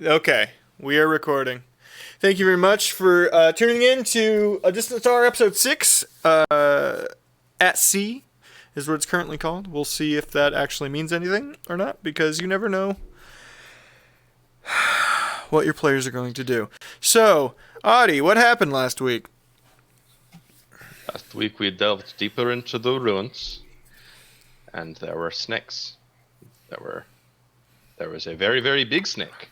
Okay, we are recording. Thank you very much for tuning in to Distant Star episode 6. At Sea is what it's currently called. We'll see if that actually means anything or not, because you never know what your players are going to do. So, Adi, what happened last week? Last week we delved deeper into the ruins, and there were snakes. There was a very, very big snake,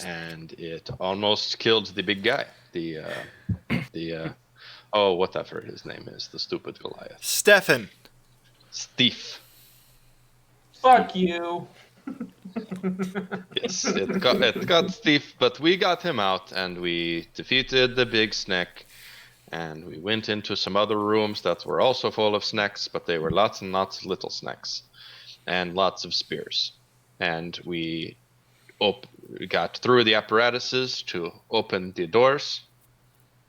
and it almost killed the big guy. Whatever his name is, the stupid Goliath. Stefan. Thief. Fuck you. Yes, it got Thief, but we got him out, and we defeated the big snake. And we went into some other rooms that were also full of snakes, but they were lots and lots of little snakes, and lots of spears. And we got through the apparatuses to open the doors.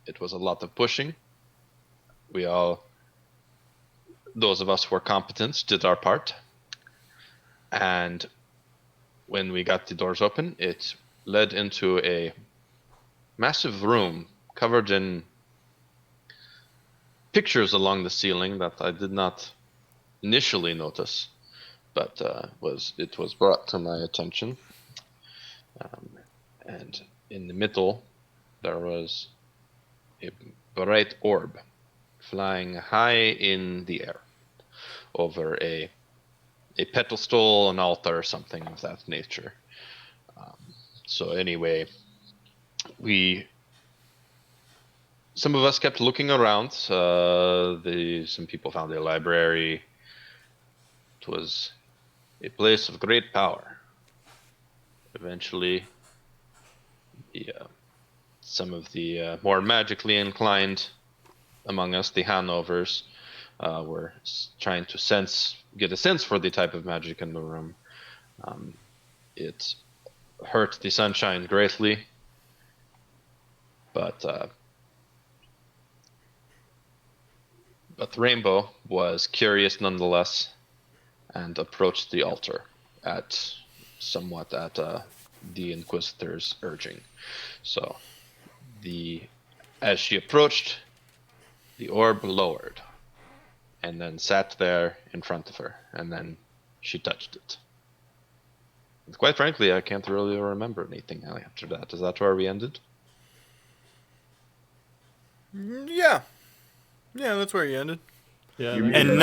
It was a lot of pushing. Those of us who were competent, did our part. And when we got the doors open, it led into a massive room covered in pictures along the ceiling that I did not initially notice, but it was brought to my attention. And in the middle, there was a bright orb flying high in the air over a pedestal, an altar, or something of that nature. So anyway, some of us kept looking around. Some people found a library. It was a place of great power. Eventually, some of the more magically inclined among us, the Hanovers, were trying to get a sense for the type of magic in the room. It hurt the sunshine greatly, but Rainbow was curious nonetheless, and approached the altar somewhat at the Inquisitor's urging. So, as she approached, the orb lowered, and then sat there in front of her, and then she touched it. And quite frankly, I can't really remember anything after that. Is that where we ended? Yeah, that's where you ended. Yeah, And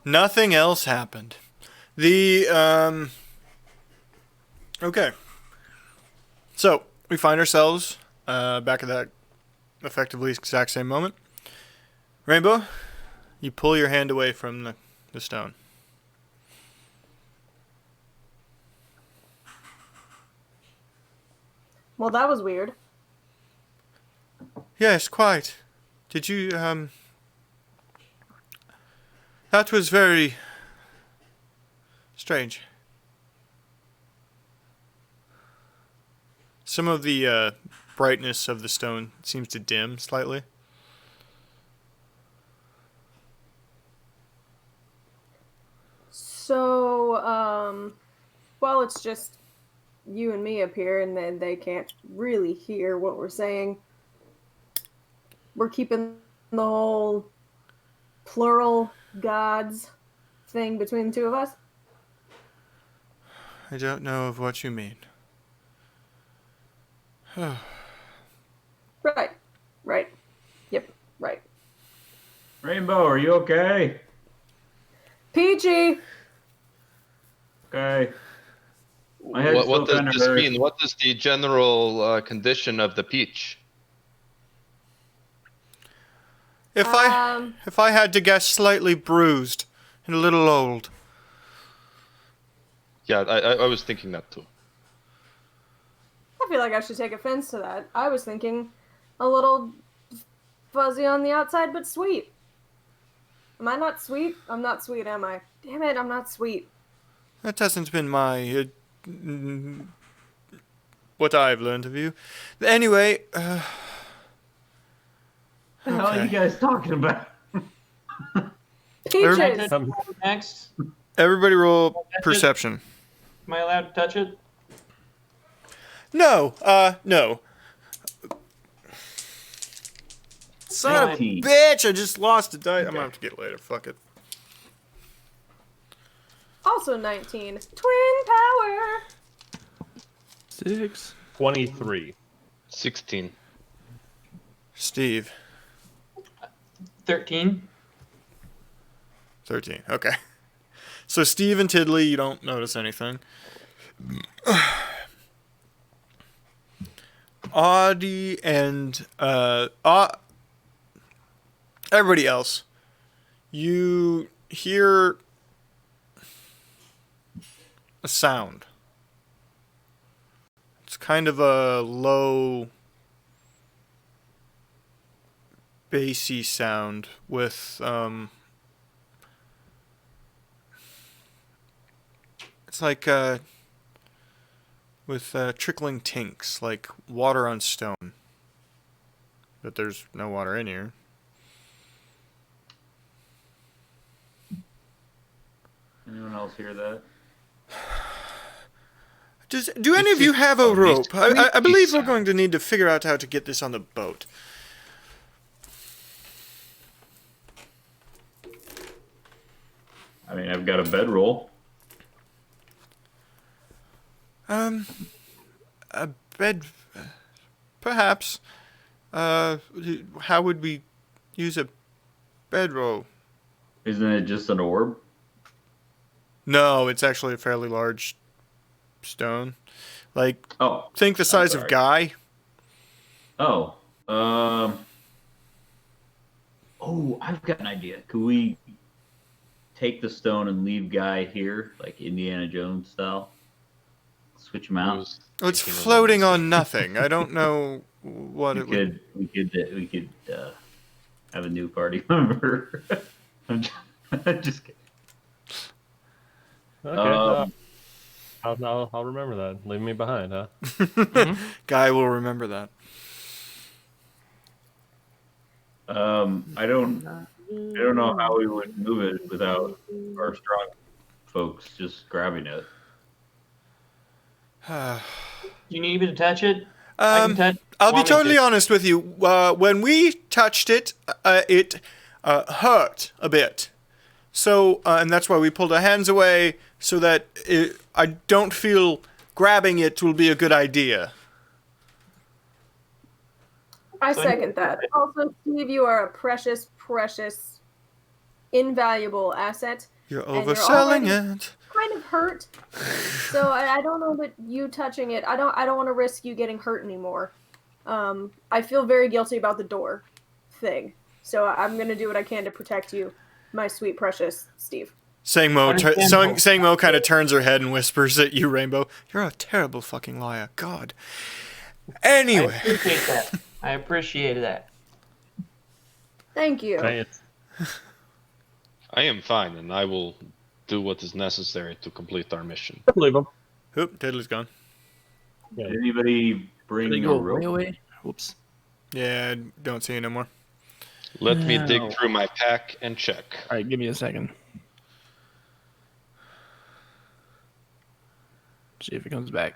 nothing else happened. Okay. So, we find ourselves back at that effectively exact same moment. Rainbow, you pull your hand away from the stone. Well, that was weird. Yes, quite. Did you, That was very strange. Some of the brightness of the stone seems to dim slightly. So, well, it's just you and me up here, and then they can't really hear what we're saying. We're keeping the whole plural gods thing between the two of us. I don't know of what you mean. Right. Yep, right. Rainbow, are you okay? PG! Okay. My head's What still does kinda this hurt. mean? What is the general condition of the peach? If I had to guess, slightly bruised and a little old. Yeah, I was thinking that too. I feel like I should take offense to that. I was thinking a little fuzzy on the outside, but sweet. Am I not sweet? I'm not sweet, am I? Damn it, I'm not sweet. That hasn't been my what I've learned of you. Anyway, What the hell are you guys talking about? Peaches! Next, everybody roll perception. am I allowed to touch it? No. No. Son of a 19. bitch! I just lost a die. I'm gonna have to get it later. Fuck it. Also 19. Twin power. 6. 23. 16. Steve. 13. 13. Okay. So Steve and Tiddly, you don't notice anything. Audie and everybody else, you hear a sound. It's kind of a low, bassy sound with it's like with trickling tinks, like water on stone. But there's no water in here. Anyone else hear that? Do any of you have a rope? I believe we're sound. going to need to figure out how to get this on the boat. I mean, I've got a bedroll. A bed, perhaps. How would we use a bedroll? Isn't it just an orb? No, it's actually a fairly large stone. Like, Oh. think the size of sorry. Guy. Oh. Oh, I've got an idea. Could we take the stone and leave Guy here, like Indiana Jones style? Switch him out. Well, it's floating on nothing. I don't know what it We would. could have a new party member. I'm just kidding. Okay. I'll remember that. Leave me behind, huh? Guy will remember that. I don't know how we would move it without our strong folks just grabbing it. You need me to touch it? I can touch. I'll be Want me totally to? honest with you. When we touched it, it hurt a bit. So, and that's why we pulled our hands away, so that I don't feel grabbing it will be a good idea. I second that. Also, Steve, you are a precious, precious, invaluable asset. You're And you're overselling already- it. Kind of hurt. So I don't know that you touching it. I don't want to risk you getting hurt anymore. I feel very guilty about the door thing. So I'm gonna do what I can to protect you, my sweet precious Steve. Understandable. Sangmo kind of turns her head and whispers at you, Rainbow. You're a terrible fucking liar. God. I Anyway. appreciate that. I appreciate that. Thank you. Okay, it's I am fine, and I will do what is necessary to complete our mission. I believe him. Oop, Tiddly's gone. Yeah. Did anybody bring They a go rope? way away. Oops. Yeah, I don't see you no more. Let me dig No. through my pack and check. All right, give me a second. See if it comes back.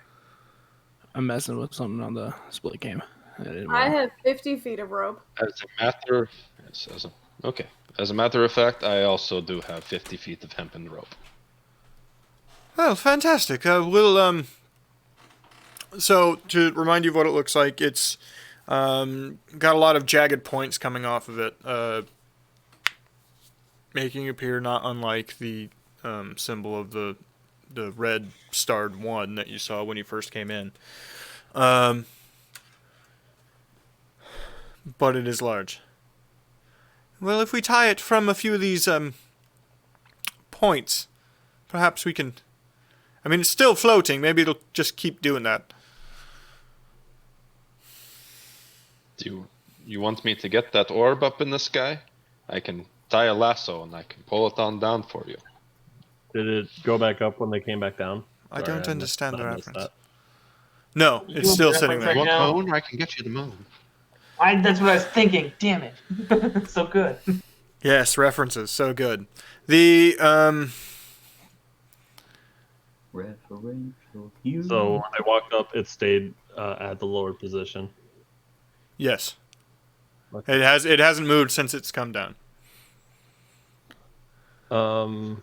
I'm messing with something on the split cam. I have 50 feet of rope. As a matter, as a matter of fact, I also do have 50 feet of hempen rope. Well, fantastic. We'll So to remind you of what it looks like, it's got a lot of jagged points coming off of it, making it appear not unlike the symbol of the red starred one that you saw when you first came in. But it is large. Well, if we tie it from a few of these points, perhaps we can. I mean, it's still floating. Maybe it'll just keep doing that. Do you want me to get that orb up in the sky? I can tie a lasso and I can pull it on down for you. Did it go back up when they came back down? I Sorry, don't missed- understand the I missed reference. that. No, You it's doing still the sitting reference there. right now? Moon? I can get you the moon. That's what I was thinking. Damn it. So good. Yes, references, so good. The Referential humor. So when they walked up, it stayed at the lower position. Yes. Okay. It hasn't moved since it's come down. So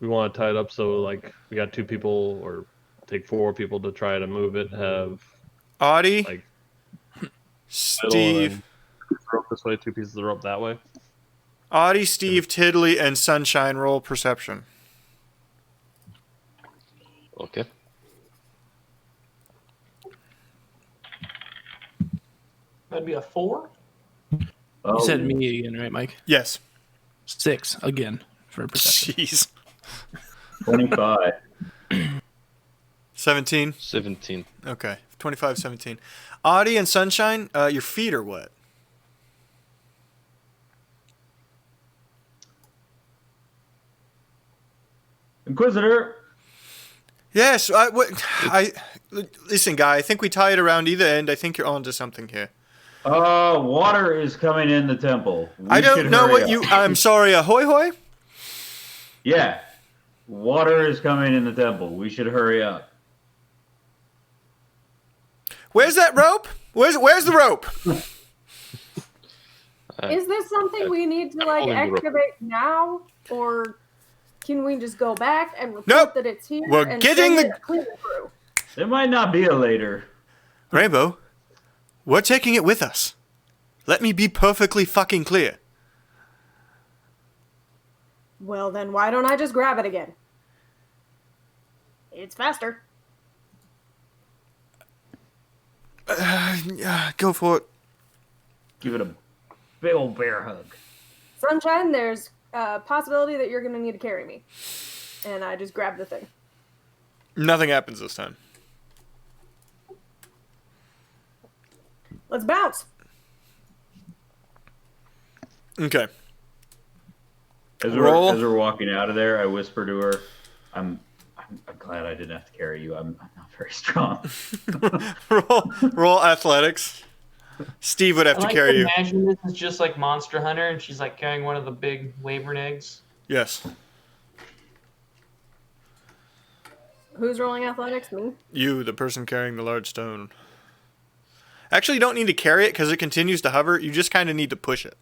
we want to tie it up so like we got 2 people or take 4 people to try to move it. Have Audie, like middle Steve, and rope this way, 2 pieces of rope that way. Audie, Steve, Tiddly, and Sunshine roll perception. Okay. That'd be a 4. Oh, You said me again, right, Mike? Yes. 6 again for perception. Jeez. 25. 17. 17. Okay. 25, 17. Audie and Sunshine, your feet are wet. Inquisitor. Yes. Listen, guy. I think we tie it around either end. I think you're onto something here. Water is coming in the temple. I don't know what you. I'm sorry. Ahoy hoy. Yeah. Water is coming in the temple. We should hurry up. Where's that rope? Where's the rope? Is this something we need to like Holding the rope. excavate now, or can we just go back and report Nope. that it's here? We're and getting send the- it clear through? There might not be a later. Rainbow, we're taking it with us. Let me be perfectly fucking clear. Well, then why don't I just grab it again? It's faster. Go for it. Give it a big old bear hug. Sunshine, there's a possibility that you're going to need to carry me. And I just grab the thing. Nothing happens this time. Let's bounce. Okay. As Roll. we're walking out of there, I whisper to her, I'm glad I didn't have to carry you. I'm not very strong. roll athletics. Steve would have I to like carry to you. imagine this is just like Monster Hunter, and she's like carrying one of the big wyvern eggs. Yes. Who's rolling athletics? Me? You, the person carrying the large stone. Actually, you don't need to carry it because it continues to hover. You just kind of need to push it.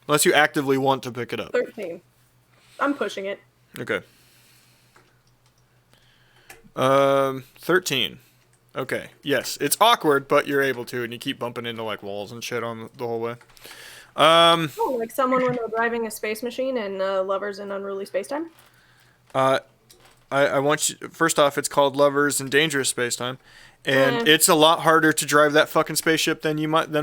Unless you actively want to pick it up. 13. I'm pushing it. Okay. 13. Okay. Yes, it's awkward, but you're able to, and you keep bumping into like walls and shit on the whole way. Oh, like someone when they're driving a space machine and Lovers in Unruly Spacetime? I want you. First off, it's called Lovers in Dangerous Spacetime, and Eh. it's a lot harder to drive that fucking spaceship than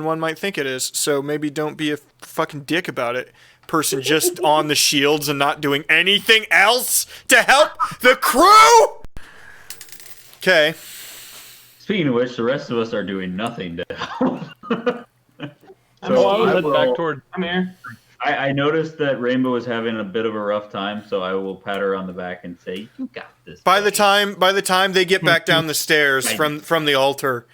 one might think it is. So maybe don't be a fucking dick about it. Person just on the shields and not doing anything else to help the crew. Okay. Speaking of which, the rest of us are doing nothing to help. I'm So I was I heading will- back toward. Come here. I noticed that Rainbow was having a bit of a rough time, so I will pat her on the back and say, "You got this." By the buddy." time they get back down the stairs from the altar,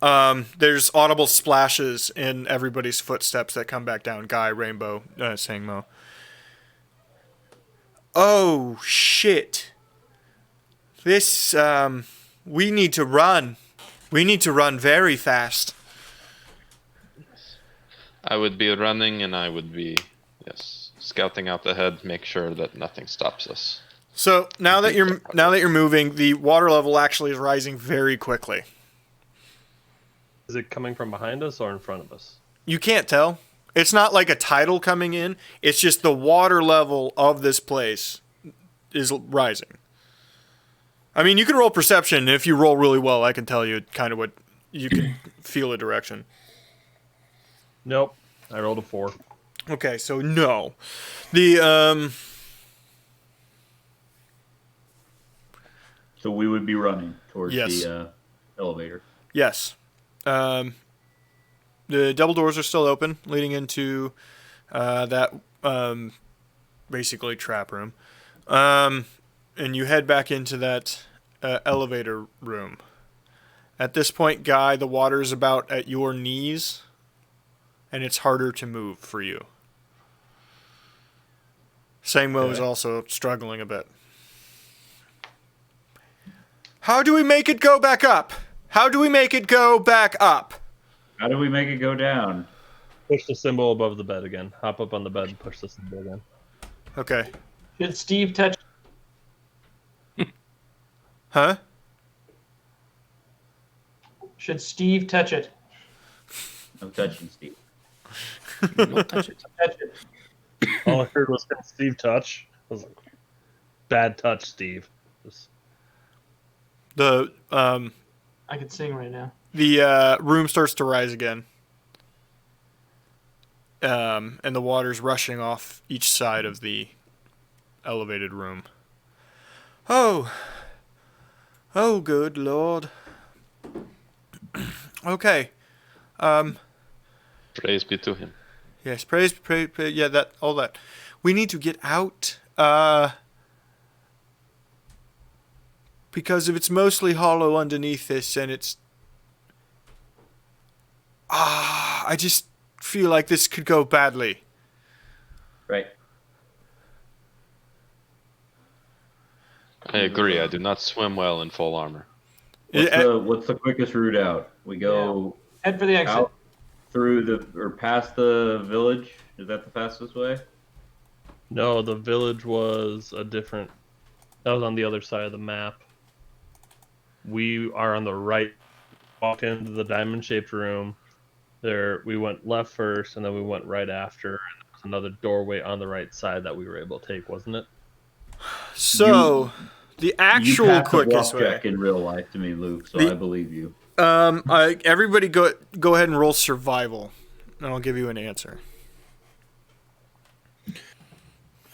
there's audible splashes in everybody's footsteps that come back down. Guy, Rainbow, Sangmo. Oh shit! This we need to run. We need to run very fast. I would be running and I would be, yes, scouting out ahead, make sure that nothing stops us. So now that you're moving, the water level actually is rising very quickly. Is it coming from behind us or in front of us? You can't tell. It's not like a tidal coming in. It's just the water level of this place is rising. I mean, you can roll perception. And if you roll really well, I can tell you kind of what you can feel a direction. Nope. I rolled a 4. Okay, so no. The So we would be running towards Yes. the elevator. yes. The double doors are still open, leading into that basically trap room. And you head back into that elevator room. At this point, Guy, the water is about at your knees, and it's harder to move for you. Sangmo is also struggling a bit. How do we make it go back up? How do we make it go back up? How do we make it go down? Push the symbol above the bed again. Hop up on the bed and push the symbol again. Okay. Should Steve touch? Huh? Should Steve touch it? I'm touching Steve. Don't touch it. Touch it. All I heard was "Can Steve touch?" I was like, "Bad touch, Steve." Just... The I can sing right now. room starts to rise again. And the water's rushing off each side of the elevated room. Oh, good Lord. Okay. Praise be to him. Yes, praise, yeah, that, all that. We need to get out, because if it's mostly hollow underneath this, and it's, I just feel like this could go badly. Right. I agree. I do not swim well in full armor. What's the quickest route out? We go Head for the exit. out through past the village. Is that the fastest way? No, the village was a different. That was on the other side of the map. We are on the right. Walked into the diamond-shaped room. There, we went left first, and then we went right after. And there was another doorway on the right side that we were able to take, wasn't it? So, the actual you passed quickest a bluff way. check in real life to me, Luke, so The- I believe you. Everybody go ahead and roll survival, and I'll give you an answer.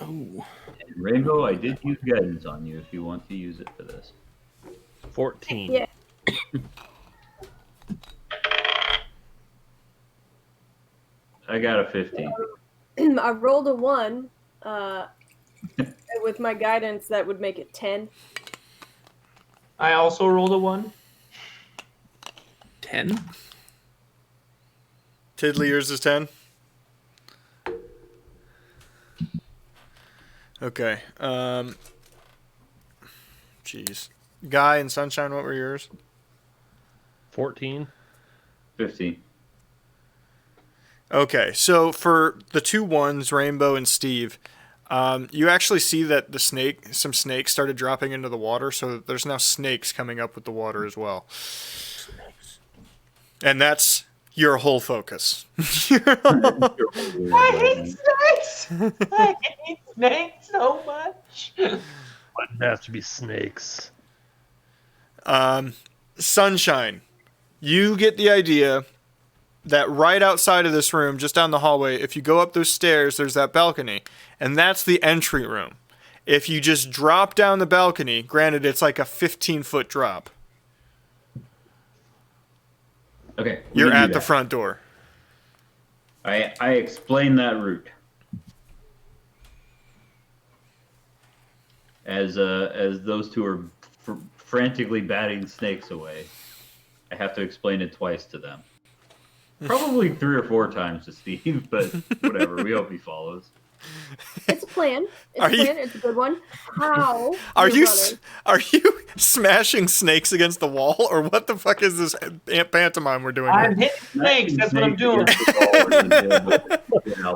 Oh. And Rainbow, I did use guidance on you if you want to use it for this. 14. Yeah. I got a 15. I rolled a 1. With my guidance, that would make it 10. I also rolled a 1. 10? Tiddly, yours is 10? Okay. Jeez. Guy and Sunshine, what were yours? 14. 15. Okay, so for the 2 1s, Rainbow and Steve, you actually see that some snakes started dropping into the water, so there's now snakes coming up with the water as well. And that's your whole focus. I hate snakes. I hate snakes so much. Why did it have to be snakes? Sunshine, you get the idea that right outside of this room, just down the hallway, if you go up those stairs, there's that balcony, and that's the entry room. If you just drop down the balcony, granted it's like a 15-foot drop, Okay. we you're can do at the that. front door. I explained that route. As those two are frantically batting snakes away, I have to explain it twice to them. Probably 3 or 4 times to Steve, but whatever. We hope he follows. It's a plan. It's Are a you- plan. It's a good one. How? Are your you brother- are you smashing snakes against the wall, or what the fuck is this pantomime we're doing I'm here? hitting snakes. That's what I'm doing.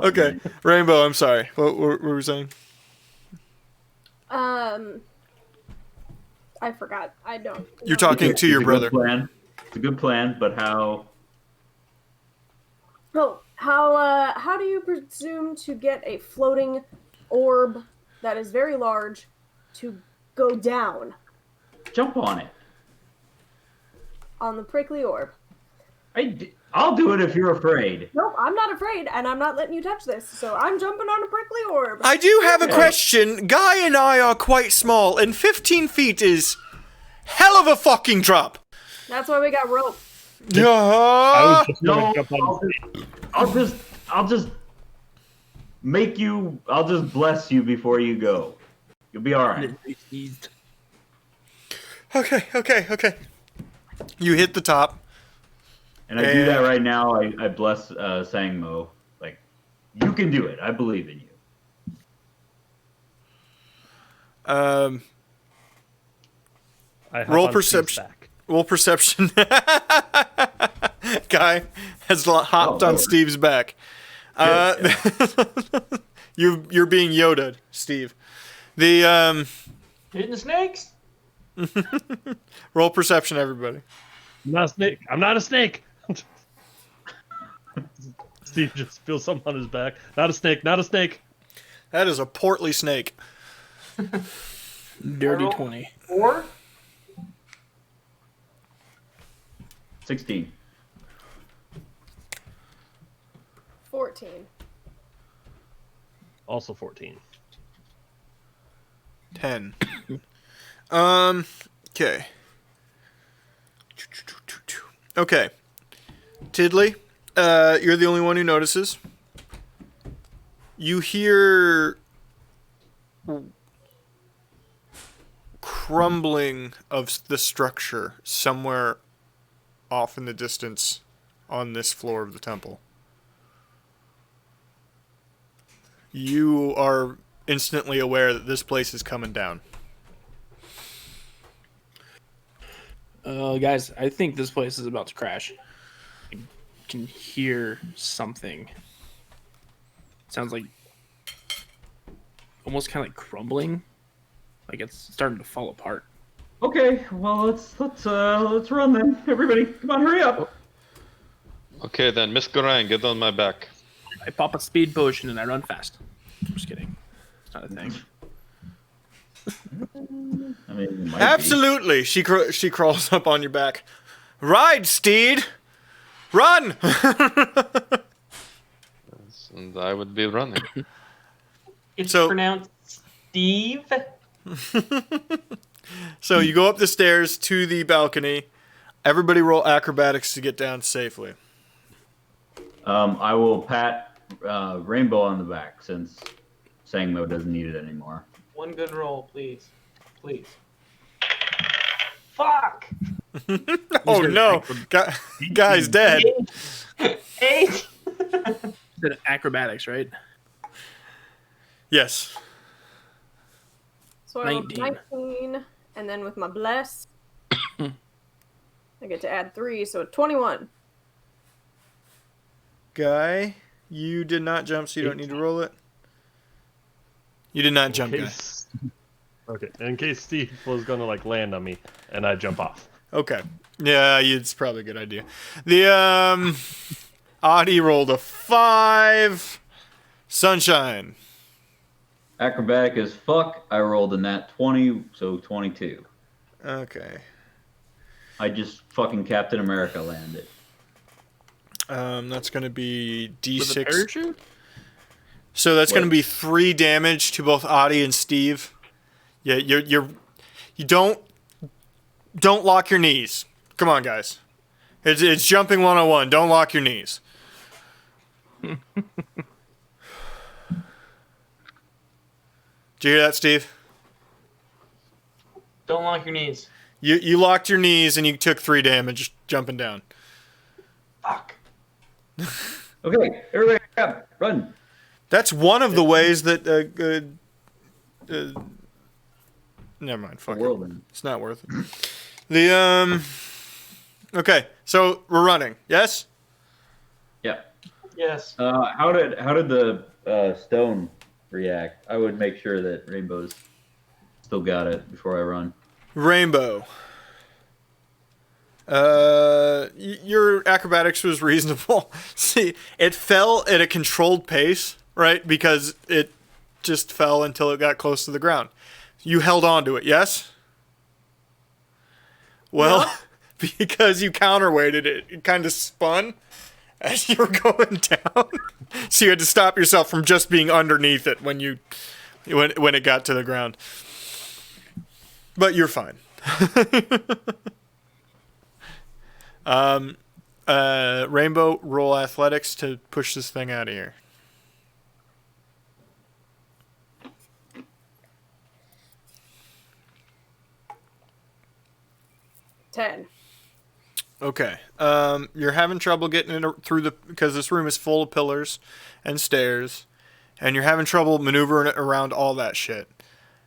Okay, Rainbow, I'm sorry. What were we saying? I forgot. I don't. You're know. talking to your brother. It's a good plan, but how? Oh, how do you presume to get a floating orb that is very large to go down Jump on it. on the prickly orb? I'll do it if you're afraid. Nope, I'm not afraid, and I'm not letting you touch this, so I'm jumping on a prickly orb. I do have a question. Guy and I are quite small, and 15 feet is hell of a fucking drop. That's why we got rope. I was just No, gonna jump on I'll just make you. I'll just bless you before you go. You'll be all right. Okay. You hit the top. And I do that right now. I bless Sangmo. Like, you can do it. I believe in you. Um, I hop roll on Steve's perception. back. Roll perception. Guy has hopped on Steve's back. You're being Yoda, Steve. The Hitting the snakes? roll perception, everybody. I'm not a snake. I'm not a snake. Steve just feels something on his back. Not a snake. Not a snake. That is a portly snake. Dirty Roll. 20. 4? 16. 14. Also 14. 10. Okay. Okay. Tiddly, you're the only one who notices. You hear crumbling of the structure somewhere off in the distance on this floor of the temple. You are instantly aware that this place is coming down. Guys, I think this place is about to crash. I can hear something. Sounds like almost kind of like crumbling, like it's starting to fall apart. Okay, well let's run then. Everybody, come on, hurry up. Okay then, Miss Gorang, get on my back. I pop a speed potion and I run fast. Just kidding. It's not a thing. I mean, it might be. Absolutely. She crawls up on your back. Ride, steed! Run! And I would be running. It's So- pronounced Steve. So you go up the stairs to the balcony. Everybody roll acrobatics to get down safely. I will pat Rainbow on the back since Sangmo doesn't need it anymore. One good roll, please. Please. Fuck! Oh no! Guy's dead. 8? The acrobatics, right? Yes. So I rolled 19. 19, and then with my bless, I get to add 3, so 21. Guy, you did not jump, so you don't need to roll it. You did not jump, guy. Okay, in case Steve was gonna like land on me and I jump off. Okay. Yeah, it's probably a good idea. The Audie rolled a 5. Sunshine. Acrobatic as fuck. I rolled a nat 20, so 22. Okay. I just fucking Captain America landed. That's gonna be With a D6. parachute? So that's What? gonna be 3 damage to both Audie and Steve. Yeah, you don't lock your knees. Come on, guys. It's jumping 101. Don't lock your knees. Did you hear that, Steve? Don't lock your knees. You locked your knees and you took 3 damage jumping down. Fuck. Okay, everybody up, run. That's one of the ways that never mind. Fuck it. Whirlwind. It's not worth it. The okay, so we're running. Yes? Yeah. Yes. How did the stone react? I would make sure that Rainbow's still got it before I run. Rainbow. Your acrobatics was reasonable. See, it fell at a controlled pace, right? Because it just fell until it got close to the ground. You held on to it, yes? Well, because you counterweighted it, it kind of spun as you were going down. So you had to stop yourself from just being underneath it when it got to the ground. But you're fine. Rainbow, roll athletics to push this thing out of here. Ten. Okay. You're having trouble getting it through because this room is full of pillars and stairs, and you're having trouble maneuvering it around all that shit.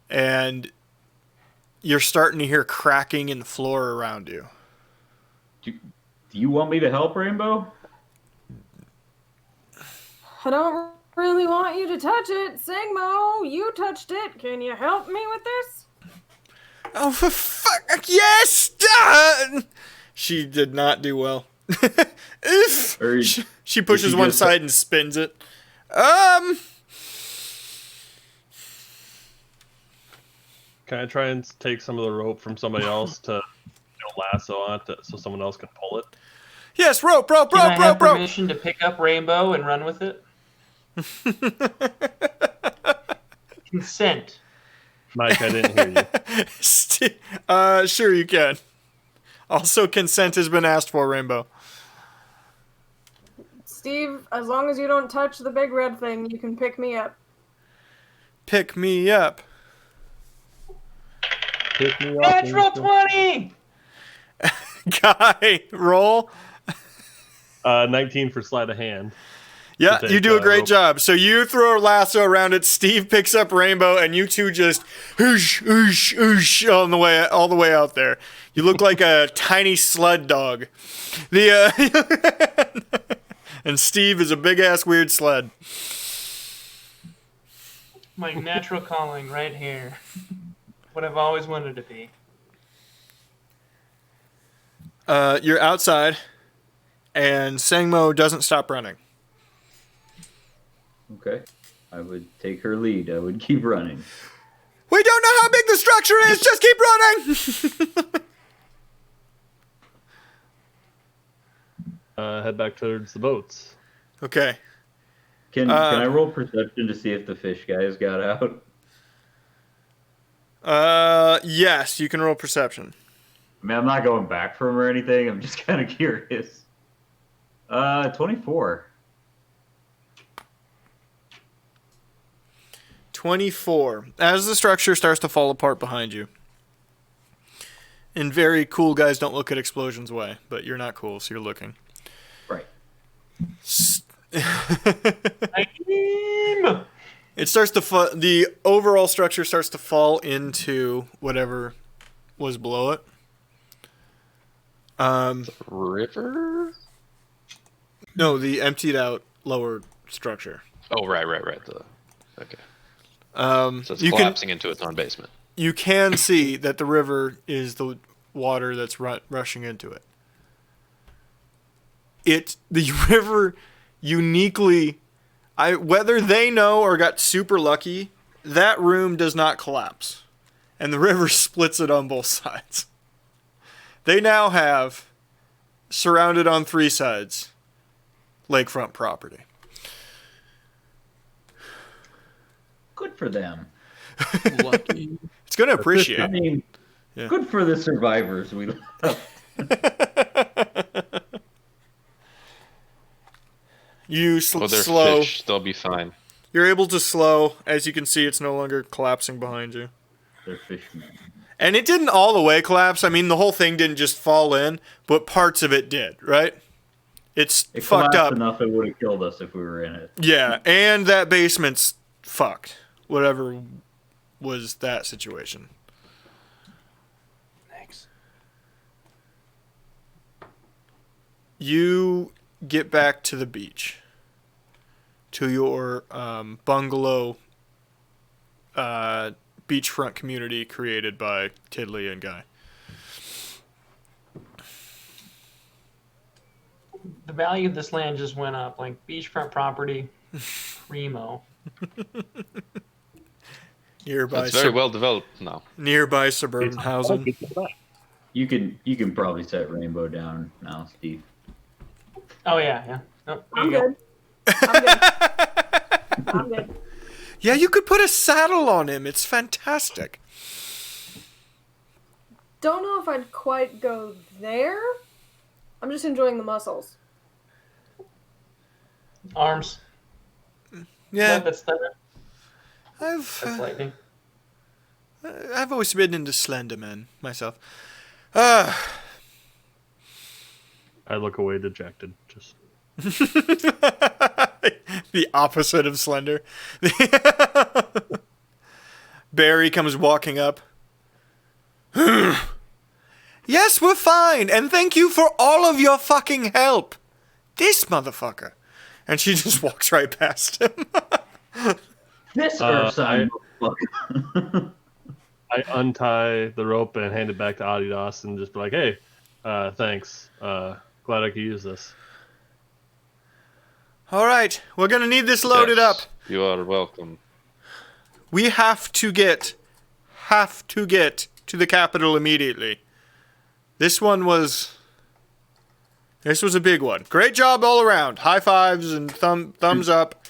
and you're starting to hear cracking in the floor around you. Do you want me to help, Rainbow? I don't really want you to touch it. Singmo, you touched it. Can you help me with this? Oh, for fuck! Yes! She did not do well. Oof. Or She pushes one just- side and spins it. Can I try and take some of the rope from somebody else to lasso on it so someone else can pull it? Yes, rope. Can I have permission to pick up Rainbow and run with it? Consent. Mike, I didn't hear you. Sure you can. Also, consent has been asked for, Rainbow. Steve, as long as you don't touch the big red thing, you can pick me up. Pick me up. Pick me up. Natural 20! Guy, roll. 19 for sleight of hand. Yeah, to take, you do a great rope. job. So you throw a lasso around it. Steve picks up Rainbow, and you two just oosh, oosh, oosh all the way out there. You look like a tiny sled dog. And Steve is a big ass weird sled. My natural calling right here. What I've always wanted to be. You're outside, and Sangmo doesn't stop running. Okay. I would take her lead. I would keep running. We don't know how big the structure is. Just keep running. Head back towards the boats. Okay. Can I roll perception to see if the fish guys got out? Yes, you can roll perception. I mean, I'm not going back for him or anything. I'm just kind of curious. 24. 24. As the structure starts to fall apart behind you. And very cool guys don't look at explosions way, but you're not cool, so you're looking. Right. It starts to the overall structure starts to fall into whatever was below it. River? No, the emptied out lower structure. Oh, right. Okay. So it's You collapsing into its own basement. You can see that the river is the water that's rushing into it. The river uniquely, whether they know or got super lucky, that room does not collapse, and the river splits it on both sides. They now have, surrounded on three sides, lakefront property. Good for them. Lucky. It's going to I appreciate. mean, Yeah. good for the survivors. We love. You Well, they're slow. fish. They'll be fine. You're able to slow. As you can see, it's no longer collapsing behind you. They're fishmen. And it didn't all the way collapse. I mean, the whole thing didn't just fall in, but parts of it did, right? It's It fucked collapsed up. enough it would have killed us if we were in it. Yeah, and that basement's fucked. Whatever was that situation. Thanks. You get back to the beach. To your bungalow beachfront community created by Tiddly and Guy. The value of this land just went up. Like beachfront property, primo. Nearby, It's very well developed now. nearby suburban housing. You can probably set Rainbow down now, Steve. Oh yeah. Oh, there I'm you go. good. I'm good. I'm good. Yeah, you could put a saddle on him. It's fantastic. Don't know if I'd quite go there. I'm just enjoying the muscles. Arms. Yeah, That's I've lightning. I've always been into Slender Man myself. I look away dejected. Just The opposite of slender. Barry comes walking up. Yes, we're fine, and thank you for all of your fucking help. This motherfucker. And she just walks right past him. This Urson motherfucker. I untie the rope and hand it back to Adidas and just be like, hey, thanks. Glad I could use this. All right, we're going to need this loaded Yes, up. You are welcome. We have to get to the capital immediately. This was a big one. Great job all around. High fives and thumbs up.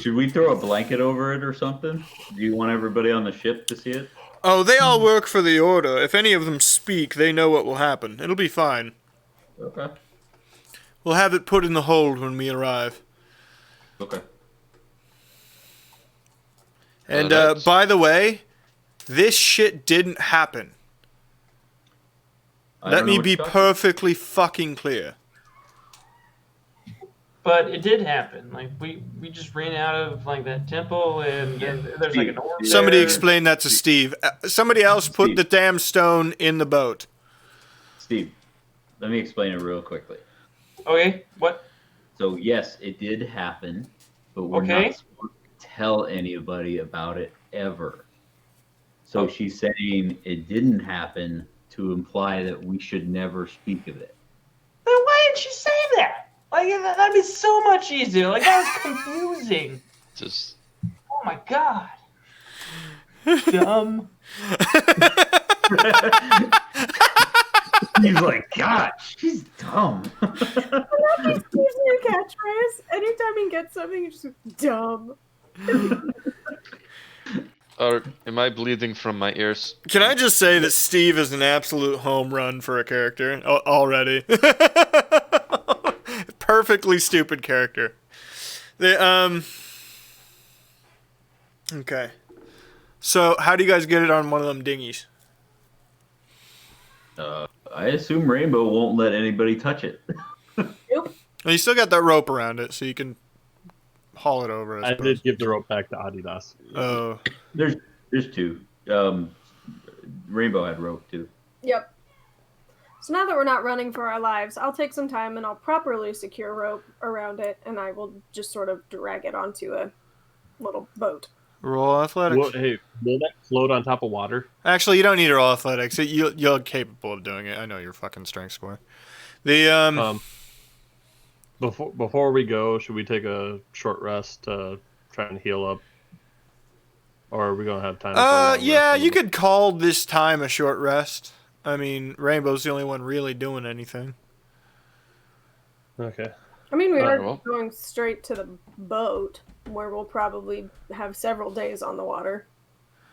Should we throw a blanket over it or something? Do you want everybody on the ship to see it? Oh, they all work for the Order. If any of them speak, they know what will happen. It'll be fine. Okay. We'll have it put in the hold when we arrive. Okay. And that's- by the way, this shit didn't happen. I Let don't know me what be you're talking- perfectly fucking clear. But it did happen. Like we just ran out of like that temple, and there's like an orb. Somebody there. explain that to Steve. Somebody else put Steve. the damn stone in the boat. Steve, let me explain it real quickly. Okay, what? So yes, it did happen, but we're Okay. not supposed to tell anybody about it ever. So she's saying it didn't happen to imply that we should never speak of it. Then why didn't she say that? Like that'd be so much easier. Like that was confusing. Just Oh my god. Dumb. He's like, God, she's dumb. That's usually a catchphrase. Anytime he gets something, he's just dumb. am I bleeding from my ears? Can I just say that Steve is an absolute home run for a character already? Perfectly stupid character. Okay. So, how do you guys get it on one of them dinghies? I assume Rainbow won't let anybody touch it. Nope. Well, you still got that rope around it, so you can haul it over. I I suppose. did give the rope back to Adidas. Oh, There's two. Rainbow had rope too. Yep. So now that we're not running for our lives, I'll take some time and I'll properly secure rope around it, and I will just sort of drag it onto a little boat. roll athletics. Will that float on top of water? Actually, you don't need to roll athletics. You're capable of doing it. I know your fucking strength score. The Before we go, should we take a short rest to try and heal up? Or are we gonna have time? for a long yeah, rest? you could call this time a short rest. I mean, Rainbow's the only one really doing anything. Okay. I mean, we are well. going straight to the boat, where we'll probably have several days on the water.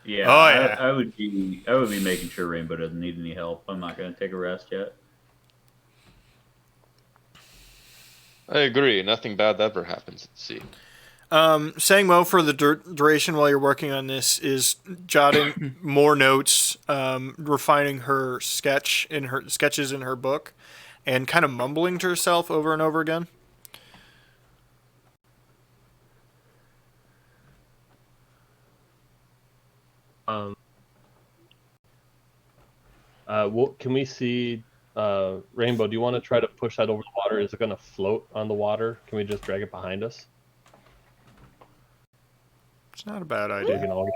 Yeah, Oh, yeah. I would be making sure Rainbow doesn't need any help. I'm not going to take a rest yet. I agree. Nothing bad ever happens at sea. Sangmo, for the duration while you're working on this, is jotting more notes, refining her sketches in her book, and kind of mumbling to herself over and over again. Can we see Rainbow? Do you want to try to push that over the water? Is it going to float on the water? Can we just drag it behind us? It's not a bad We idea. can all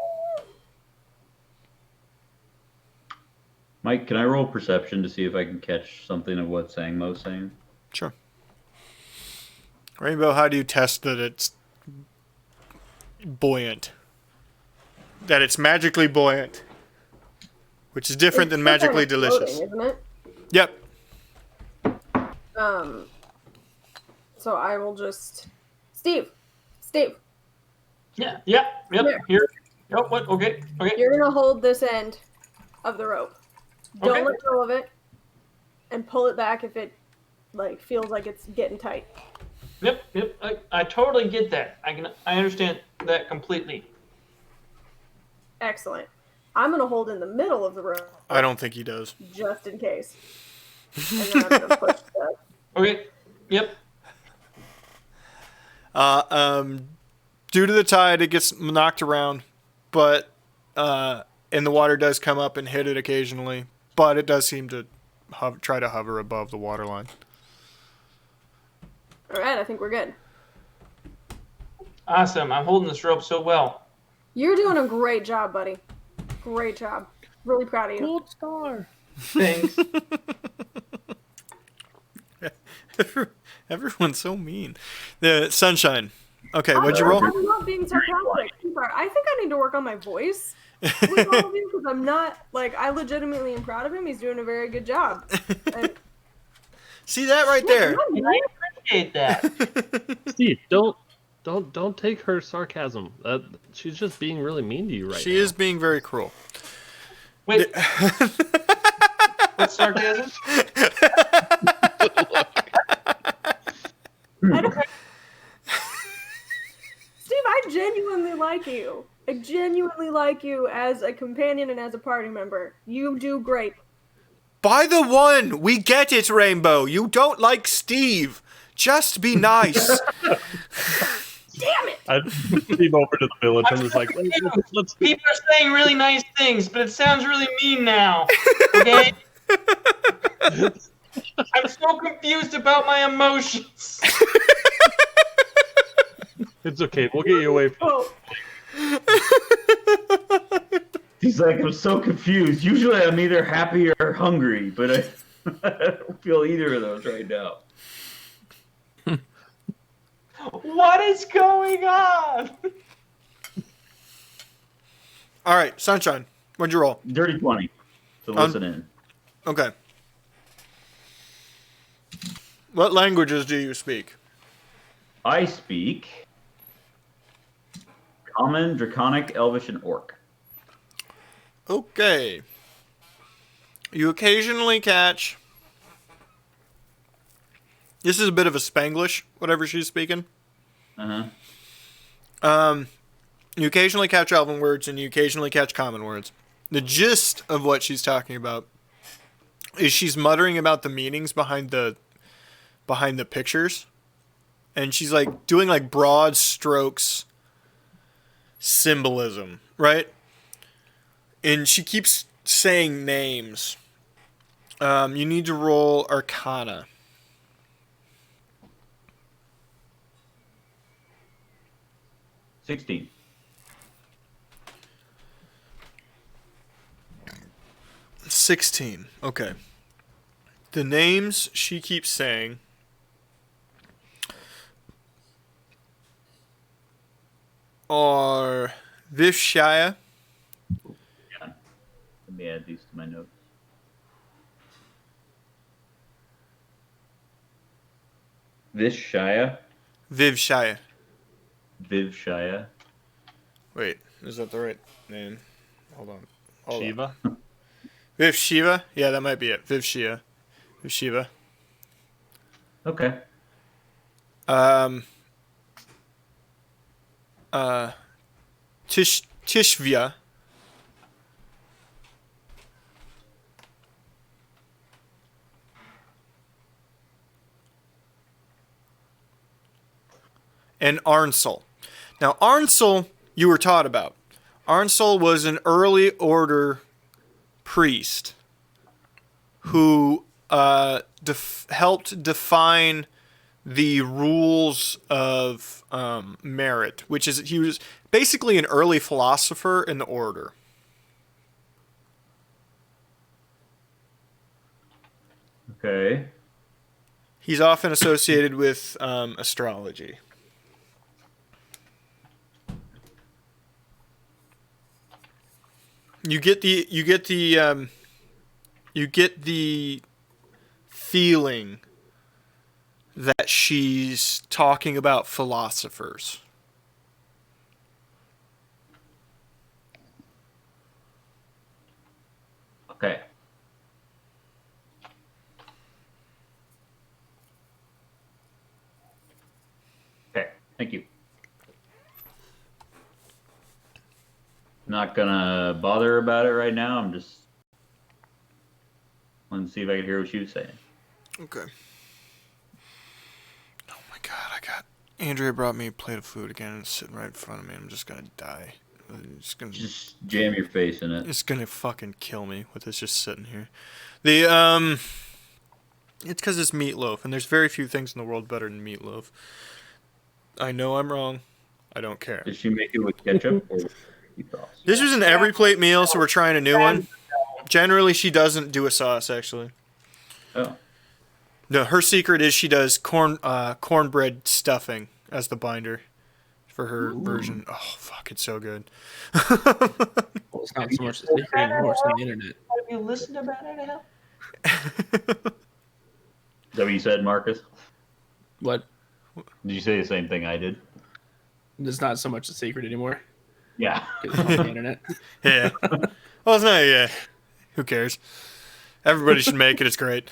Mike, can I roll perception to see if I can catch something of what Sangmo's saying? Sure. Rainbow, how do you test that it's buoyant? That it's magically buoyant, which is different than It's still magically kind of delicious. floating, isn't it? Yep. So I will just Steve. Yep. Here. Here. Oh, what? Okay. You're gonna hold this end of the rope. Don't Okay. let go of it, and pull it back if it feels like it's getting tight. Yep. I totally get that. I understand that completely. Excellent. I'm gonna hold in the middle of the rope I don't think he does. just in case. And then I'm gonna push the Okay. Yep. Due to the tide, it gets knocked around, but and the water does come up and hit it occasionally, but it does seem to try to hover above the waterline. All right, I think we're good. Awesome. I'm holding this rope so well. You're doing a great job, buddy. Great job. Really proud of you. Gold star. Thanks. Everyone's so mean. The Sunshine. Okay, what'd you roll? I'm not being sarcastic. I think I need to work on my voice with all of you because I'm not, like, I legitimately am proud of him. He's doing a very good job. And, See that right there? I appreciate that. Steve, don't take her sarcasm. She's just being really mean to you right now. She is being very cruel. Wait. What's sarcasm? Steve, I genuinely like you. I genuinely like you as a companion and as a party member. You do great. By the one, we get it, Rainbow. You don't like Steve. Just be nice. Damn it! I Steve over to the village and was like, let's People are saying really nice things, but it sounds really mean now. Okay? I'm so confused about my emotions. It's okay. We'll get you away from Oh, He's like, I'm so confused. Usually I'm either happy or hungry, but I don't feel either of those right now. What is going on? All right, Sunshine. What'd you roll? Dirty 20. So listen in. Okay. What languages do you speak? I speak Common, Draconic, Elvish, and Orc. Okay. You occasionally catch... This is a bit of a Spanglish, whatever she's speaking. Uh-huh. You occasionally catch Elven words, and you occasionally catch common words. The gist of what she's talking about is she's muttering about the meanings behind the pictures. And she's like doing like broad strokes symbolism, right? And she keeps saying names. You need to roll Arcana. 16. Okay. The names she keeps saying are Vivshaya, Yeah. Let me add these to my notes. Vivshaya. Vivshaya. Vivshaya. Wait, is that the right name? Hold on. Shiva. Viv Shiva? Yeah, that might be it. Viv Shiva. Viv Shiva. Okay. Tishvia. And Arnsel. Now, Arnsel, you were taught about. Arnsel was an early order priest who helped define the rules of merit, which is he was basically an early philosopher in the order. Okay. He's often associated with astrology. You get the feeling that she's talking about philosophers. Okay. Okay. Thank you. Not gonna bother about it right now. I'm just wanting to see if I can hear what she was saying. Okay. Oh my god, Andrea brought me a plate of food again and it's sitting right in front of me. I'm just gonna die. Just jam your face in it. It's gonna fucking kill me with this just sitting here. It's because it's meatloaf, and there's very few things in the world better than meatloaf. I know I'm wrong. I don't care. Did she make it with ketchup or with sauce? This was an every plate meal, so we're trying a new one. Generally, she doesn't do a sauce, actually. Oh. No, her secret is she does cornbread stuffing as the binder for her version. Oh, fuck, it's so good. Well, it's not so much the secret anymore, it's on the internet. Have you listened about it now? Is that what you said, Marcus? What? Did you say the same thing I did? It's not so much a secret anymore. Yeah. 'Cause it's on the internet. Yeah. Well, it's not, yeah. Who cares? Everybody should make it. It's great.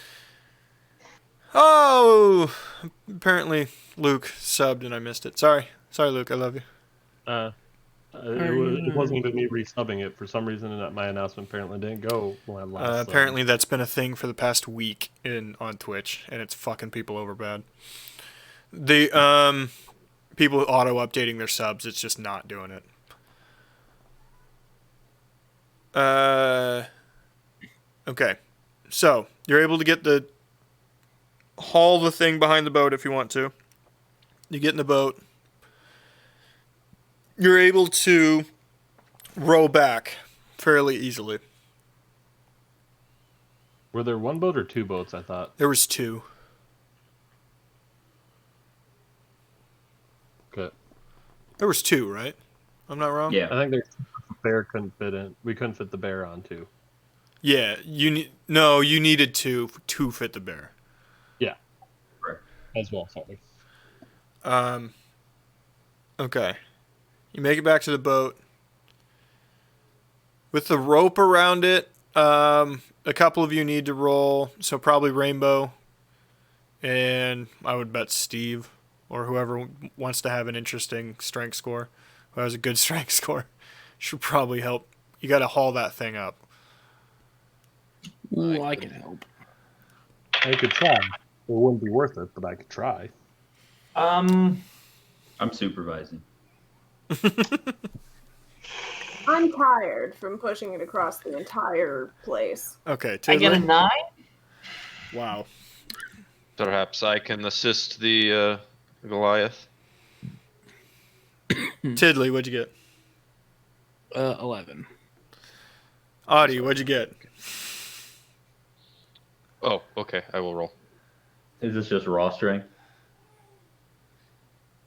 Oh! Apparently Luke subbed and I missed it. Sorry. Sorry, Luke. I love you. It wasn't even me resubbing it. For some reason, my announcement apparently didn't go when I last subbed. Apparently that's been a thing for the past week on Twitch, and it's fucking people over bad. The people auto-updating their subs, it's just not doing it. Okay. So, you're able to haul the thing behind the boat if you want to. You get in the boat. You're able to row back fairly easily. Were there one boat or two boats, I thought? There was two. Okay. There was two, right? I'm not wrong? Yeah. I think the bear couldn't fit in. We couldn't fit the bear on two. Yeah, you needed two to fit the bear. Yeah. Right. As well, sorry. Okay. You make it back to the boat. With the rope around it, a couple of you need to roll, so probably Rainbow, and I would bet Steve, or whoever wants to have an interesting strength score, who has a good strength score, should probably help. You got to haul that thing up. Ooh, I can help. I could try. It wouldn't be worth it, but I could try. I'm supervising. I'm tired from pushing it across the entire place. Okay, I get a Tiddly. 9? Wow. Perhaps I can assist the Goliath. Tiddly, what'd you get? 11. Audie, what'd you get? Oh, okay. I will roll. Is this just raw strength?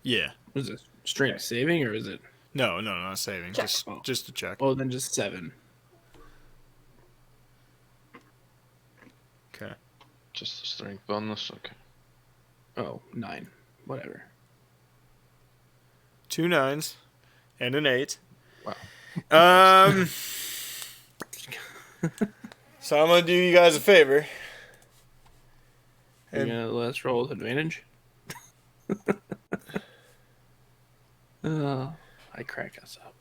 Yeah. Was it strength saving or is it? No, not saving. Check. Just a check. Oh, then just 7. Okay. Just a strength bonus. Okay. Oh, 9. Whatever. 2 9s and an 8. Wow. So I'm gonna do you guys a favor. You're And gonna let us roll with advantage? Oh, I crack us up.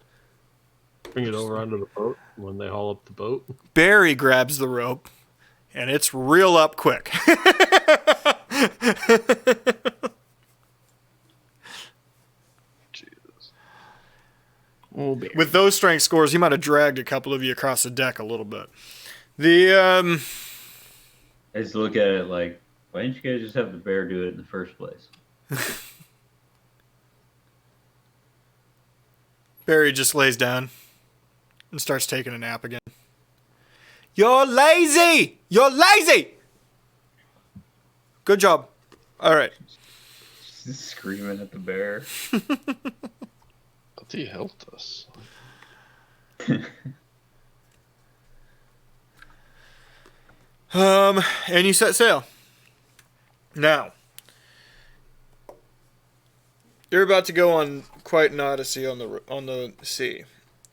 Bring it over onto the boat when they haul up the boat. Barry grabs the rope, and it's reel up quick. Jesus. Oh, Barry. With those strength scores, he might have dragged a couple of you across the deck a little bit. I just look at it like, why didn't you guys just have the bear do it in the first place? Barry just lays down and starts taking a nap again. You're lazy! You're lazy! Good job. All right. Just screaming at the bear. But he helped us. And you set sail. Now, you're about to go on quite an odyssey on the sea.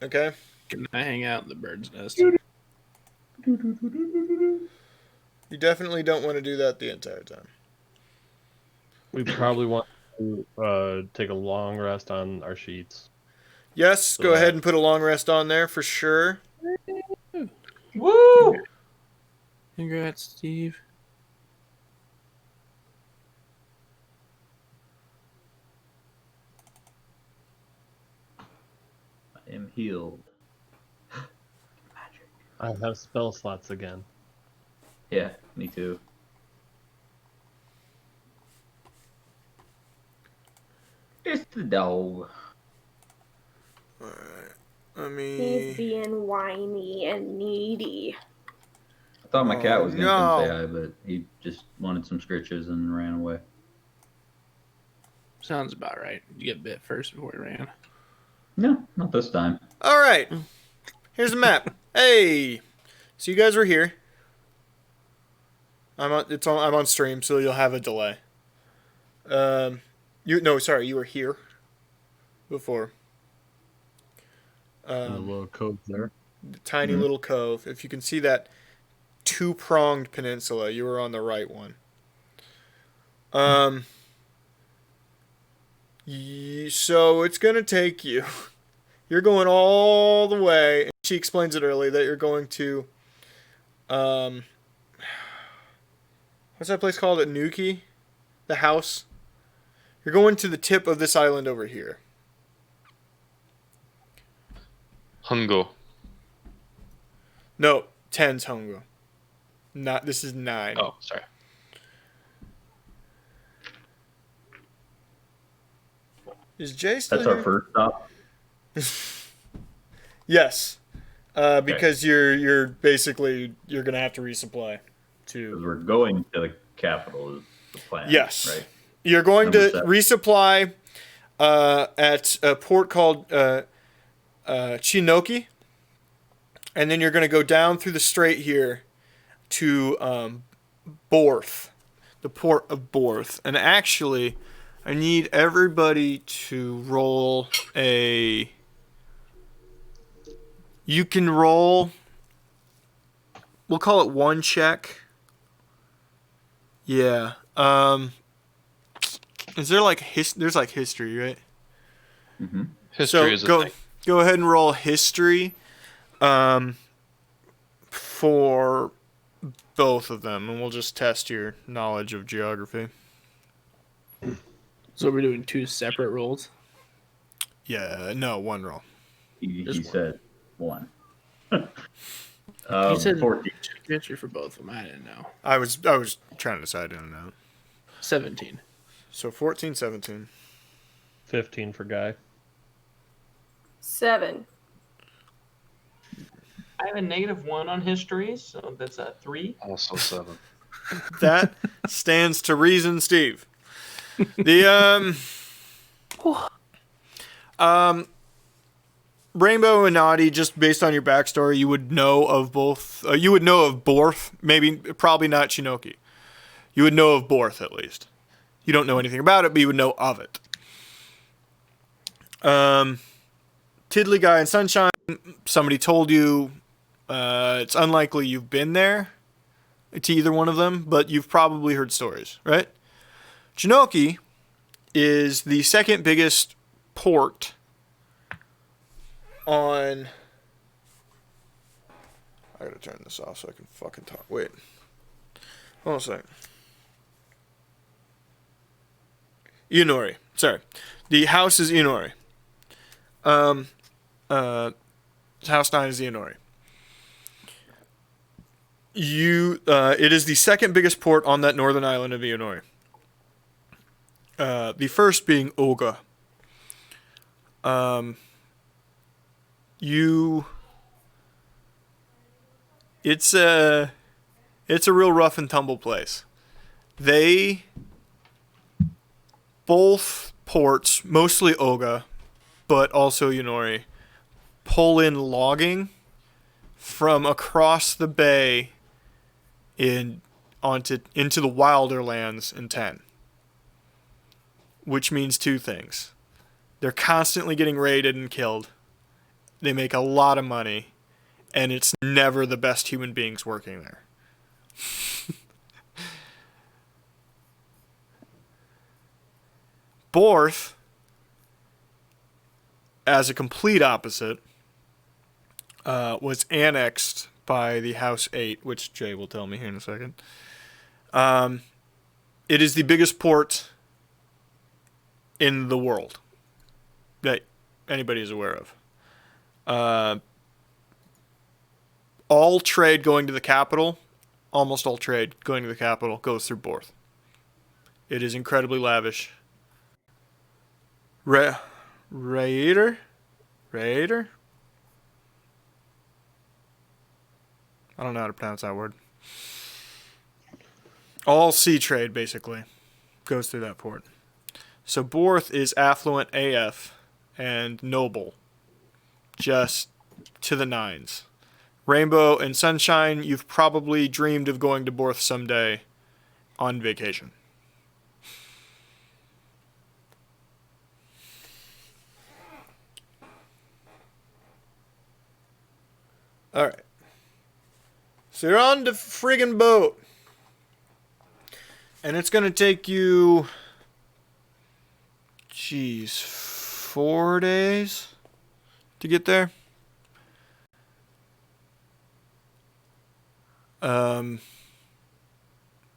Okay? Can I hang out in the bird's nest? You definitely don't want to do that the entire time. We probably want to take a long rest on our sheets. Yes, go ahead and put a long rest on there for sure. Woo! Congrats, Steve. am healed. Magic. I have spell slots again. Yeah, me too. It's the dog. Let He's me. being whiny and needy. I thought my cat Oh, was gonna come say no. hi, but he just wanted some scritches and ran away. Sounds about right. You get bit first before he ran. No, not this time. All right. Here's the map. Hey. So you guys were here. I'm on stream, so you'll have a delay. You were here before. In the little cove there. The tiny little cove. If you can see that two-pronged peninsula, you were on the right one. So it's gonna take you. You're going all the way. And she explains it early that you're going to. What's that place called at Nuki? The house. You're going to the tip of this island over here. Hungo. No, 10's Hongo. This is 9. Oh, sorry. Is Jay still That's here? our first stop. Yes. Because you're basically gonna have to resupply Because to. we're going to the capital is the plan. Yes. Right. You're going Number to 7. resupply at a port called Chinoki, and then you're gonna go down through the strait here to Borth, the port of Borth. And actually, I need everybody to roll a. You can roll. We'll call it one check. Yeah. Is there like there's like history, right? Mm-hmm. History is a go thing. go ahead and roll history, for both of them, and we'll just test your knowledge of geography. So we're doing 2 separate rolls. Yeah, no, one roll. He Just one. said 1. You said 14. check history for both of them. I didn't know. I was trying to decide on that. 17. So 14, 17. 15 for Guy. 7. I have a -1 on history, so that's a 3. Also 7. That stands to reason, Steve. The Rainbow and Naughty, just based on your backstory, you would know of both. You would know of Borth, probably not Chinoki. You would know of Borth at least. You don't know anything about it, but you would know of it. Tiddly Guy and Sunshine, somebody told you. It's unlikely you've been there to either one of them, but you've probably heard stories, right? Chinoki is the second biggest port on. I gotta turn this off so I can fucking talk. Wait. Hold on a second. Inori. Sorry. The house is Inori. House 9 is the Inori. It is the second biggest port on that northern island of Inori. The first being Oga. It's a real rough and tumble place. Both ports, mostly Oga, but also Yunori, pull in logging from across the bay into the wilder lands in 10. Which means 2 things. They're constantly getting raided and killed. They make a lot of money, and it's never the best human beings working there. Borth, as a complete opposite, was annexed by the House 8, which Jay will tell me here in a second. It is the biggest port in the world that anybody is aware of. Uh, all trade going to the capital, almost all trade going to the capital, goes through Borth. It is incredibly lavish. Raider? Raider? I don't know how to pronounce that word. All sea trade, basically, goes through that port. So Borth is affluent AF and noble. Just to the nines. Rainbow and Sunshine, you've probably dreamed of going to Borth someday on vacation. Alright. So you're on the friggin' boat. And it's going to take you, 4 days to get there.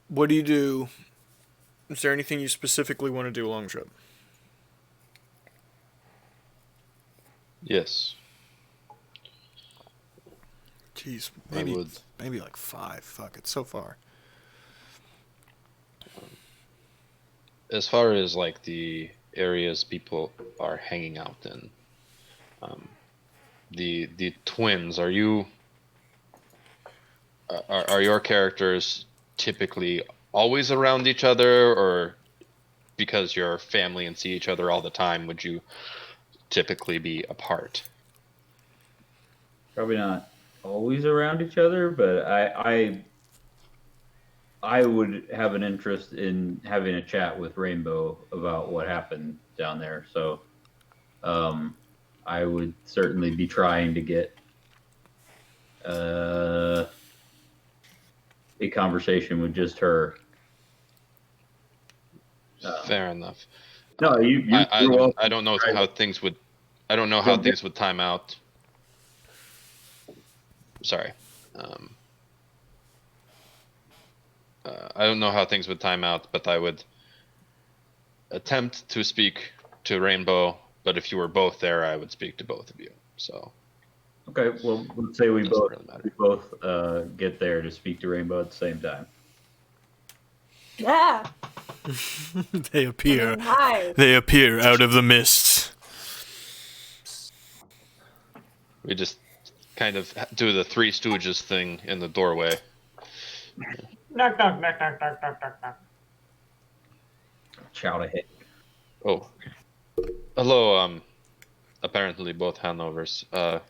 What do you do? Is there anything you specifically want to do along the trip? Yes. Jeez, I would. maybe like 5. Fuck, it's so far. As far as like the areas people are hanging out in, the twins, are your characters typically always around each other, or because you're family and see each other all the time, would you typically be apart? Probably not always around each other, but I would have an interest in having a chat with Rainbow about what happened down there. So I would certainly be trying to get a conversation with just her. Fair enough. No, you're welcome. I don't know how things would. I don't know how things would time out. Sorry. I don't know how things would time out, but I would attempt to speak to Rainbow. But if you were both there, I would speak to both of you. So. Okay, well, let's say we Doesn't both really matter. get there to speak to Rainbow at the same time. Yeah. They appear. Hi. They appear out of the mists. We just kind of do the Three Stooges thing in the doorway. Knock, knock, knock, knock, knock, knock, knock, knock. Chow to hit. Oh. Hello, apparently both Hanovers. I'm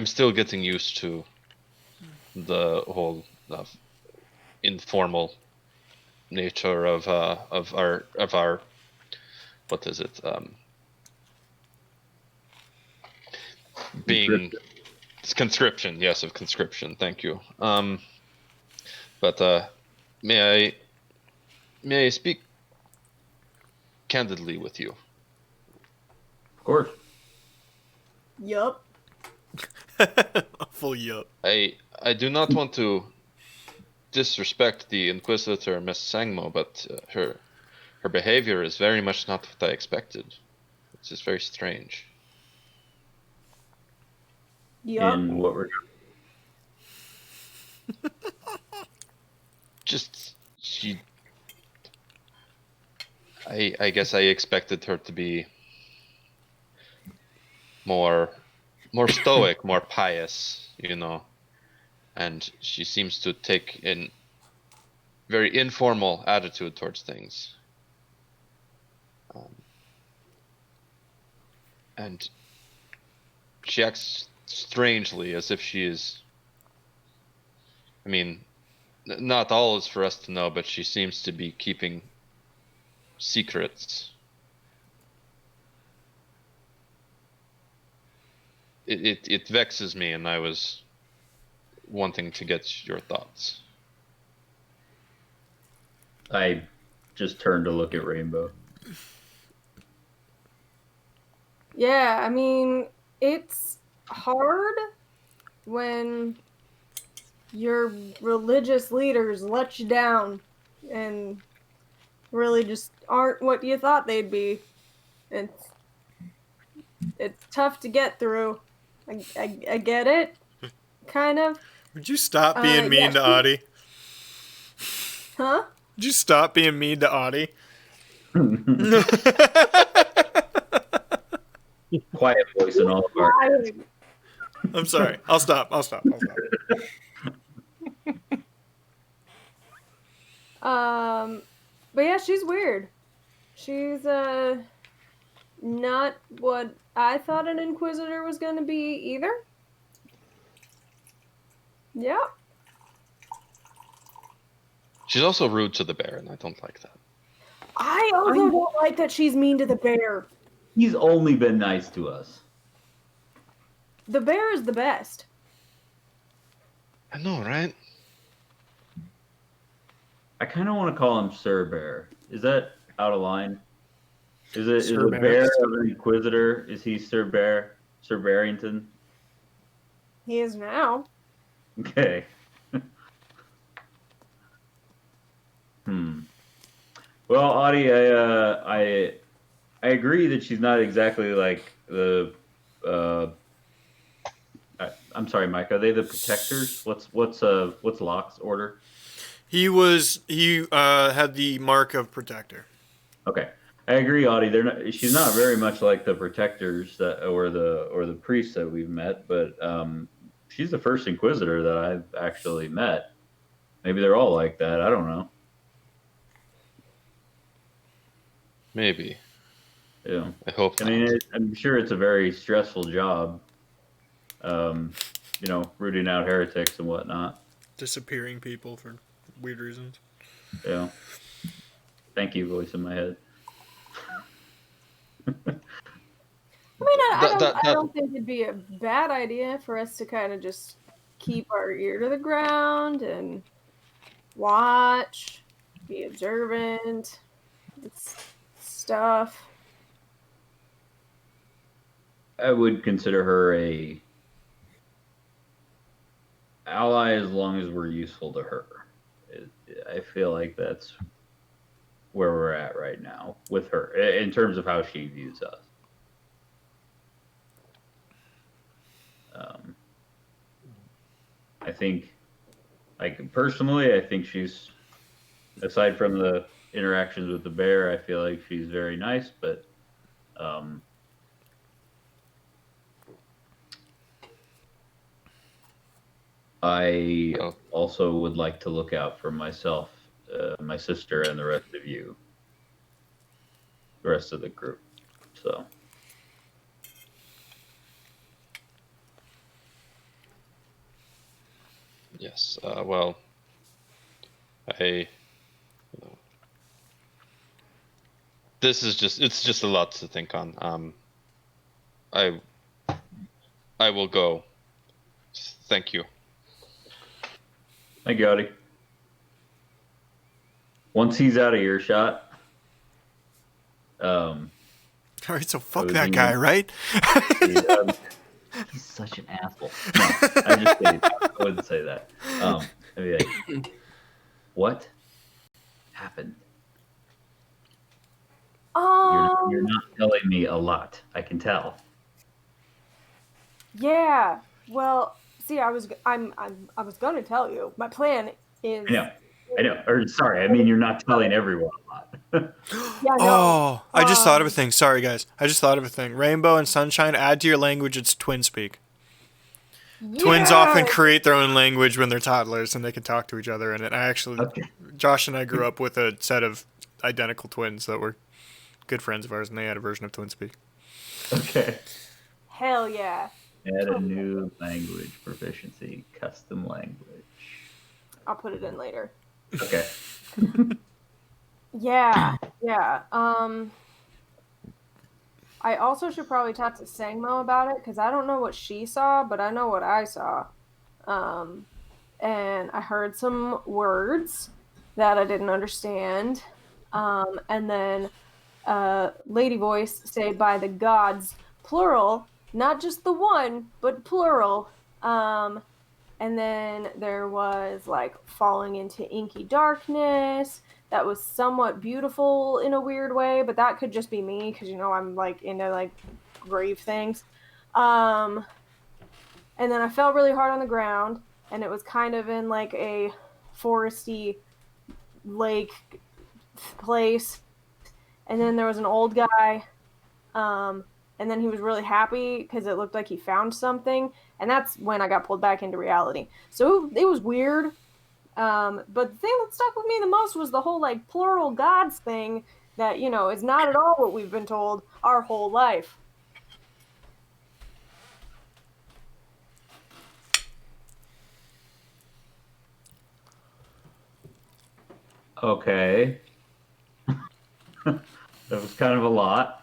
still getting used to the whole informal nature of our what is it? Being conscription, yes, of conscription. Thank you. But may I speak candidly with you? Of course. Yup. Full yup. I do not want to disrespect the Inquisitor Miss Sangmo, but her behavior is very much not what I expected. It's just very strange. Yup. In what we're Just she. I guess I expected her to be more stoic, more pious, you know. And she seems to take a very informal attitude towards things. And she acts strangely, as if she is. I mean, not all is for us to know, but she seems to be keeping secrets. It vexes me, and I was wanting to get your thoughts. I just turned to look at Rainbow. Yeah, I mean, it's hard when your religious leaders let you down and really just aren't what you thought they'd be. And it's tough to get through. I get it, kind of. Would you stop being yeah, mean to Audie? Huh? Would you stop being mean to Audie? Quiet voice in all of our. I'm sorry. I'll stop. But yeah, she's weird. She's not what I thought an Inquisitor was gonna be either. Yeah. She's also rude to the bear, and I don't like that. I also don't like that she's mean to the bear. He's only been nice to us. The bear is the best. I know, right? I kind of want to call him Sir Bear. Is that out of line? Is Sir a Bear. bear of an Inquisitor? Is he Sir Bear? Sir Barrington? He is now. Okay. Well, Audie, I agree that she's not exactly like the. I'm sorry, Mike. Are they the protectors? What's Locke's order? He had the mark of protector. Okay, I agree, Audie. She's not very much like the protectors or the priests that we've met, but she's the first Inquisitor that I've actually met. Maybe they're all like that. I don't know. Maybe. Yeah. I hope. I mean, I'm sure it's a very stressful job. Rooting out heretics and whatnot. Disappearing people for weird reasons. Yeah. Thank you, voice in my head. I mean, I don't think it'd be a bad idea for us to kind of just keep our ear to the ground and watch, be observant, stuff. I would consider her a ally as long as we're useful to her. I feel like that's where we're at right now with her in terms of how she views us. I think, like, personally, I think she's, aside from the interactions with the bear, I feel like she's very nice, but I also would like to look out for myself, my sister, and the rest of you, the rest of the group. So. Yes. Well, this is it's just a lot to think on. I will go. Thank you. Thank you, Audie. Once he's out of earshot, All right, so fuck that guy, right? He's such an asshole. No, I'm just kidding. I wouldn't say that. I'd be like, what happened? You're not telling me a lot. I can tell. Yeah. Well, see, I was going to tell you. My plan is. I know. Or sorry, I mean you're not telling everyone a lot. Yeah, no. Oh, I just thought of a thing. Sorry, guys. I just thought of a thing. Rainbow and Sunshine, add to your language, it's twin speak. Yeah. Twins often create their own language when they're toddlers and they can talk to each other. And Okay. Josh and I grew up with a set of identical twins that were good friends of ours, and they had a version of twin speak. Okay. Hell yeah. Add a new language proficiency, custom language. I'll put it in later. Okay. Yeah. I also should probably talk to Sangmo about it, because I don't know what she saw, but I know what I saw. And I heard some words that I didn't understand. And then lady voice say, by the gods, plural, not just the one, but plural. And then there was like falling into inky darkness. That was somewhat beautiful in a weird way, but that could just be me, because I'm like into like grave things. And then I fell really hard on the ground, and it was kind of in like a foresty lake place. And then there was an old guy, and then he was really happy because it looked like he found something, and that's when I got pulled back into reality. So it was weird. But the thing that stuck with me the most was the whole like plural gods thing that, you know, is not at all what we've been told our whole life. Okay. That was kind of a lot.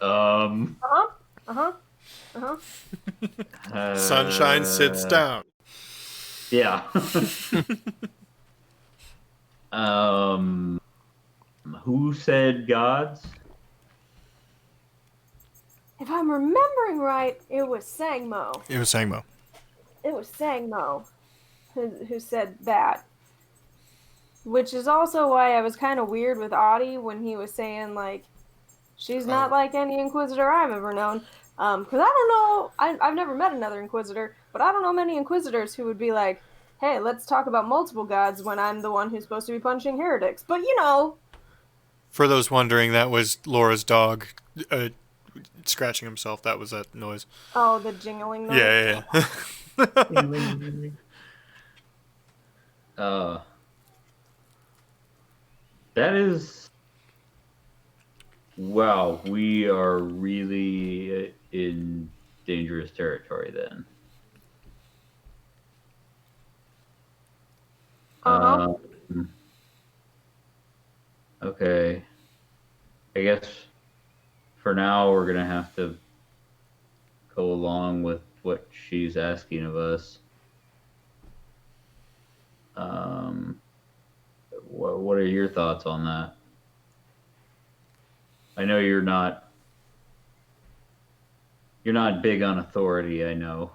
Sunshine sits down. Yeah. Who said gods? If I'm remembering right, it was Sangmo. It was Sangmo. It was Sangmo who said that. Which is also why I was kind of weird with Audie when he was saying, like, she's not like any Inquisitor I've ever known. Because I don't know, I've never met another Inquisitor, but I don't know many Inquisitors who would be like, hey, let's talk about multiple gods when I'm the one who's supposed to be punching heretics. But, you know. For those wondering, that was Laura's dog scratching himself. That was that noise. Oh, the jingling noise? Yeah. That is... Wow, we are really in dangerous territory then. Okay. I guess for now we're gonna have to go along with what she's asking of us. What are your thoughts on that? I know you're not big on authority, I know.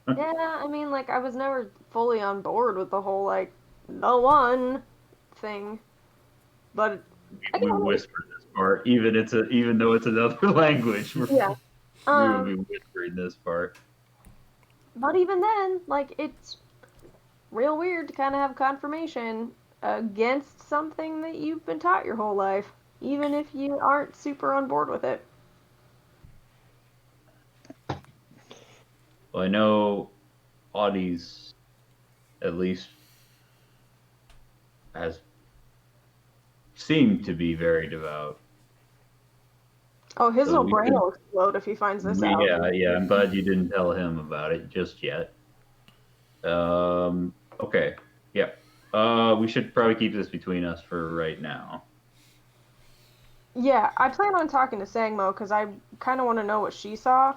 Yeah, I mean, like, I was never fully on board with the whole, like, the one thing. But we whisper this part, even though it's another language. Yeah. We would be whispering this part. But even then, like, it's real weird to kind of have confirmation against something that you've been taught your whole life, even if you aren't super on board with it. Well, I know Audie's at least has seemed to be very devout. Oh, his So little we brain could- will explode if he finds this out. Yeah, I'm glad you didn't tell him about it just yet. Okay, yeah. We should probably keep this between us for right now. Yeah, I plan on talking to Sangmo because I kind of want to know what she saw.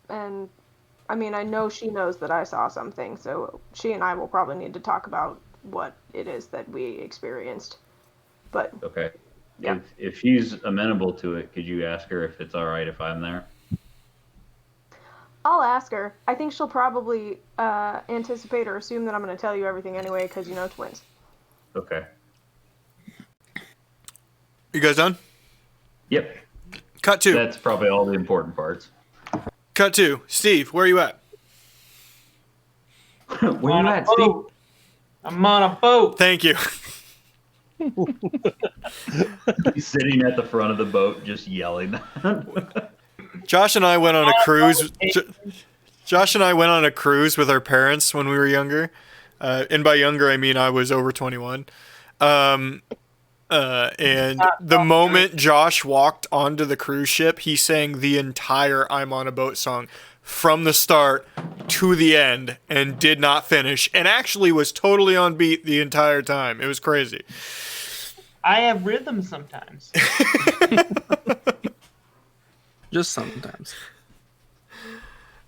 And I mean, I know she knows that I saw something, so she and I will probably need to talk about what it is that we experienced. But Okay. Yeah. If she's amenable to it, could you ask her if it's all right if I'm there? I'll ask her. I think she'll probably anticipate or assume that I'm going to tell you everything anyway because, you know, twins. Okay. You guys done? Yep. Cut two. That's probably all the important parts. Cut two. Steve, where are you at? Where you at, Steve? I'm on a boat. Thank you. He's sitting at the front of the boat just yelling. Josh and I went on a cruise. Josh and I went on a cruise with our parents when we were younger. And by younger, I mean I was over 21. And the moment Josh walked onto the cruise ship, he sang the entire I'm on a Boat song from the start to the end and did not finish and actually was totally on beat the entire time. It was crazy. I have rhythm sometimes. Just sometimes.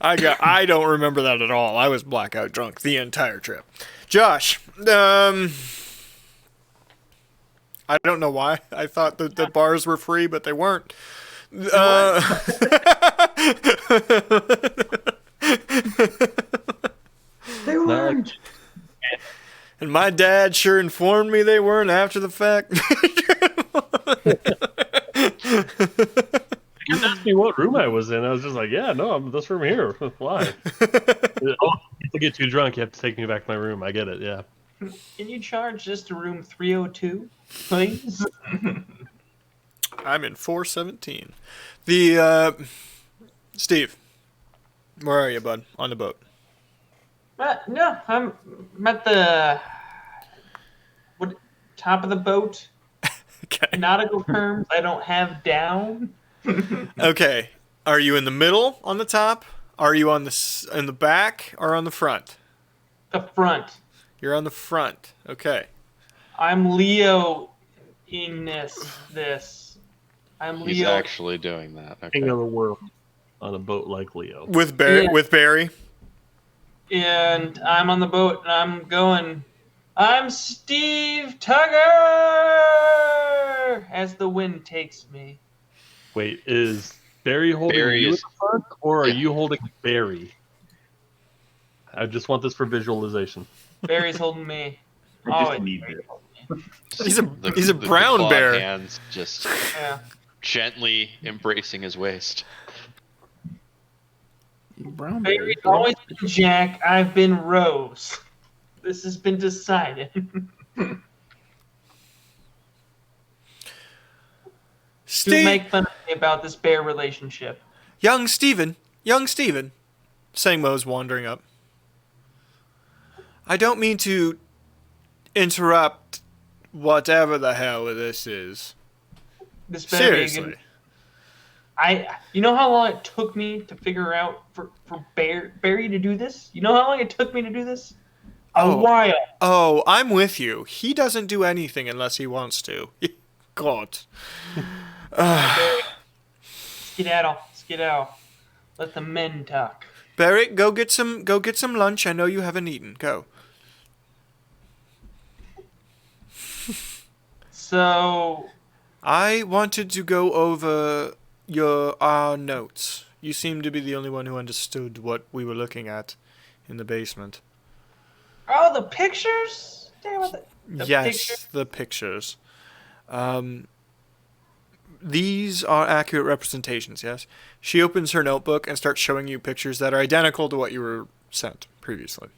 I don't remember that at all. I was blackout drunk the entire trip. Josh, I don't know why. I thought that the bars were free, but they weren't. They weren't. And my dad sure informed me they weren't after the fact. what room I was in. I was just like, yeah, no, I'm this room here. Why? To get too drunk, you have to take me back to my room. I get it. Yeah. Can you charge this to room 302, please? I'm in 417. The Steve, where are you, bud? On the boat. No, I'm at the top of the boat. Okay. Nautical terms I don't have down. Okay. Are you in the middle on the top? Are you on in the back or on the front? The front. You're on the front. Okay. I'm Leo in this. I'm He's Leo. actually doing that. Okay. King of the world on a boat like Leo. With Barry. Yeah. With Barry. And I'm on the boat and I'm going, I'm Steve Tugger! As the wind takes me. Wait, is Barry holding Barry you is- in the front, or are Yeah. you holding Barry? I just want this for visualization. Barry's holding me. I just Oh, need Barry's it. holding me. He's a brown clawed bear. Hands just Yeah. gently embracing his waist. Brown berry. Barry's always been Jack. I've been Rose. This has been decided. Don't Steve, make fun of me about this bear relationship. young Steven, Sangmo's wandering up. I don't mean to interrupt whatever the hell this is. This better be a Seriously. good. You know how long it took me to figure out for Barry to do this? You know how long it took me to do this? A Oh. while. Oh, I'm with you. He doesn't do anything unless he wants to. God. Barry, skedaddle. Let the men talk. Barry, go get some lunch. I know you haven't eaten. Go. So, I wanted to go over our notes. You seem to be the only one who understood what we were looking at in the basement. oh, the pictures? Damn it, the Yes, picture. the pictures. These are accurate representations, yes? She opens her notebook and starts showing you pictures that are identical to what you were sent previously.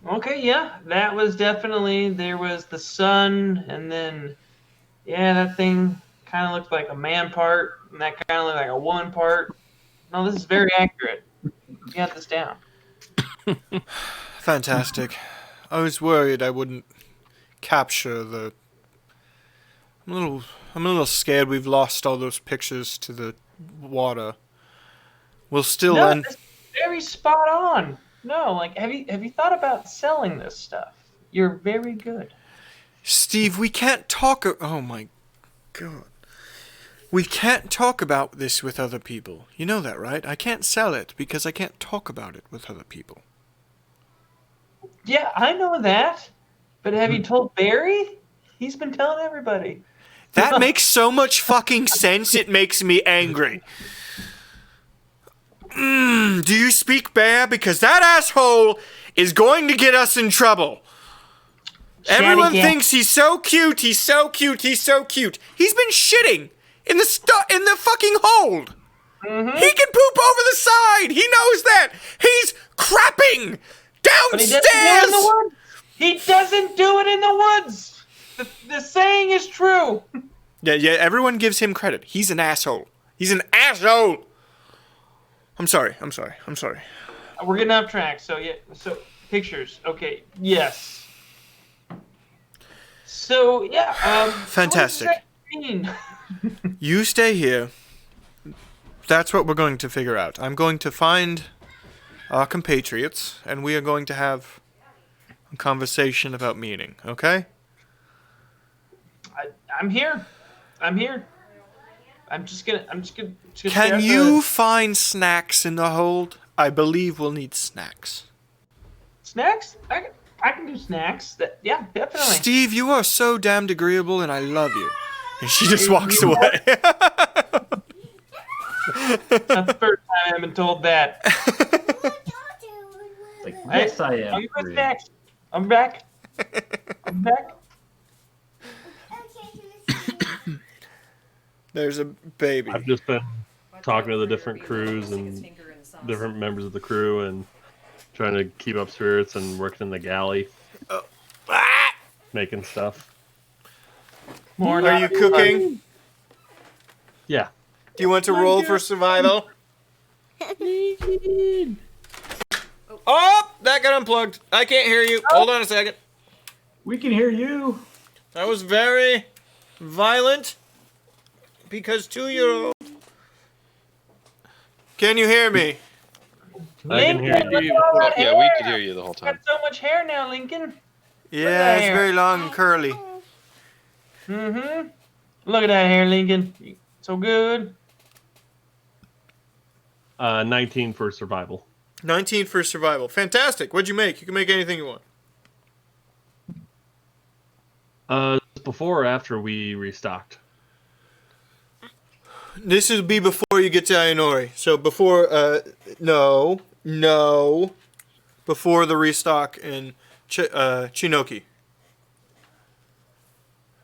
Okay, yeah, that was definitely, there was the sun, and then, yeah, that thing kind of looked like a man part, and that kind of looked like a woman part. No, this is very accurate. You got this down. Fantastic. I was worried I wouldn't capture the... I'm a little scared we've lost all those pictures to the water. We'll still No, end... it's very spot on. No, like, have you thought about selling this stuff? You're very good. Steve, we can't talk... Oh my god. We can't talk about this with other people. You know that, right? I can't sell it because I can't talk about it with other people. Yeah, I know that. But have you told Barry? He's been telling everybody. That makes so much fucking sense, it makes me angry. Do you speak bear? Because that asshole is going to get us in trouble. Everyone Shannigan. thinks he's so cute, he's so cute, he's so cute. He's been shitting in the fucking hold. Mm-hmm. He can poop over the side. He knows that. He's crapping But he doesn't do it in the downstairs. woods. He doesn't do it in the woods. The saying is true. Yeah, everyone gives him credit. He's an asshole. He's an asshole. I'm sorry. We're getting off track. So yeah. So pictures. Okay. Yes. So yeah. Fantastic. What does that mean? You stay here. That's what we're going to figure out. I'm going to find our compatriots, and we are going to have a conversation about meaning, okay? I'm here. I'm just gonna stay Can out you the- find snacks in the hold? I believe we'll need snacks. snacks? I can do snacks. Yeah, definitely. Steve, you are so damned agreeable, and I love you. And she just walks away. Not the first time I've been told that. Like, yes, I am. I'm good free. snacks. I'm back. There's a baby. I've just been talking to the different crews and different members of the crew and trying to keep up spirits and working in the galley, making stuff. More Are you cooking? Yeah. Do you want to roll for survival? Oh, that got unplugged. I can't hear you. Hold on a second. We can hear you. That was very violent because 2-year-old. Can you hear me? I can hear Lincoln, you. look at all that Yeah, we hair. could hear you the whole time. Got so much hair now, Lincoln. Yeah, it's hair. very long and curly. Mm-hmm. Look at that hair, Lincoln. So good. 19 for survival. 19 for survival. Fantastic. What'd you make? You can make anything you want. Before or after we restocked? This will be before you get to Ayanori. So before, no. Before the restock in Chinoki.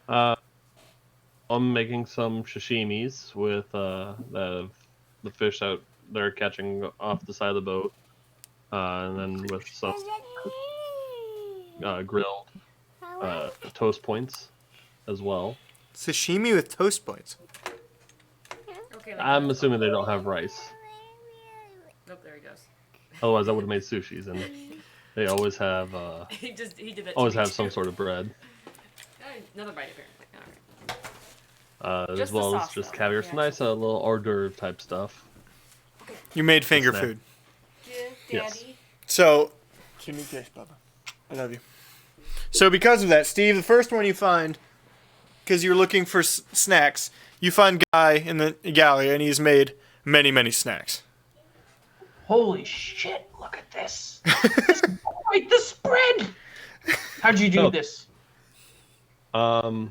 I'm making some sashimis with the fish out there catching off the side of the boat, and then with some grilled toast points as well. Sashimi with toast points. Okay, I'm assuming they don't have rice. Nope, there he goes. Otherwise, I would have made sushis, and they always have He did that. always to me have some too. sort of bread, Another bite apparently. All right. as Just the well as sauce, just though. caviar. Yeah. Some nice little hors d'oeuvre type stuff. You made finger Snack. food. Give Yes. Daddy. So, I love you. So because of that, Steve, the first one you find, because you're looking for snacks, you find Guy in the galley, and he's made many, many snacks. Holy shit, look at this. Wait, the spread. How'd you do Oh. this? Well,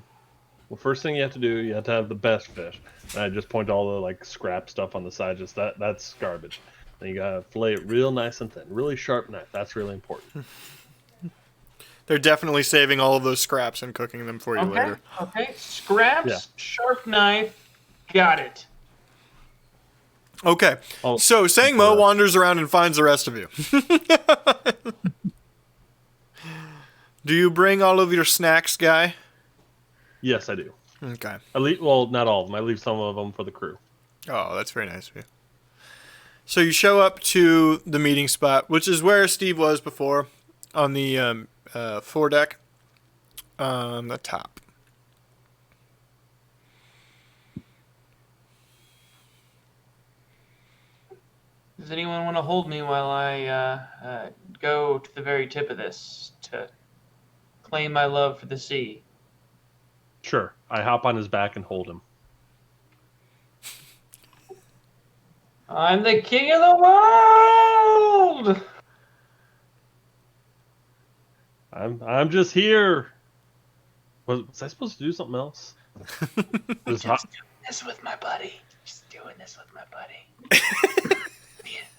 first thing you have to do, you have to have the best fish. And I just point to all the like scrap stuff on the side. Just that's garbage. Then you gotta fillet it real nice and thin, really sharp knife. That's really important. They're definitely saving all of those scraps and cooking them for you Okay, later. okay. Scraps, Yeah. sharp knife. Got it. Okay. Oh, So Sangmo wanders around and finds the rest of you. Do you bring all of your snacks, Guy? yes, I do. Okay. I leave, well, not all of them. I leave some of them for the crew. Oh, that's very nice of you. So you show up to the meeting spot, which is where Steve was before, on the foredeck, on the top. Does anyone want to hold me while I go to the very tip of this to claim my love for the sea? Sure. I hop on his back and hold him. I'm the king of the world! I'm just here. Was I supposed to do something else? Just hop- Just doing this with my buddy. Just doing this with my buddy.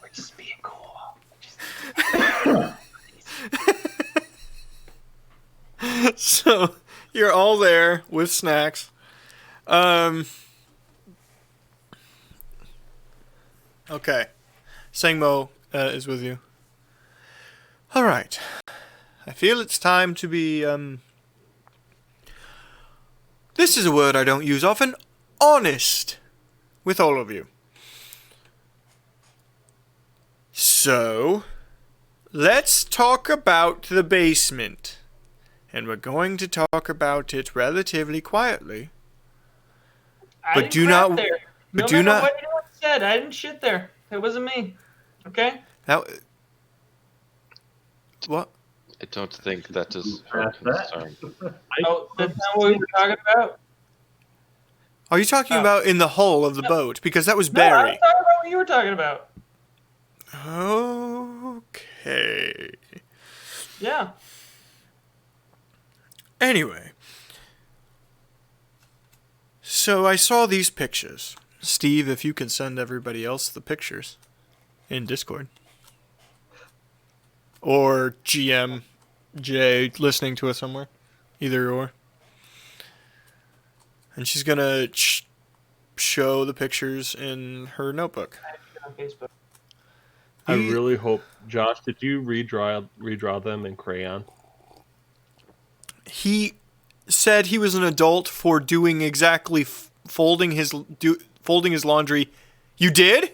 We're just being cool. So you're all there with snacks. Okay. Sangmo is with you. All right. I feel it's time to be, this is a word I don't use often, honest with all of you. So, let's talk about the basement. And we're going to talk about it relatively quietly. I But didn't do crap not- There. but no do matter not- what anyone said, I didn't shit there. It wasn't me. Okay. Now, what? I don't think that is her That's that. concern. Oh, that's not what we were talking about. Are you talking about in the hull of the boat? Because that was No, I was Barry. talking about what you were talking about. Okay. Yeah. Anyway. So I saw these pictures. Steve, if you can send everybody else the pictures in Discord. Or GMJ listening to us somewhere. Either or. And she's gonna show the pictures in her notebook. On Facebook. I really hope, Josh, did you redraw them in crayon? He said he was an adult for doing exactly folding his laundry. You did?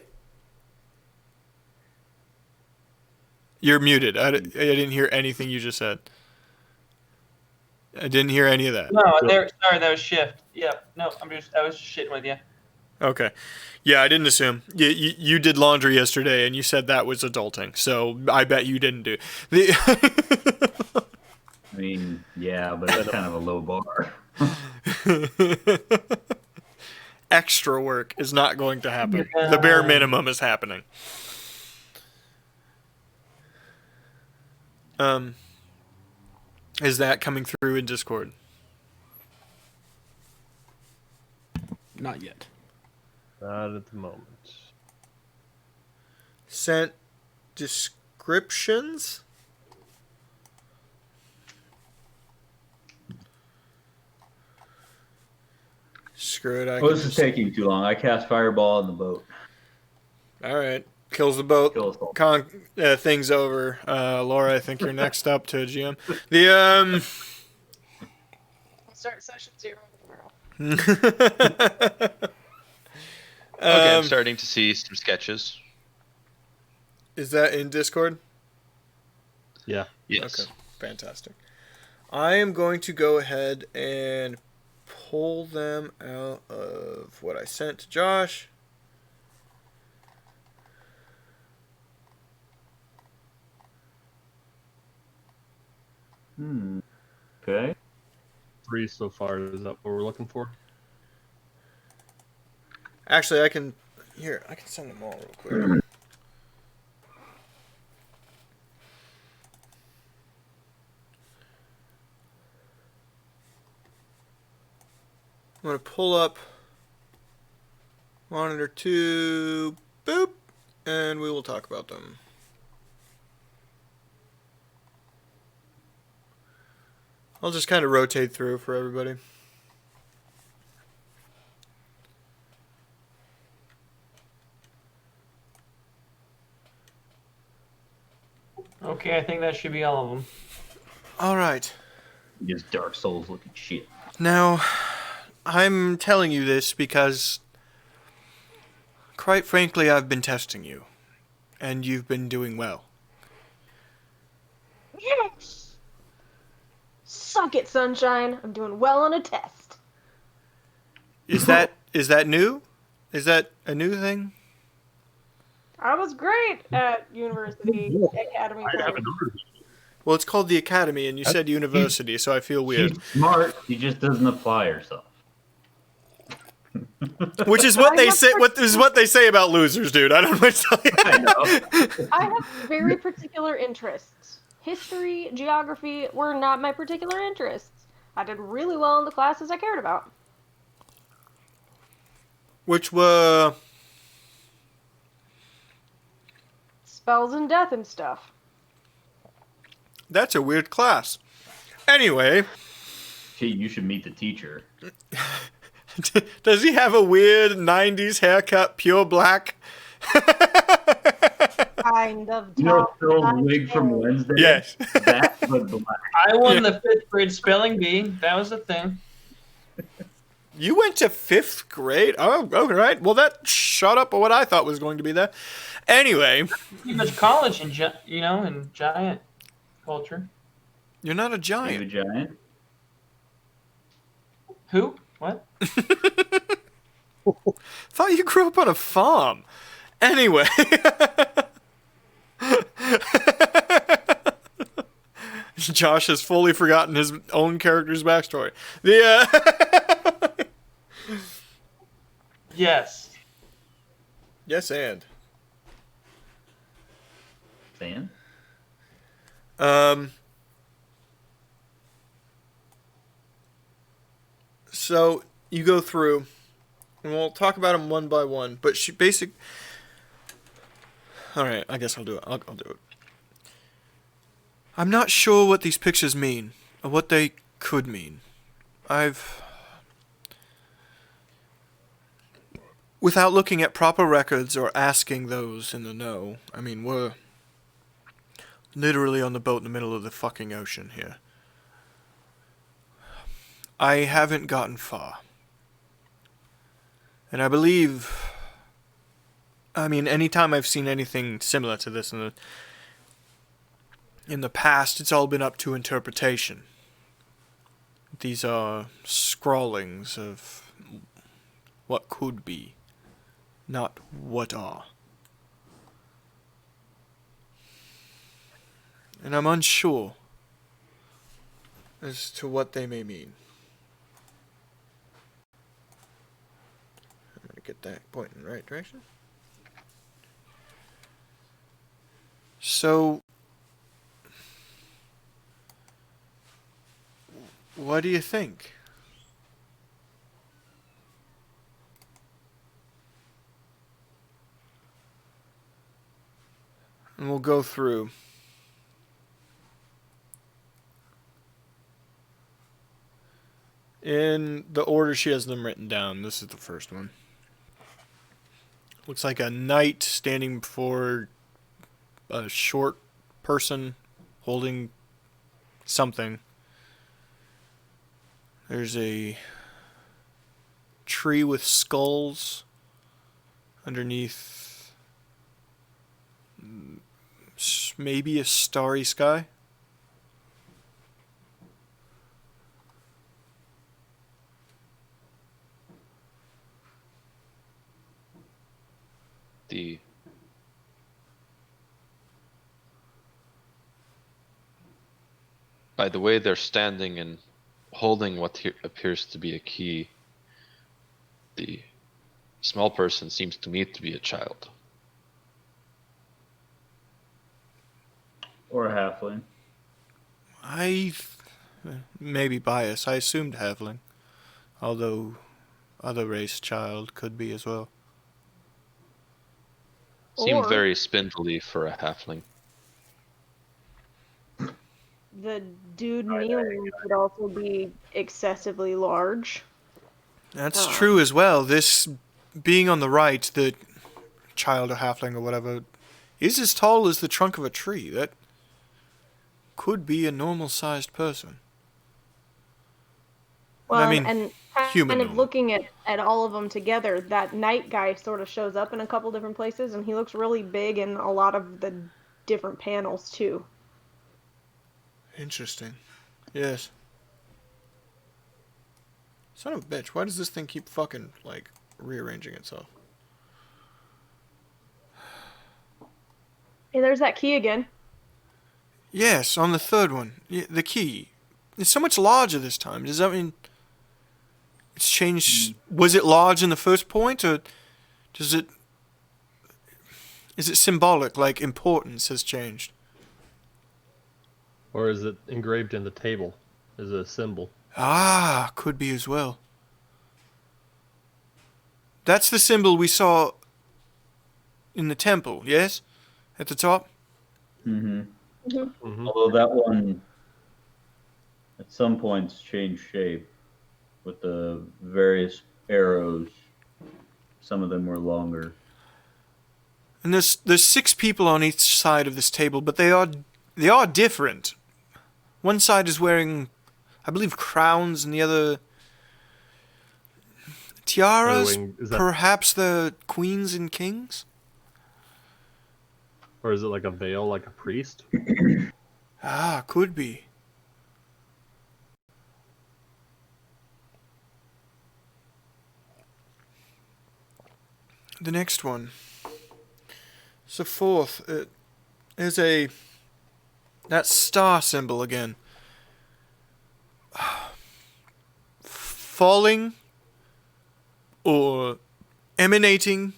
You're muted. I didn't hear anything you just said. I didn't hear any of that. No, sorry, that was shift. Yep. No, I was just shitting with you. Okay. Yeah, I didn't assume. You did laundry yesterday, and you said that was adulting. So I bet you didn't do it. I mean, yeah, but it's kind of a low bar. Extra work is not going to happen. The bare minimum is happening. Is that coming through in Discord? Not yet. Not at the moment. Sent descriptions? Screw it. This is taking too long. I cast Fireball in the boat. All right. Kills the boat. Kills the Thing's over. Laura, I think you're next up to GM. The Start session 0 tomorrow. Okay, I'm starting to see some sketches. Is that in Discord? Yeah. Yes. Okay, fantastic. I am going to go ahead and pull them out of what I sent to Josh. Okay. 3 so far. Is that what we're looking for? Actually, I can send them all real quick. I'm going to pull up monitor 2, boop, and we will talk about them. I'll just kind of rotate through for everybody. Okay, I think that should be all of them. All right. Just Dark Souls looking shit. Now, I'm telling you this because, quite frankly, I've been testing you, and you've been doing well. Yes! Suck it, sunshine. I'm doing well on a test. Is that new? Is that a new thing? I was great at University Academy. Well, it's called the Academy, and you said university, so I feel weird. She's smart. She just doesn't apply herself. Which is what they say. What is what they say about losers, dude? I don't know what to tell you. I know. I have very particular interests. History, geography were not my particular interests. I did really well in the classes I cared about. Which were Spells and death and stuff. that's a weird class. Anyway, Gee, you should meet the teacher. does he have a weird '90s haircut, pure black? Kind of. You know top Phil's notch wig from hair. Wednesday? Yes. That's but black. I won the 5th grade spelling bee. That was the thing. You went to 5th grade? Oh, all right. Well, that shot up what I thought was going to be that. Anyway, Pretty much college in in giant culture. you're not a Are you a giant. giant? Who? What? Thought you grew up on a farm. Anyway. Josh has fully forgotten his own character's backstory. Yes. Yes, and. Fan? So you go through, and we'll talk about them one by one. But all right, I guess I'll do it. I'll do it. I'm not sure what these pictures mean, or what they could mean. without looking at proper records or asking those in the know, I mean, we're literally on the boat in the middle of the fucking ocean here. I haven't gotten far. And I believe, I mean, anytime I've seen anything similar to this in the past, it's all been up to interpretation. These are scrawlings of what could be, not what are. And I'm unsure as to what they may mean. I'm going to get that point in the right direction. So, what do you think? And we'll go through. In the order she has them written down, this is the first one. Looks like a knight standing before a short person holding something. There's a tree with skulls underneath, maybe a starry sky. By the way they're standing and holding what appears to be a key, the small person seems to me to be a child. Or a halfling. I may be biased. I assumed halfling, although other race child could be as well. Seemed Or- very spindly for a halfling. The dude kneeling could also be excessively large. That's true as well. This being on the right, the child or halfling or whatever, is as tall as the trunk of a tree. That could be a normal-sized person. Well, I mean, and human kind of normal. looking at all of them together, that knight guy sort of shows up in a couple different places, and he looks really big in a lot of the different panels too. Interesting. Yes. Son of a bitch, why does this thing keep fucking, like, rearranging itself? Hey, there's that key again. Yes, on the third one. The key. It's so much larger this time. Does that mean it's changed? Was it large in the first point, or is it symbolic, like importance has changed? Or is it engraved in the table as a symbol? Ah, could be as well. That's the symbol we saw in the temple, yes? At the top? Mm-hmm. Mm-hmm. Although that one, at some points, changed shape with the various arrows. Some of them were longer. And there's 6 people on each side of this table, but they are different. One side is wearing, I believe, crowns, and the other tiaras. Is that, Perhaps the queens and kings. or is it like a veil, like a priest? Ah, could be. The next one. So fourth, is that star symbol again. Falling or emanating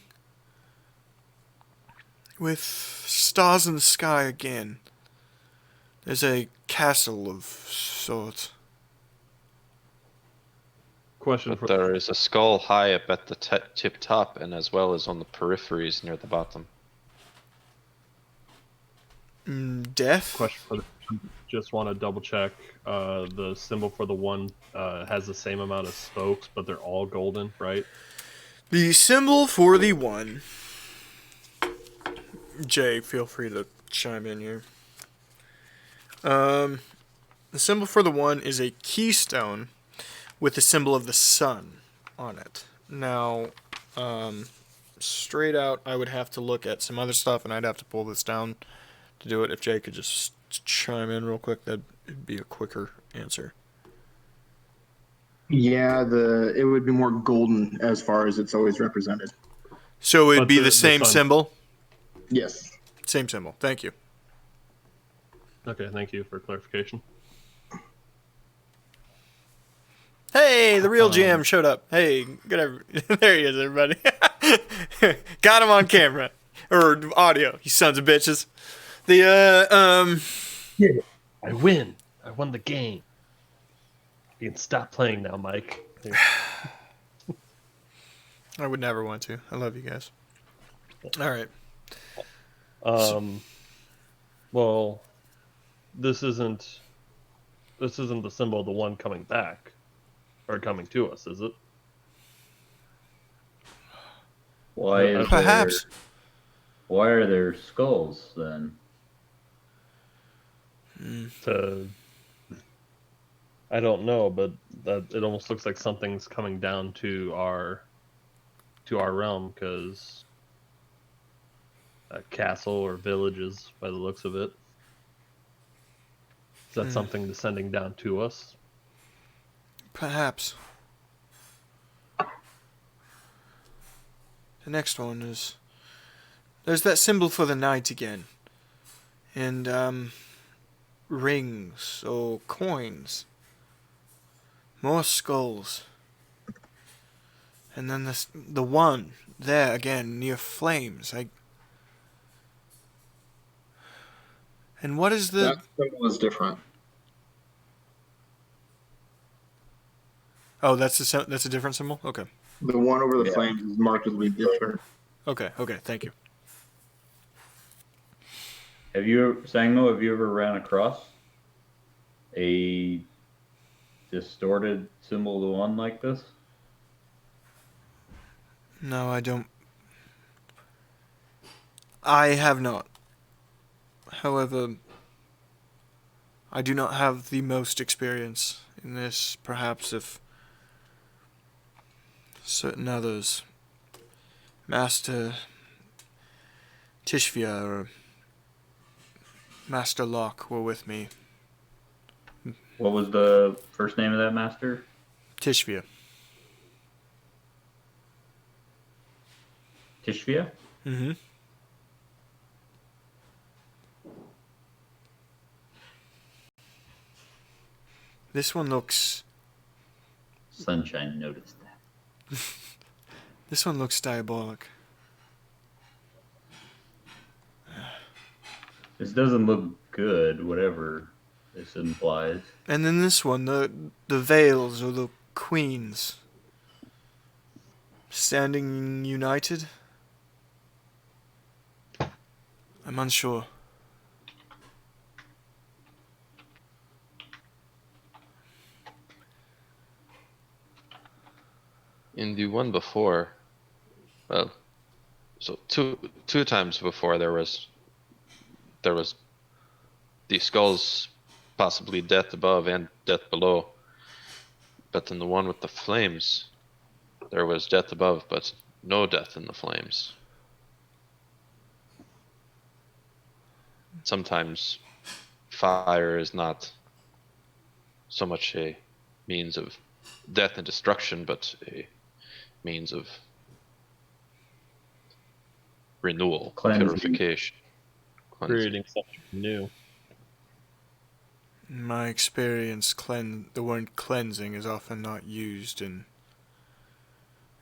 with stars in the sky again. There's a castle of sorts. Question But for there is a skull high up at the tip top, and as well as on the peripheries near the bottom. Death? question for the, just want to double check. The symbol for the one has the same amount of spokes, but they're all golden, right? The symbol for the one. Jay, feel free to chime in here. The symbol for the one is a keystone with the symbol of the sun on it. Now, straight out, I would have to look at some other stuff, and I'd have to pull this down to do it. If Jay could just chime in real quick, that'd be a quicker answer. Yeah, it would be more golden as far as it's always represented. So it'd But be the the same sun- symbol? Yes. Same symbol. Thank you. Okay, thank you for clarification. Hey, the real GM showed up. Hey, good. There he is, everybody. Got him on camera or audio. You sons of bitches. Yeah, I win. I won the game. You can stop playing now, Mike. I would never want to. I love you guys. All right. Well, this isn't the symbol of the one coming back or coming to us, is it? Perhaps. Why are there skulls then? I don't know, but it almost looks like something's coming down to our realm because a castle or villages, by the looks of it. Is that something descending down to us? Perhaps. The next one is... There's that symbol for the night again. And, rings or coins. More skulls. And then the one there again near flames. And what is the... That symbol is different. Oh, that's a different symbol? Okay. The one over the flames is markedly different. Okay, thank you. Sangmo, have you ever ran across a distorted symbol of the one like this? No, I don't. I have not. However, I do not have the most experience in this. Perhaps if certain others, Master Tishvia or Master Locke were with me. What was the first name of that master? Tishvia. Tishvia? Mm-hmm. This one looks... Sunshine noticed that. This one looks diabolic. This doesn't look good, whatever this implies. And then this one, the Veils or the Queens. Standing united? I'm unsure. In the one before, well, so two times before there was the skulls, possibly death above and death below. But in the one with the flames, there was death above, but no death in the flames. Sometimes fire is not so much a means of death and destruction, but a means of renewal, Cleansing. purification, cleansing. Creating something new. In my experience, the word cleansing is often not used in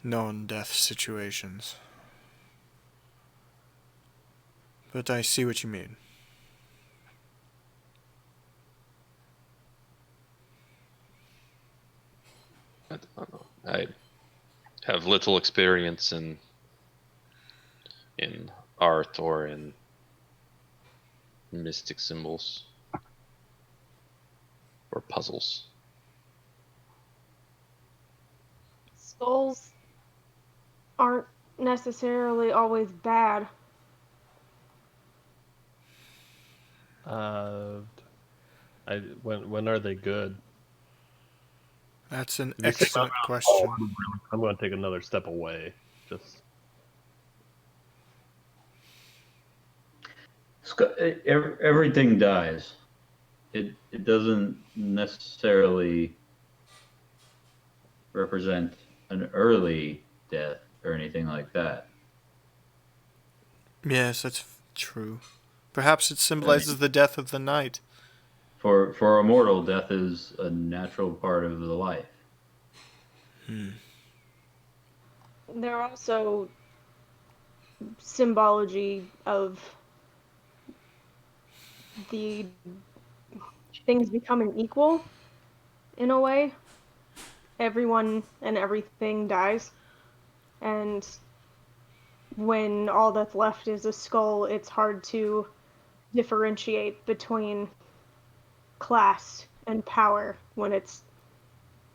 non-death situations. But I see what you mean. I don't know. I have little experience in art or in mystic symbols or puzzles. Skulls. aren't necessarily always bad. Uh, when are they good? That's an If you say excellent oh, question. I'm going to take another step away. Just Everything dies. It doesn't necessarily represent an early death or anything like that. Yes, that's true. Perhaps it I mean, symbolizes the death of the night. for a mortal, death is a natural part of the life. There are also symbology of the things becoming equal in a way. Everyone and everything dies, and when all that's left is a skull, it's hard to differentiate between class and power when it's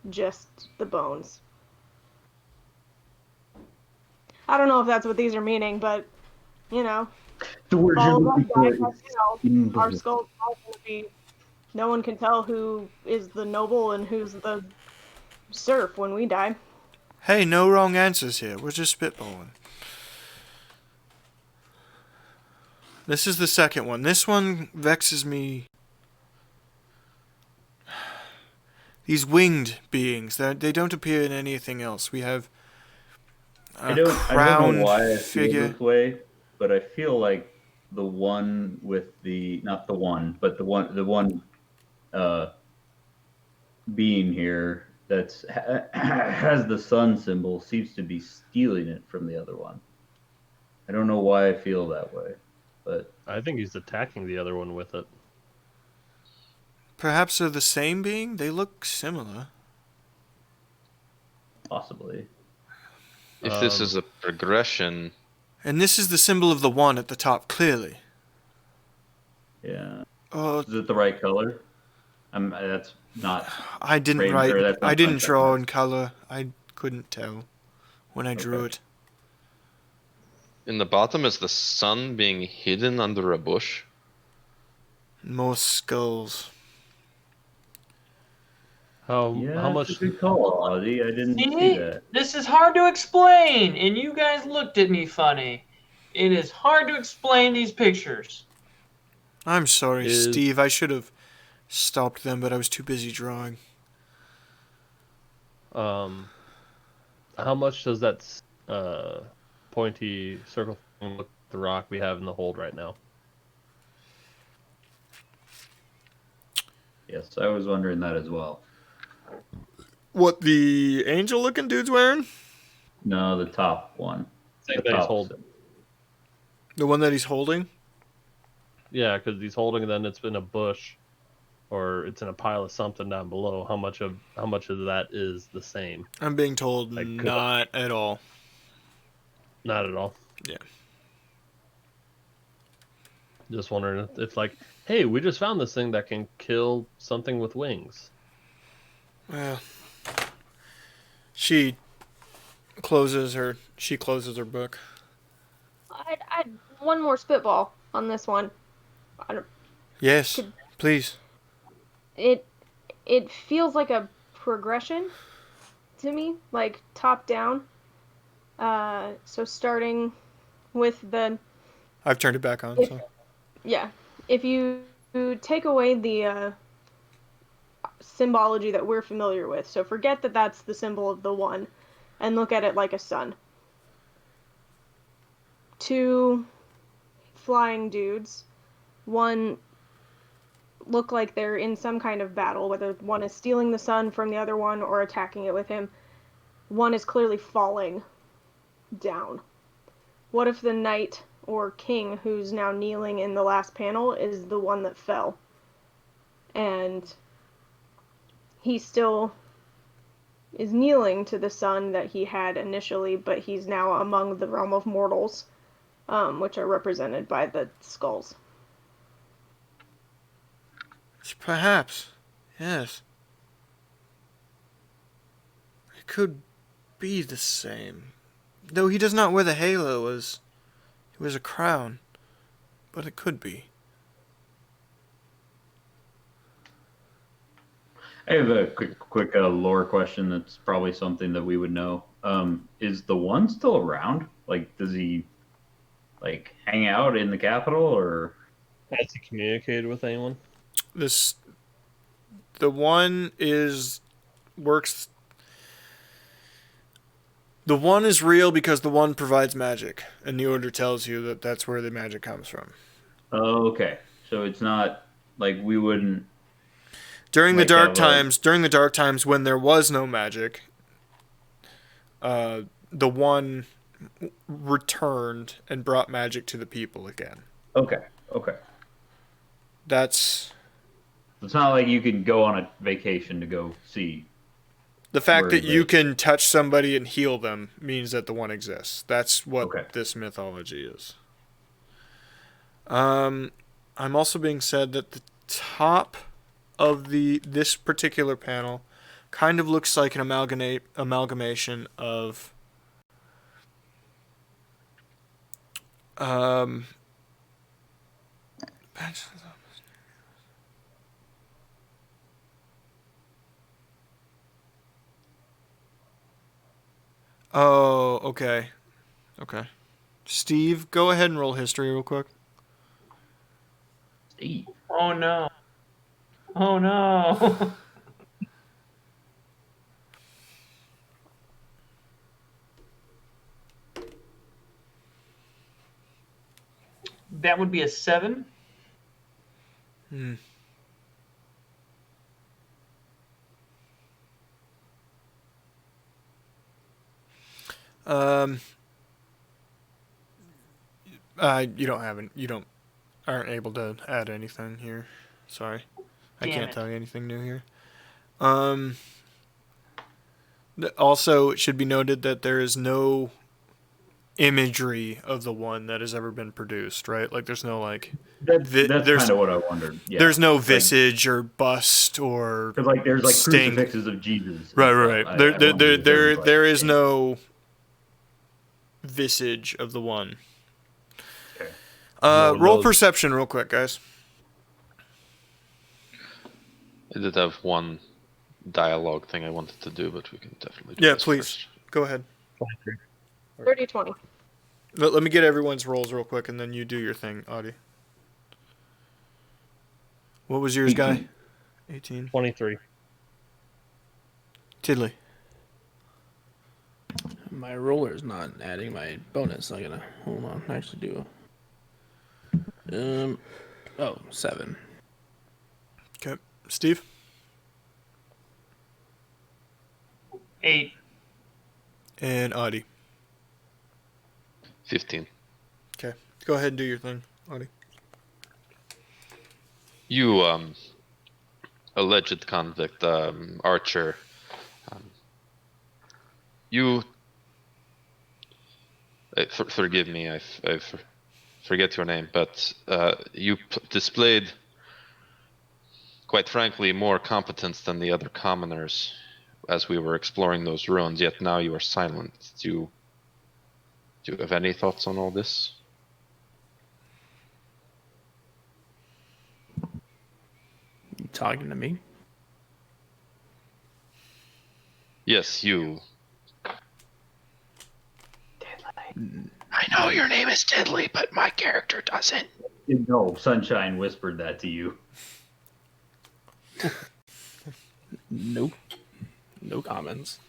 just the bones. I don't know if that's what these are meaning, but you know, The word all you're of us looking die, for but, is our symbol. skulls are all going to be. No one can tell who is the noble and who's the serf when we die. Hey, no wrong answers here. We're just spitballing. This is the second one. This one vexes me. These winged beings, they don't appear in anything else. We have I a don't know crowned why I feel figure. this way, but I feel like the one with the not the one, but the one uh being here that's has the sun symbol seems to be stealing it from the other one. I don't know why I feel that way, but I think he's attacking the other one with it. Perhaps they're the same being? They look similar. possibly. If this is a progression, And this is the symbol of the one at the top, clearly. Yeah. Oh, Is it the right color? That's not I didn't rain, write. or that's I not didn't sunshine. draw in color. I couldn't tell when I drew Okay. it. in the bottom is the sun being hidden under a bush. More skulls. How Yeah, that's a much? good call, Ozzy. I didn't see See, that. this is hard to explain, and you guys looked at me funny. It is hard to explain these pictures. I'm sorry, Is Steve. I should have stopped them, but I was too busy drawing. um how much does that pointy circle thing look like the rock we have in the hold right now? Yes, I was wondering that as well. What the angel-looking dude's wearing? No, the top one. Same The thing he's top holding. The one that he's holding? Yeah, because he's holding, then it's in a bush, or it's in a pile of something down below. How much of that is the same? I'm being told Like, not at all. Not at all. Yeah. Just wondering if like, hey, we just found this thing that can kill something with wings. Well, she closes her book. I'd one more spitball on this one. Yes, please. It feels like a progression to me, like top down. So starting with the I've turned it back on. So if you take away the symbology that we're familiar with, so forget that that's the symbol of the one, and look at it like a sun. Two flying dudes, one look like they're in some kind of battle, whether one is stealing the sun from the other one or attacking it with him. One is clearly falling down. What if the knight or king who's now kneeling in the last panel is the one that fell? And he still is kneeling to the sun that he had initially, but he's now among the realm of mortals, which are represented by the skulls. perhaps, yes, it could be the same. Though he does not wear the halo as he wears a crown. But it could be. I have a quick lore question that's probably something that we would know. Is the one still around? Like, does he like hang out in the capital, or Has he communicated with anyone? The one works. The one is real because the one provides magic, and the order tells you that that's where the magic comes from. Oh, okay. So it's not like we wouldn't. During the Like dark have times, during the dark times when there was no magic, the one returned and brought magic to the people again. Okay. Okay. That's It's not like you can go on a vacation to go see. the fact Where that you the- can touch somebody and heal them means that the one exists. That's what Okay. this mythology is. I'm also being said that the top of this particular panel kind of looks like an amalgamation of oh, okay. Okay. Steve, go ahead and roll history real quick. Steve. Oh no. Oh no. That would be a 7. Hmm. You aren't able to add anything here. Sorry. I Damn can't it. tell you anything new here. Also, it should be noted that there is no imagery of the one that has ever been produced, right? Like, there's no, like... That's there's- kind of what I wondered. Yeah. There's no visage or bust or... Because like there's like sting. crucifixes of Jesus. and Right. stuff. I There wondered if there was, like, there is a- no visage of the one. Okay. Roll those- perception real quick, guys. I did have one dialogue thing I wanted to do, but we can definitely do Yeah, this please. first. Go ahead. 30-20. Let me get everyone's rolls real quick, and then you do your thing, Audie. What was yours, guy? 18. 23. Tiddly. My roller's not adding my bonus. I gotta hold on. I actually do. 7. Okay. Steve? 8. And Audie. 15. Okay. Go ahead and do your thing, Audie. You, alleged convict, Archer, you... forgive me, I forget your name, but you displayed, quite frankly, more competence than the other commoners as we were exploring those ruins, yet now you are silent. Do you have any thoughts on all this? You talking to me? Yes, you. I know your name is Diddley, but my character doesn't. No, Sunshine whispered that to you. Nope. No comments.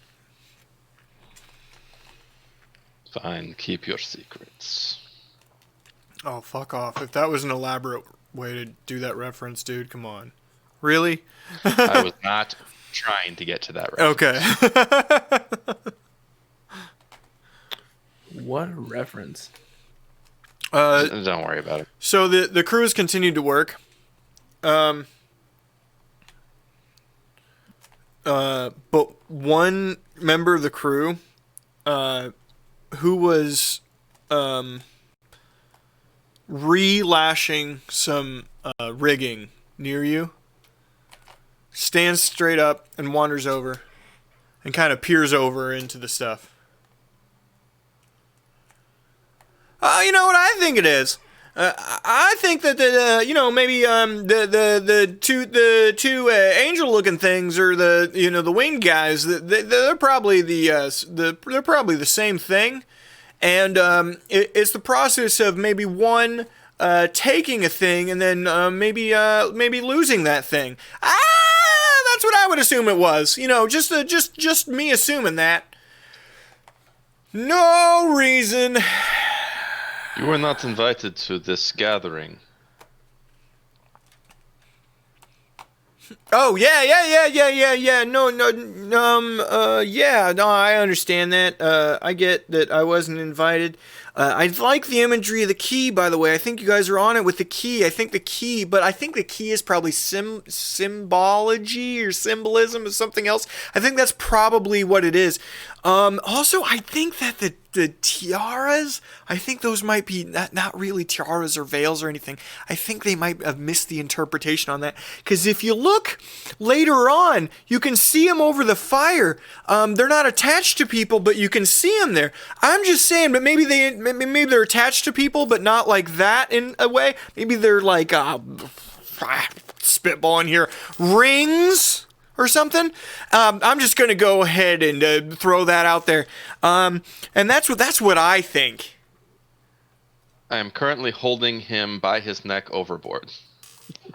Fine, keep your secrets. Oh, fuck off. If that was an elaborate way to do that reference, dude, come on. Really? I was not trying to get to that reference. Okay. What a reference. Don't worry about it. So the crews continued to work. But one member of the crew, who was relashing some rigging near you, stands straight up and wanders over and kind of peers over into the stuff. You know what I think it is? I think that maybe the two angel-looking things, or the winged guys, they're probably they're probably the same thing, and it's the process of maybe one taking a thing and then maybe losing that thing. That's what I would assume it was. Just me assuming that. No reason. You were not invited to this gathering. Oh, yeah. No, I understand that. I get that I wasn't invited. I like the imagery of the key, by the way. I think you guys are on it with the key. I think the key is probably symbology or symbolism or something else. I think that's probably what it is. Also, I think that the tiaras, I think those might be not really tiaras or veils or anything. I think they might have missed the interpretation on that. Because if you look later on, you can see them over the fire. They're not attached to people, but you can see them there. I'm just saying, but maybe they're attached to people, but not like that in a way. Maybe they're like spitballing here, rings or something. I'm just gonna go ahead and throw that out there. And that's what I think. I am currently holding him by his neck overboard.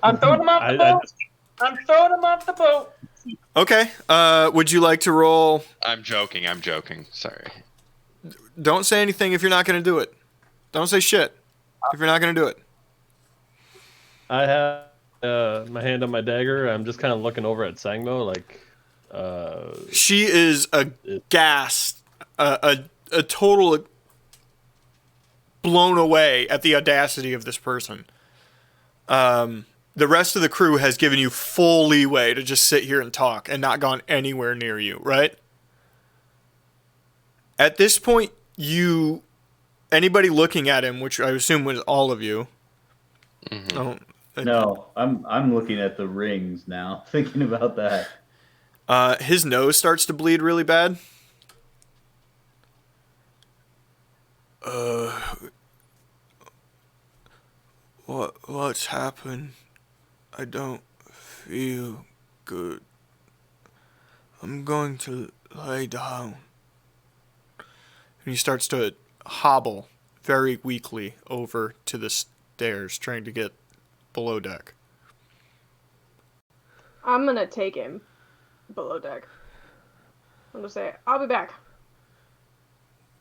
I'm throwing him off the boat. I'm throwing him off the boat. Okay. Would you like to roll? I'm joking. Sorry. Don't say anything if you're not gonna do it. Don't say shit if you're not gonna do it. I have my hand on my dagger. I'm just kind of looking over at Sangmo, like. She is aghast, a total blown away at the audacity of this person. The rest of the crew has given you full leeway to just sit here and talk and not gone anywhere near you, right? At this point, anybody looking at him, which I assume was all of you. Mm-hmm. No, I'm looking at the rings now, thinking about that. His nose starts to bleed really bad. What's happened? I don't feel good. I'm going to lay down. And he starts to hobble very weakly over to the stairs, trying to get below deck. I'm gonna take him below deck. I'm gonna say, I'll be back.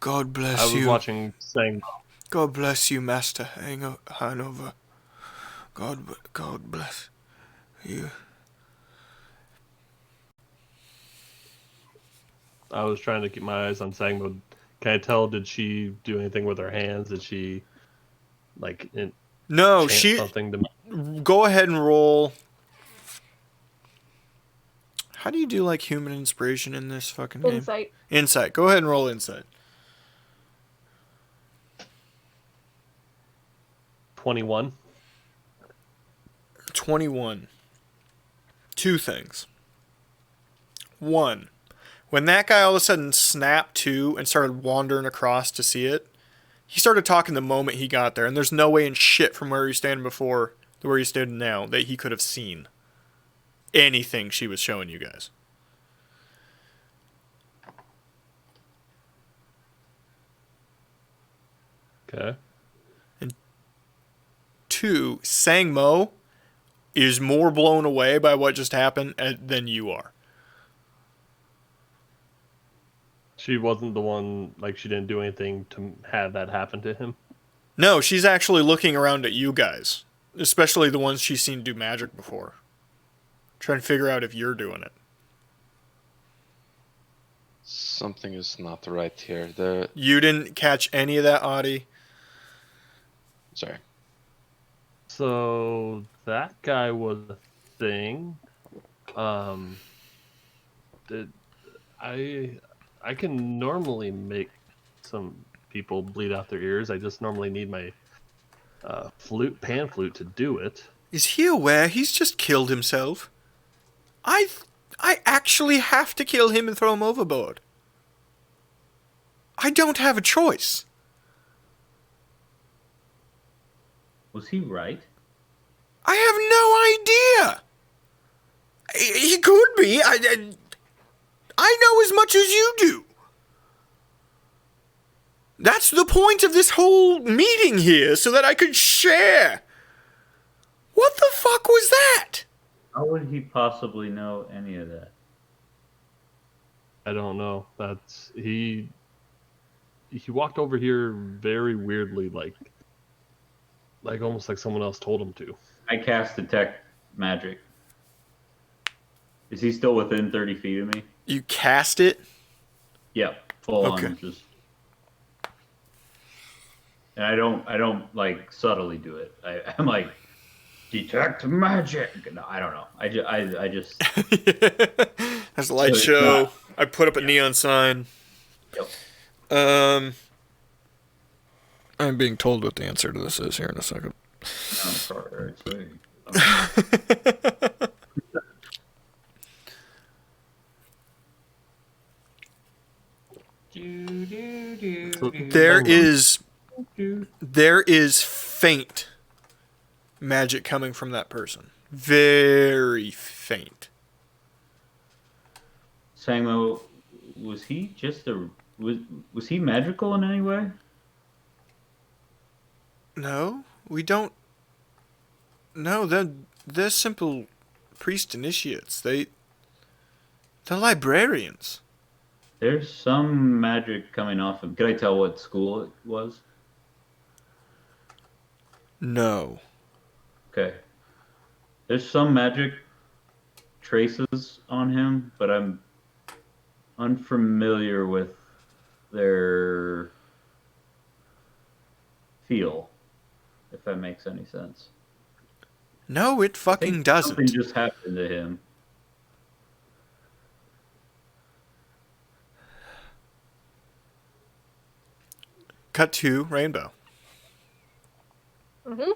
God bless I was you. watching Sangmo. God bless you, Master Hanover. God bless you. I was trying to keep my eyes on Sangmo. Can I tell? Did she do anything with her hands? Did she, like, No, chant something to me? Go ahead and roll. How do you do like human inspiration in this fucking game? Insight. Insight. Go ahead and roll insight. 21. 21. Two things. One, when that guy all of a sudden snapped to and started wandering across to see it, he started talking the moment he got there, and there's no way in shit from where he's standing before to where he's standing now that he could have seen anything she was showing you guys. Okay. And two, Sangmo is more blown away by what just happened than you are. She wasn't the one, like, she didn't do anything to have that happen to him? No, she's actually looking around at you guys, especially the ones she's seen do magic before. Trying to figure out if you're doing it. Something is not right here. You didn't catch any of that, Audie? Sorry. So that guy was a thing. Did I can normally make some people bleed out their ears. I just normally need my pan flute to do it. Is he aware he's just killed himself? I actually have to kill him and throw him overboard. I don't have a choice. Was he right? I have no idea. He could be. I know as much as you do. That's the point of this whole meeting here, so that I could share. What the fuck was that? How would he possibly know any of that? I don't know. That's he walked over here very weirdly, like almost like someone else told him to. I cast detect magic. Is he still within 30 feet of me? You cast it? Yep, full Okay. on. Just, and I don't like subtly do it. I'm like, detect magic. No, I don't know. I just. That's a light it's show. not- I put up a neon sign. Yep. I'm being told what the answer to this is here in a second. I'm sorry. There is faint magic coming from that person. Very faint. Samo, was he just was he magical in any way? No, we don't. No, they're simple priest initiates. They're librarians. There's some magic coming off him. Could I tell what school it was? No. Okay. There's some magic traces on him, but I'm unfamiliar with their feel, if that makes any sense. No, it fucking doesn't. Something just happened to him. Cut to Rainbow. Mm-hmm.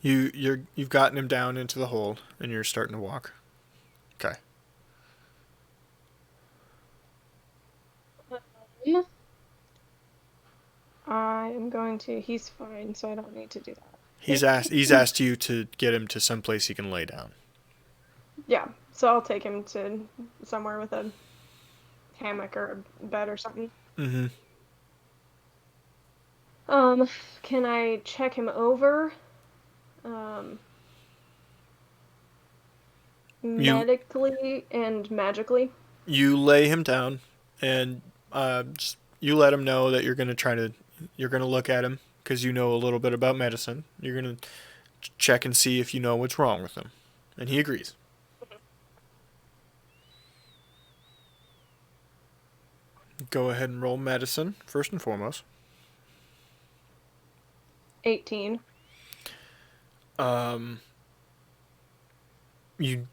You've gotten him down into the hole and you're starting to walk. Okay. I am going to. He's fine, so I don't need to do that. He's asked you to get him to someplace he can lay down. Yeah, so I'll take him to somewhere with a hammock or a bed or something. Mm-hmm. Can I check him over? Medically and magically? You lay him down and you let him know that you're gonna look at him because you know a little bit about medicine. You're gonna check and see if you know what's wrong with him, and he agrees. Go ahead and roll medicine first and foremost. 18. You're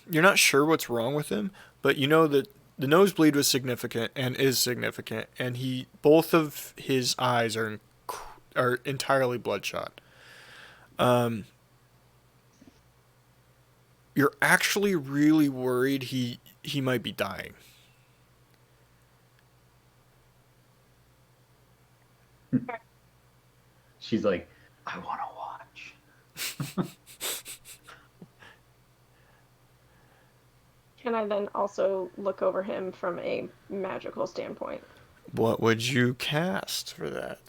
not sure what's wrong with him, but you know that the nosebleed was significant and is significant, and both of his eyes are entirely bloodshot. You're actually really worried he might be dying. She's like, I want to watch. Can I then also look over him from a magical standpoint? What would you cast for that?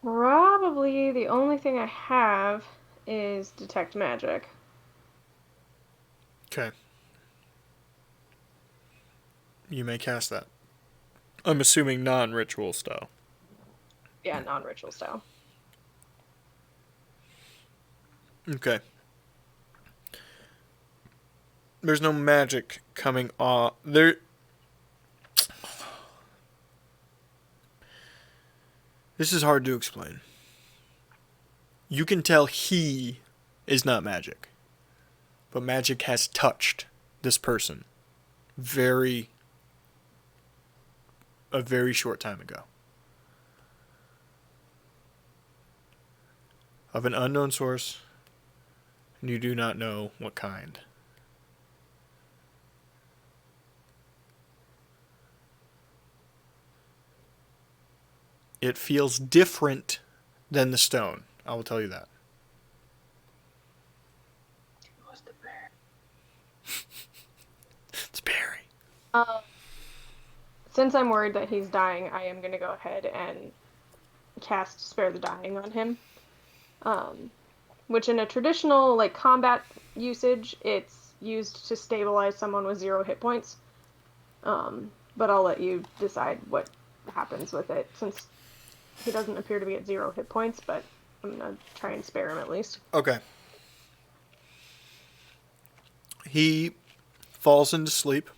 Probably the only thing I have is detect magic. Okay. You may cast that. I'm assuming non-ritual style. Yeah, non-ritual style. Okay. There's no magic coming off. This is hard to explain. You can tell he is not magic. But magic has touched this person a very short time ago. Of an unknown source, and you do not know what kind. It feels different than the stone. I will tell you that. It's Barry. Since I'm worried that he's dying, I am going to go ahead and cast Spare the Dying on him. Which in a traditional like combat usage, it's used to stabilize someone with 0 hit points. But I'll let you decide what happens with it, since he doesn't appear to be at 0 hit points, but I'm going to try and spare him at least. Okay. He falls into sleep,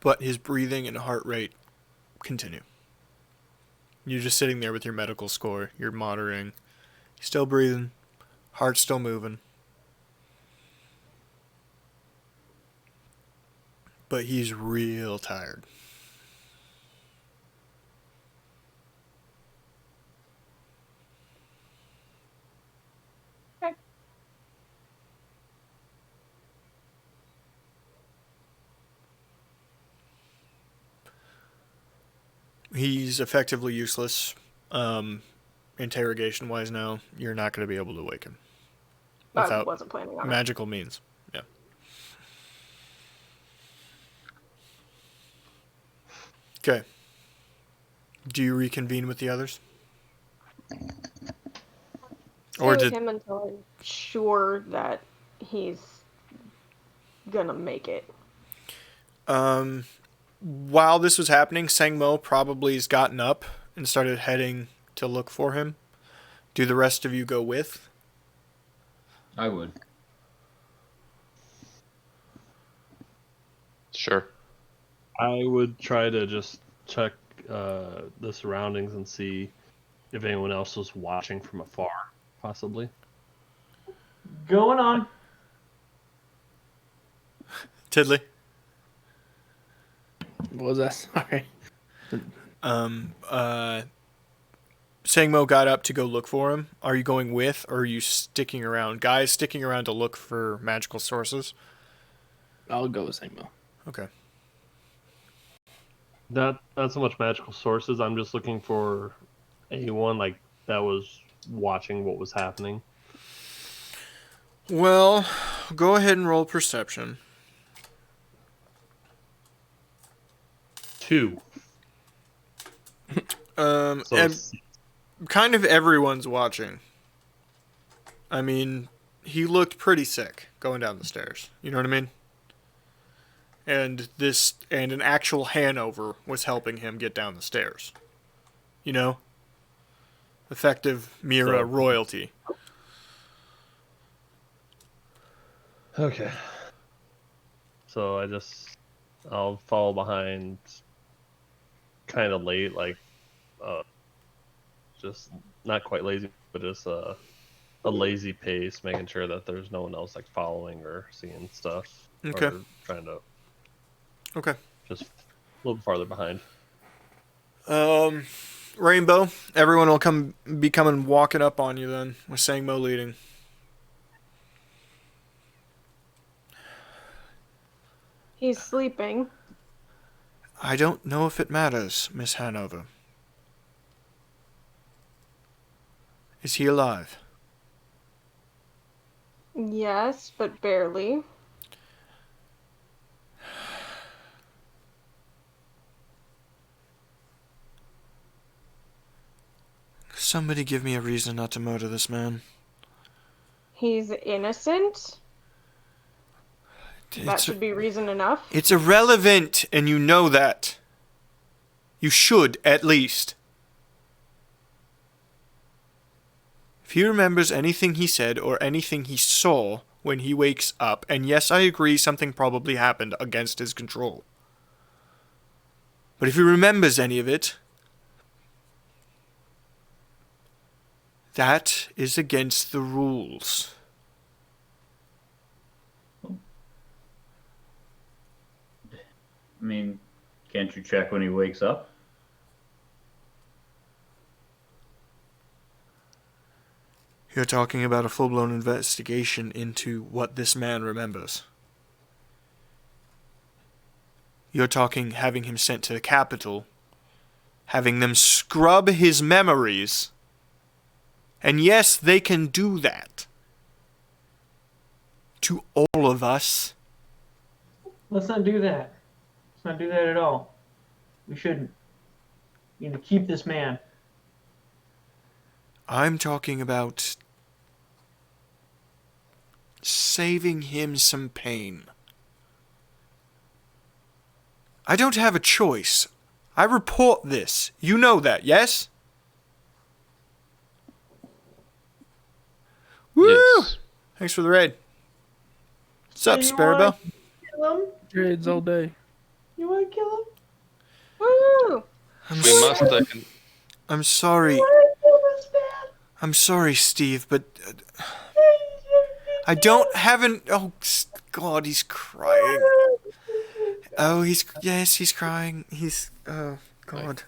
but his breathing and heart rate continue. You're just sitting there with your medical score. You're monitoring. He's still breathing. Heart's still moving. But he's real tired. Okay. He's effectively useless. Interrogation wise now, you're not going to be able to wake him. I Without wasn't planning on it. magical means. Yeah. Okay. Do you reconvene with the others? Stay Or with did him until I'm sure that he's gonna make it. while this was happening, Sangmo probably has gotten up and started heading to look for him. Do the rest of you go with? I would. Sure. I would try to just check the surroundings and see if anyone else was watching from afar, possibly. Going on. Tiddly? What was that? Sorry. Sangmo got up to go look for him. Are you going with, or are you sticking around? Guys sticking around to look for magical sources? I'll go with Sangmo. Okay. Not so much magical sources. I'm just looking for anyone like that was watching what was happening. Well, go ahead and roll perception. 2. So Kind of everyone's watching. I mean, he looked pretty sick going down the stairs. You know what I mean? And an actual Hanover was helping him get down the stairs. You know? Effective Mira royalty. okay. So I'll follow behind kind of late, like just not quite lazy, but just a lazy pace, making sure that there's no one else like following or seeing stuff. Okay. Or trying to Okay. just a little bit farther behind. Rainbow, everyone will be coming walking up on you then, with Sangmo leading. He's sleeping. I don't know if it matters, Miss Hanover. Is he alive? Yes, but barely. Somebody give me a reason not to murder this man. He's innocent. That should be reason enough. It's irrelevant, and you know that. You should, at least. If he remembers anything he said or anything he saw when he wakes up, and yes, I agree something probably happened against his control. But if he remembers any of it, that is against the rules. I mean, can't you check when he wakes up? You're talking about a full-blown investigation into what this man remembers. You're talking having him sent to the capital, having them scrub his memories. And yes, they can do that. To all of us. Let's not do that. Let's not do that at all. We shouldn't. We need to keep this man. I'm talking about saving him some pain. I don't have a choice. I report this. You know that, yes? Woo! Yes. Thanks for the raid. What's up, You Sparrow? wanna kill him? Trades all day. You want to kill him? Woo! We must. I'm sorry. You want to kill this man? I'm sorry, Steve, but I don't have an... Oh, God, he's crying. Oh, he's crying. He's... Oh, God.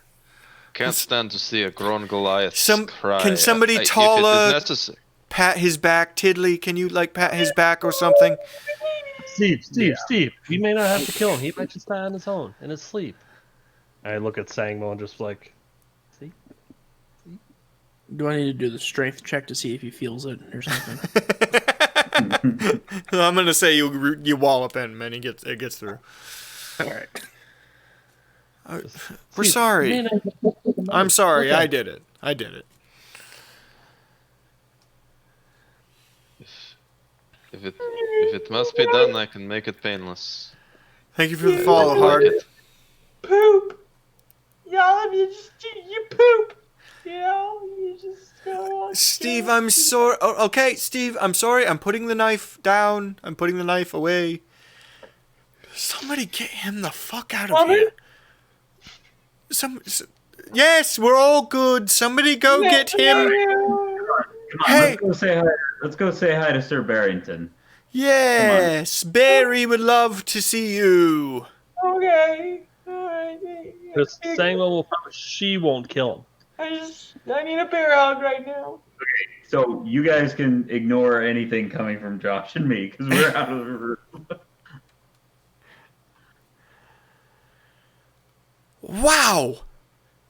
Can't stand to see a grown Goliath cry. Can somebody If it is taller necessary. pat his back? Tiddly, can you, like, pat his back or something? Steve. He may not have to kill him. He might just die on his own, in his sleep. I look at Sangmo and just like, see? Do I need to do the strength check to see if he feels it or something? I'm gonna say you wallop him and it gets through. All right. We're sorry. I'm sorry. Okay. I did it. If it must be done, I can make it painless. Thank you for the follow, Hard. Poop. Y'all of you you poop. You know, you just go on. Steve, I'm sorry. Oh, okay, Steve, I'm sorry. I'm putting the knife down. I'm putting the knife away. Somebody get him the fuck out of here. Yes, we're all good. Somebody go get him. Come on, Hey. let's go say hi to Sir Barrington. Yes, Barry would love to see you. Okay. Alright. Because Sangmo she won't kill him. I need a bear hug right now. So you guys can ignore anything coming from Josh and me because we're out of the room.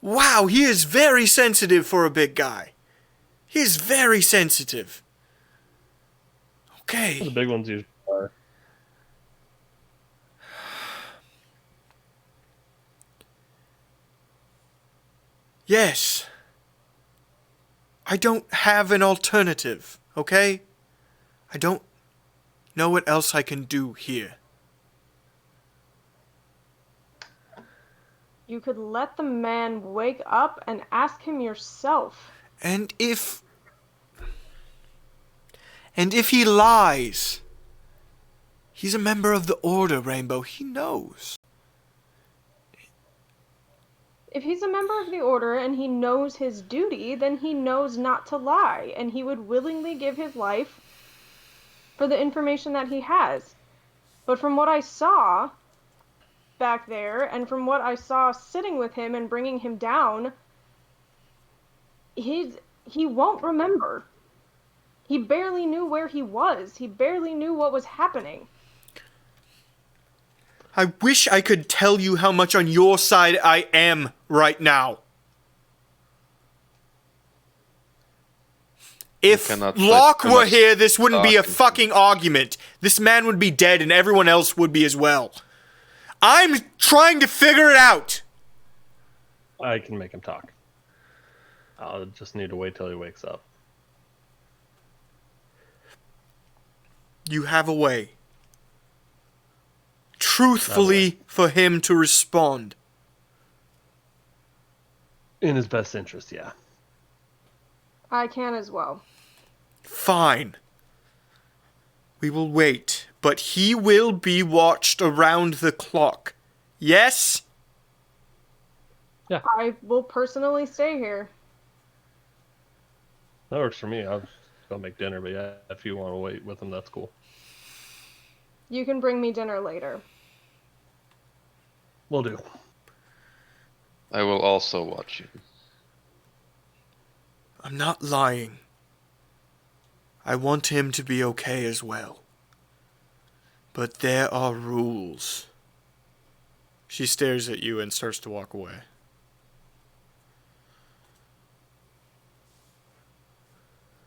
Wow, he is very sensitive for a big guy. He is very sensitive. The Okay. big ones usually are. Yes. I don't have an alternative, okay? I don't know what else I can do here. You could let the man wake up and ask him yourself. And if he lies, he's a member of the Order, Rainbow. He knows. If he's a member of the Order and he knows his duty, then he knows not to lie, and he would willingly give his life for the information that he has. But from what I saw back there, and from what I saw sitting with him and bringing him down, he won't remember. He barely knew where he was. He barely knew what was happening. I wish I could tell you how much on your side I am right now. If cannot put Locke too were much here, this wouldn't be a stock into fucking argument. This man would be dead and everyone else would be as well. I'm trying to figure it out. I can make him talk. I'll just need to wait till he wakes up. You have a way. Truthfully, for him to respond. In his best interest, yeah. I can as well. Fine. We will wait, but he will be watched around the clock. Yes? I will personally stay here. That works for me. I'll go make dinner, but yeah, if you want to wait with him, that's cool. You can bring me dinner later. Will do. I will also watch you. I'm not lying. I want him to be okay as well. But there are rules. She stares at you and starts to walk away.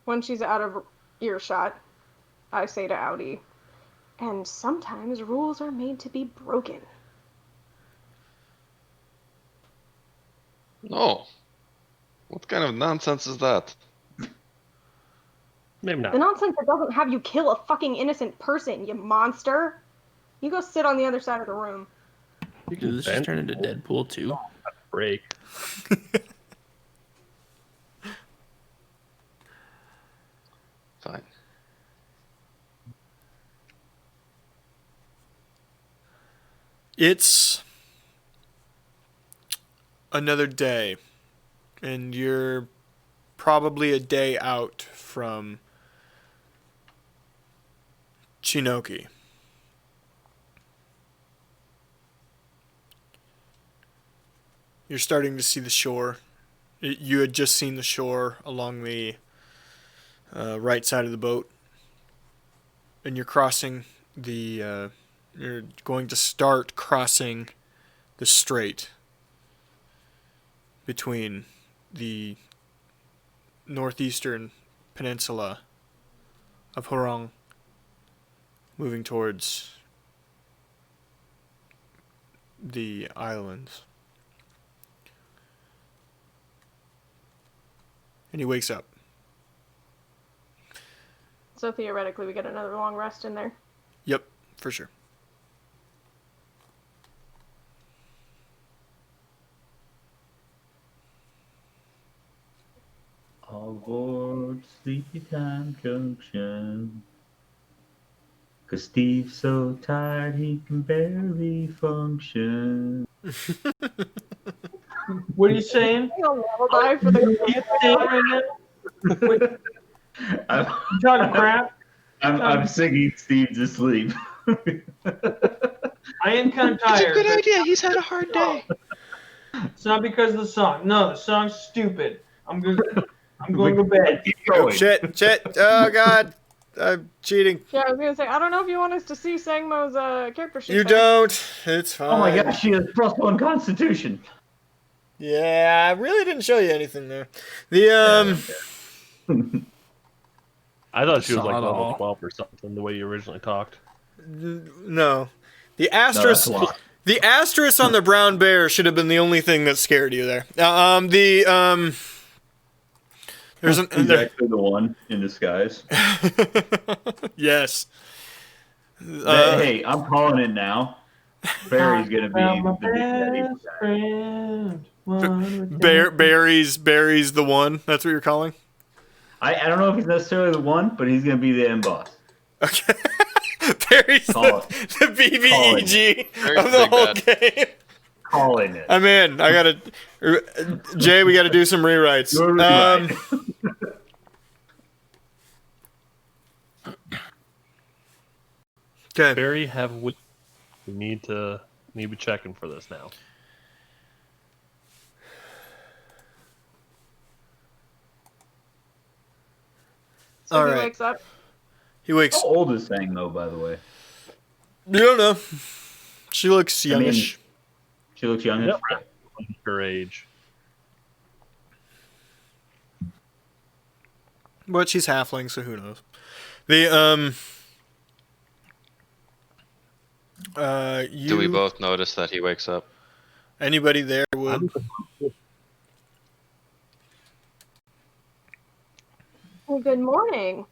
When she's out of earshot, I say to Audi, and sometimes rules are made to be broken. No. What kind of nonsense is that? Maybe The not. nonsense that doesn't have you kill a fucking innocent person, you monster. You go sit on the other side of the room. You Dude, this just bend turned into Deadpool 2. break. Fine. It's another day, and you're probably a day out from Chinoki. You're starting to see the shore. You had just seen the shore along the right side of the boat, and you're crossing the. You're going to start crossing the strait between the northeastern peninsula of Horong, moving towards the islands. And he wakes up. So theoretically, we get another long rest in there. Yep, for sure. All aboard Sleepy Time Junction. 'Cause Steve's so tired he can barely function. What are you saying? A lullaby for the What are you saying right now? What, I'm, you talking crap? I'm singing Steve to sleep. I am kind of tired. It's a good but idea. He's had a hard day. It's not because of the song. No, the song's stupid. I'm going to go to bed. Keep Oh, going. shit. Oh, God. I'm cheating. Yeah, I was gonna say, I don't know if you want us to see Sangmo's character sheet. You there. don't. It's fine. Oh my gosh, she has +1 Constitution. Yeah, I really didn't show you anything there. The, I thought she was Saw like it level all. 12 or something, the way you originally talked. no. The No, that's asterisk. a lot. The asterisk on the brown bear should have been the only thing that scared you there. There's an He's actually the one in disguise. yes. Hey, I'm calling it now. Barry's gonna be My the big daddy. best friend. One with Barry's the one. That's what you're calling. I don't know if he's necessarily the one, but he's gonna be the end boss. Okay. Barry's Call the BBEG Barry's of the the big whole bad. game. Calling it. I'm in. I gotta. Jay, we gotta do some rewrites. You're right. Okay. Barry, we need to be checking for this now. So All he right. wakes up. He wakes. How old is Sang though, by the way? You don't know. She looks I mean, youngish. she looks youngish. Yep. Her age. But she's halfling, so who knows? The you. Do we both notice that he wakes up? Anybody there would. Well, good morning.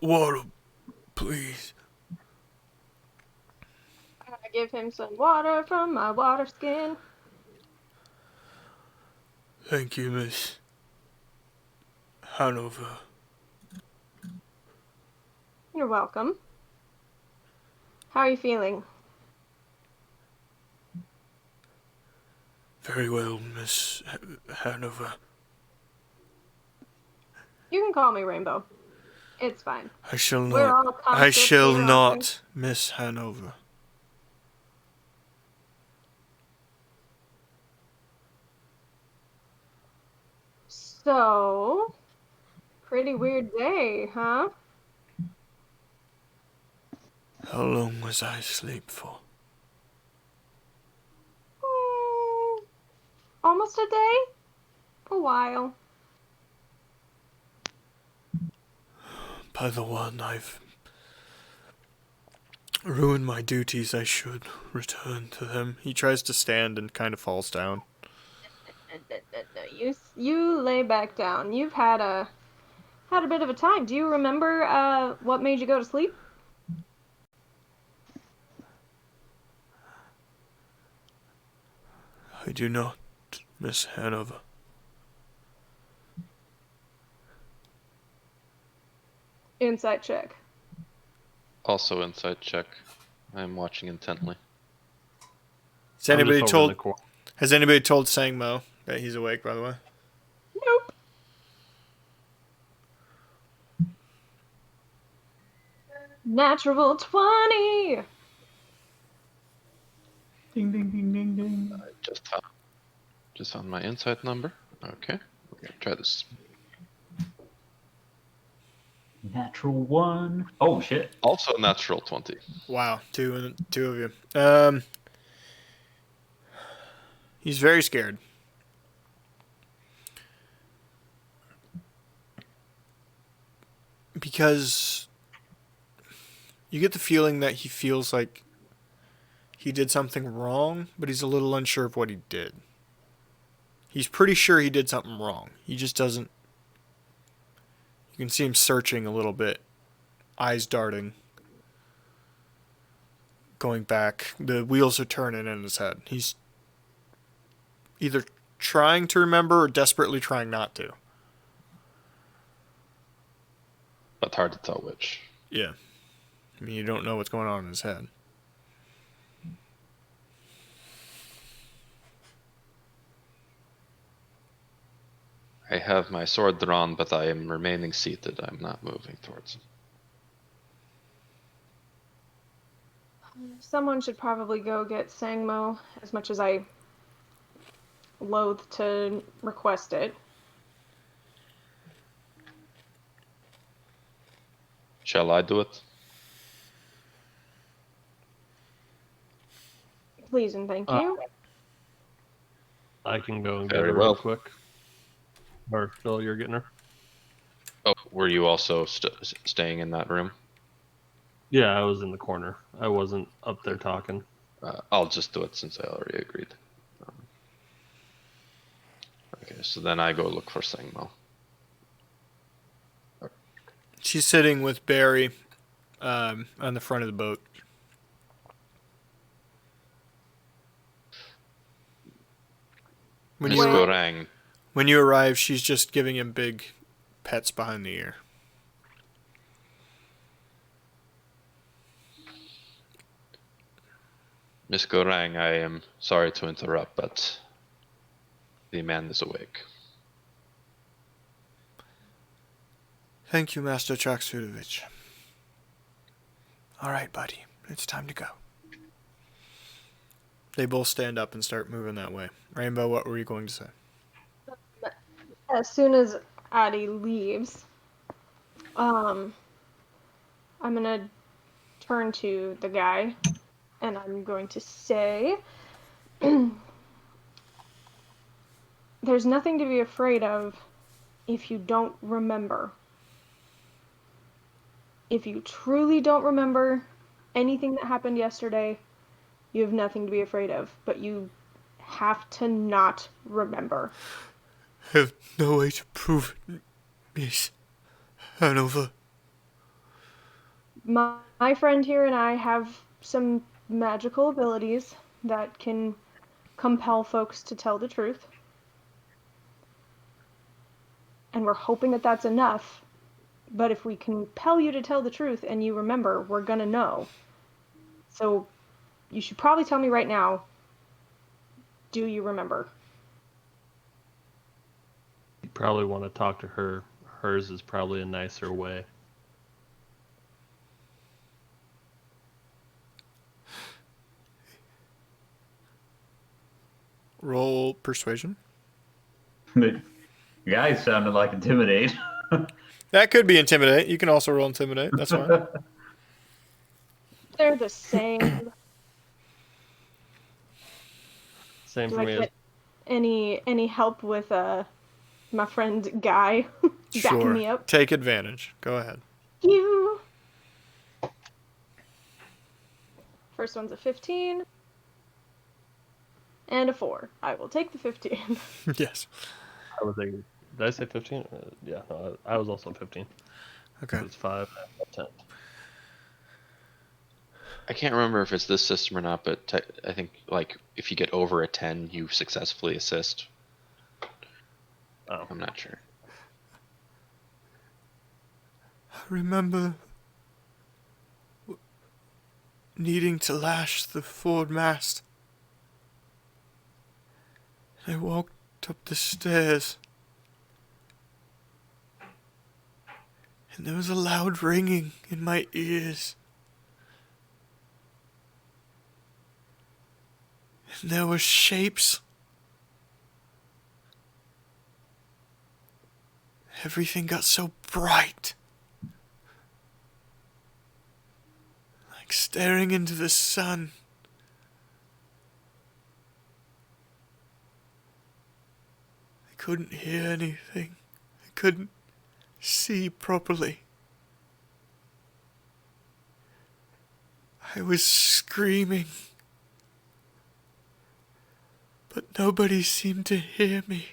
Water, please. I give him some water from my water skin. Thank you, Miss Hanover. You're welcome. How are you feeling? Very well, Miss Hanover. You can call me Rainbow. It's fine. I shall We're not. all I shall constantly not, Miss Hanover. So, pretty weird day, huh? How long was I asleep for? Almost a day? A while. By the one, I've ruined my duties. I should return to them. He tries to stand and kind of falls down. No, you lay back down. You've had a bit of a time. Do you remember what made you go to sleep? I do not, Miss Hanover. Insight check. Also insight check. I'm watching intently. Has anybody told Sangmo that he's awake, by the way? Nope. Natural 20. Ding, ding, ding, ding, ding. I just found my insight number. Okay, we're gonna try this. Natural 1. Oh, shit. Also natural 20. Wow, two of you. He's very scared. Because you get the feeling that he feels like he did something wrong, but he's a little unsure of what he did. He's pretty sure he did something wrong. He just doesn't. You can see him searching a little bit, eyes darting, going back. The wheels are turning in his head. He's either trying to remember or desperately trying not to. But hard to tell which. Yeah. I mean, you don't know what's going on in his head. I have my sword drawn, but I am remaining seated. I'm not moving towards him. Someone should probably go get Sangmo, as much as I loathe to request it. Shall I do it? Please and thank you. I can go and get Very her well. real quick. Or Phil, you're getting her? Oh, were you also staying in that room? Yeah, I was in the corner. I wasn't up there talking. I'll just do it since I already agreed. Okay, so then I go look for Sangmo. She's sitting with Barry on the front of the boat. Miss Gorang. When you arrive, she's just giving him big pets behind the ear. Miss Gorang, I am sorry to interrupt, but the man is awake. Thank you, Master Traksudovich. All right, buddy. It's time to go. They both stand up and start moving that way. Rainbow, what were you going to say? As soon as Addie leaves, I'm gonna turn to the guy, and I'm going to say, there's nothing to be afraid of if you don't remember. If you truly don't remember anything that happened yesterday, you have nothing to be afraid of, but you have to not remember. I have no way to prove it, Miss Hanover. My friend here and I have some magical abilities that can compel folks to tell the truth. And we're hoping that that's enough. But if we compel you to tell the truth and you remember, we're gonna know. So you should probably tell me right now, do you remember? You probably want to talk to her. Hers is probably a nicer way. Roll persuasion. The guy sounded like intimidate. That could be intimidate. You can also roll intimidate. That's fine. They're the same. Same Do for I me. get any help with my friend Guy backing Sure. me up? Take advantage. Go ahead. You. First one's a 15 and a 4. I will take the 15. Yes. I was thinking, did I say 15? Yeah, no, I was also 15. Okay. It's 5, 10. I can't remember if it's this system or not, but I think like if you get over a 10, you successfully assist. Oh. I'm not sure. I remember needing to lash the forward mast. I walked up the stairs, and there was a loud ringing in my ears. And there were shapes. Everything got so bright. Like staring into the sun. I couldn't hear anything. I couldn't see properly. I was screaming. But nobody seemed to hear me.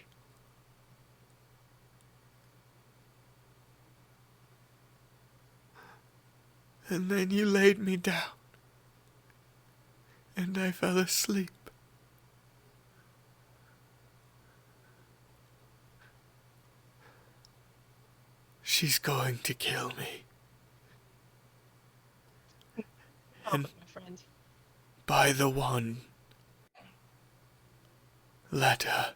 And then you laid me down, and I fell asleep. She's going to kill me. And my friend. by the one, let her.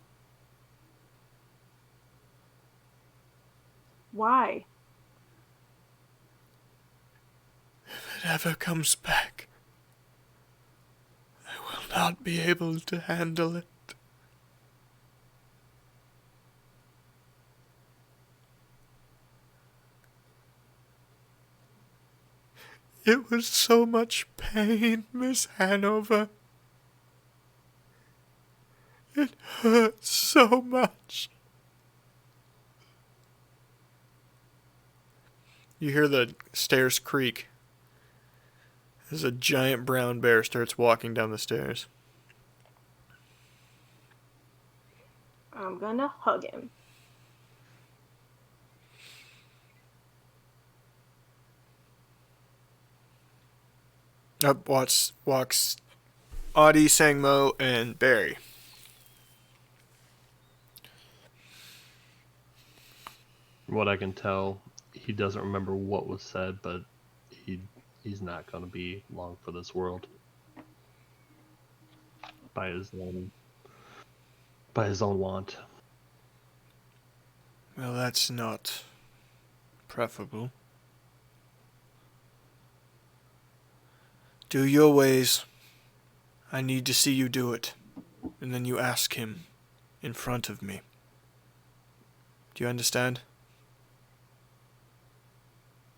Why? If it ever comes back, I will not be able to handle it. It was so much pain, Miss Hanover. It hurt so much. You hear the stairs creak as a giant brown bear starts walking down the stairs. I'm gonna hug him. Up walks Audie, Sangmo, and Barry. From what I can tell, he doesn't remember what was said, but he's not going to be long for this world. By his own want. Well, that's not preferable. Do your ways. I need to see you do it. And then you ask him in front of me. Do you understand?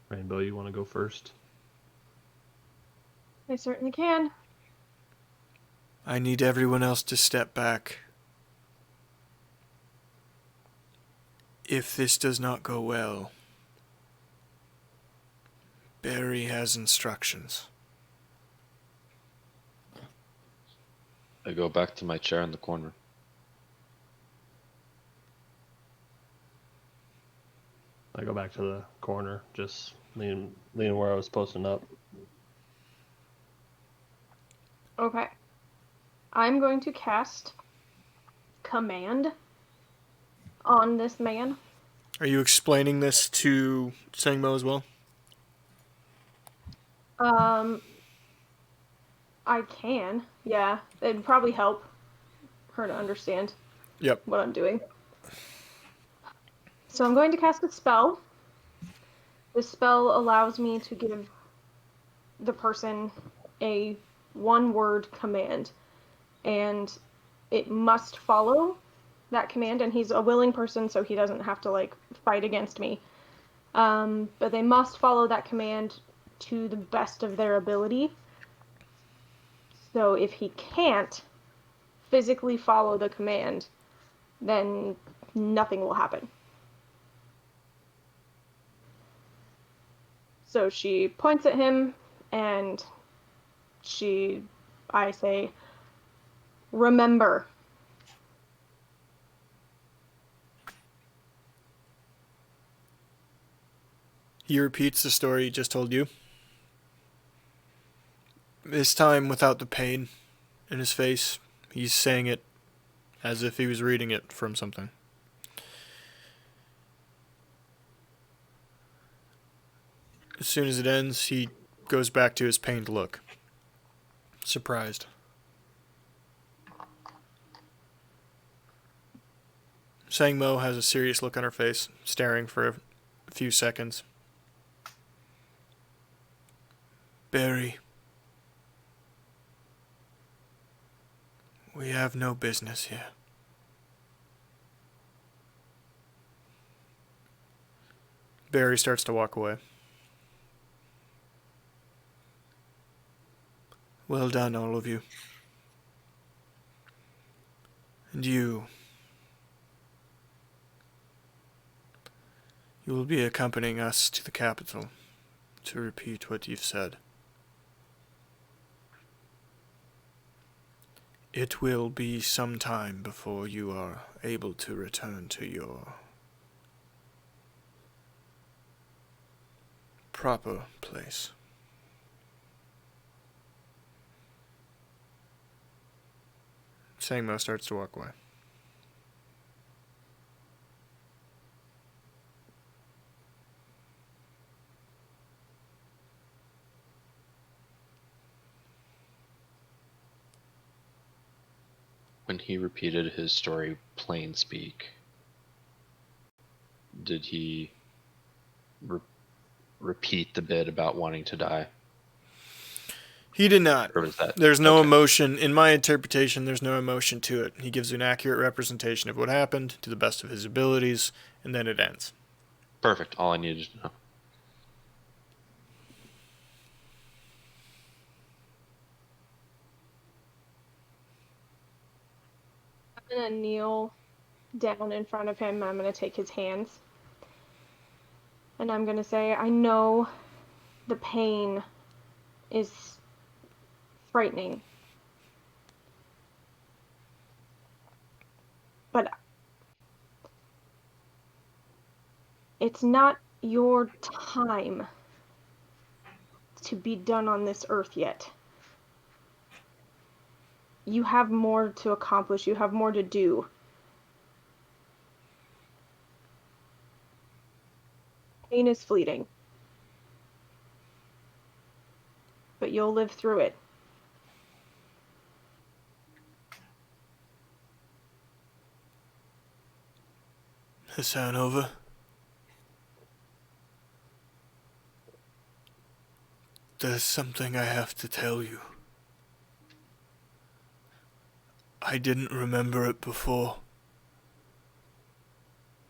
Rainbow, you want to go first? I certainly can. I need everyone else to step back. If this does not go well, Barry has instructions. I go back to my chair in the corner. I go back to the corner, just leaning where I was posting up. Okay. I'm going to cast command on this man. Are you explaining this to Sangmo as well? I can. Yeah, it'd probably help her to understand Yep. what I'm doing. So I'm going to cast a spell. This spell allows me to give the person a one-word command, and it must follow that command, and he's a willing person, so he doesn't have to, fight against me. But they must follow that command to the best of their ability. So if he can't physically follow the command, then nothing will happen. So she points at him, and I say, remember. He repeats the story he just told you. This time without the pain in his face. He's saying it as if he was reading it from something. As soon as it ends, he goes back to his pained look. Surprised. Sangmo has a serious look on her face, staring for a few seconds. Barry, we have no business here. Barry starts to walk away. Well done, all of you. And you will be accompanying us to the capital to repeat what you've said. It will be some time before you are able to return to your proper place. Sangmo starts to walk away. When he repeated his story plain speak, did he repeat the bit about wanting to die? He did not. Or was that... There's no okay. emotion. In my interpretation, there's no emotion to it. He gives an accurate representation of what happened to the best of his abilities, and then it ends. Perfect. All I needed to know. I'm going to kneel down in front of him. I'm going to take his hands. And I'm going to say, I know the pain is frightening. But it's not your time to be done on this earth yet. You have more to accomplish. You have more to do. Pain is fleeting. But you'll live through it. Hassan, over. There's something I have to tell you. I didn't remember it before.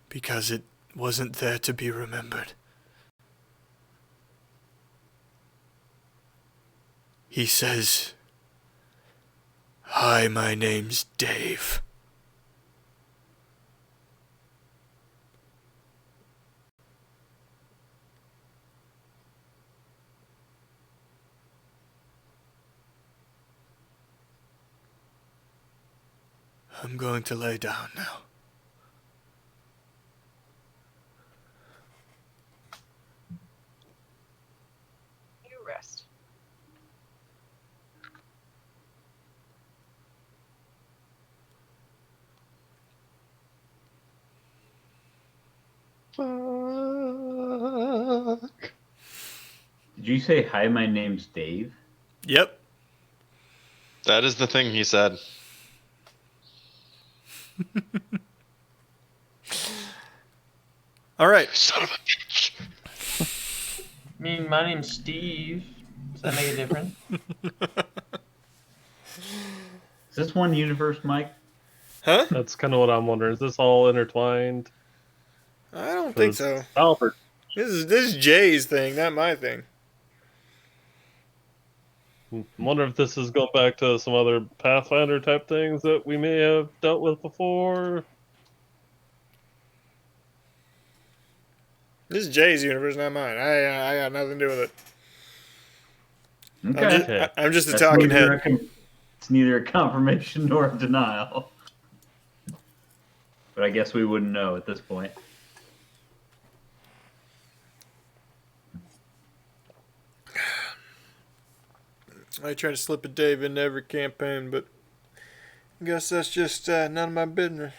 Because it wasn't there to be remembered. He says, "Hi, my name's Dave." I'm going to lay down now. You rest. Did you say, hi, my name's Dave? Yep. That is the thing he said. All right. Son of a bitch. I mean, my name's Steve. Does that make a difference? Is this one universe, Mike? Huh? That's kind of what I'm wondering. Is this all intertwined? I don't think so. Albert. This is Jay's thing, not my thing. Wonder if this is going back to some other Pathfinder type things that we may have dealt with before. This is Jay's universe, not mine. I got nothing to do with it. Okay. I'm just a That's talking neither head. it's neither a confirmation nor a denial. But I guess we wouldn't know at this point. I try to slip a Dave into every campaign, but I guess that's just none of my business.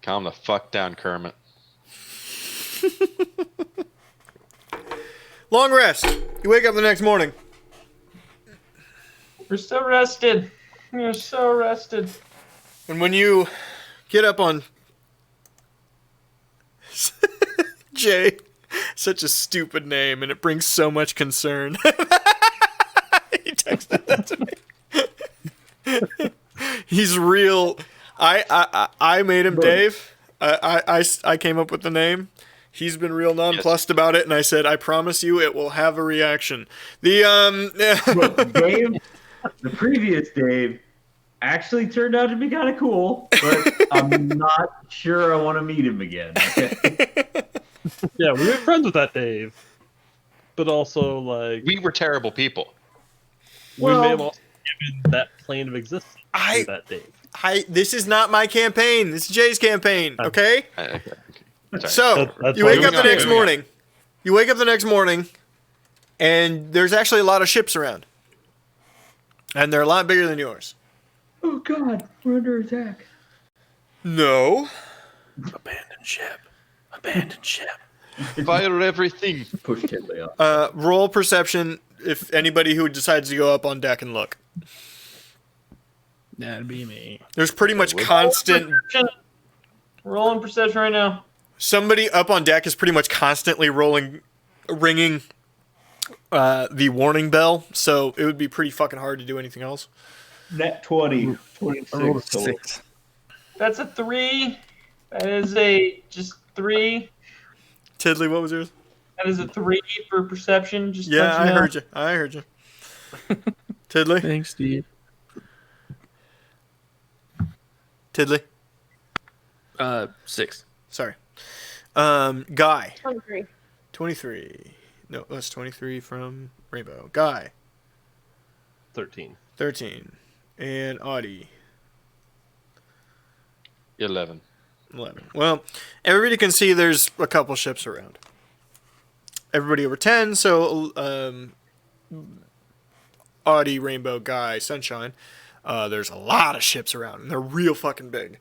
Calm the fuck down, Kermit. Long rest. You wake up the next morning. We're so rested. We're so rested. And when you get up on Jay, such a stupid name, and it brings so much concern. He texted that to me. He's real. I made him Dave. I came up with the name. He's been real nonplussed about it, and I said, I promise you it will have a reaction. Look, Dave, the previous Dave, actually turned out to be kind of cool, but I'm not sure I want to meet him again. Okay? Yeah, we were friends with that Dave. But also, like... We were terrible people. We may have also given that plane of existence to that Dave. This is not my campaign. This is Jay's campaign, okay? Okay. Sorry. So, That's you why wake up the moving on, next moving on. morning. You wake up the next morning, and there's actually a lot of ships around. And they're a lot bigger than yours. Oh God, we're under attack. No. Abandoned ship. Abandoned ship. Fire everything. Push Tiddly off. Roll perception if anybody who decides to go up on deck and look. That'd be me. There's pretty much constant... Rolling perception right now. Somebody up on deck is pretty much constantly ringing the warning bell, so it would be pretty fucking hard to do anything else. Net 20. 26 I rolled a total. 6. That's a 3. That is a just 3. Tiddly, what was yours? That is a 3 for perception. Just Yeah, let I you know. heard you. I heard you. Tiddly? Thanks, Steve. Tiddly? 6. Sorry. Guy. 23. 23. No, that's 23 from Rainbow. Guy. 13. 13. And Audie. 11. 11. Well, everybody can see there's a couple ships around. Everybody over 10, so Audie, Rainbow, Guy, Sunshine. There's a lot of ships around, and they're real fucking big.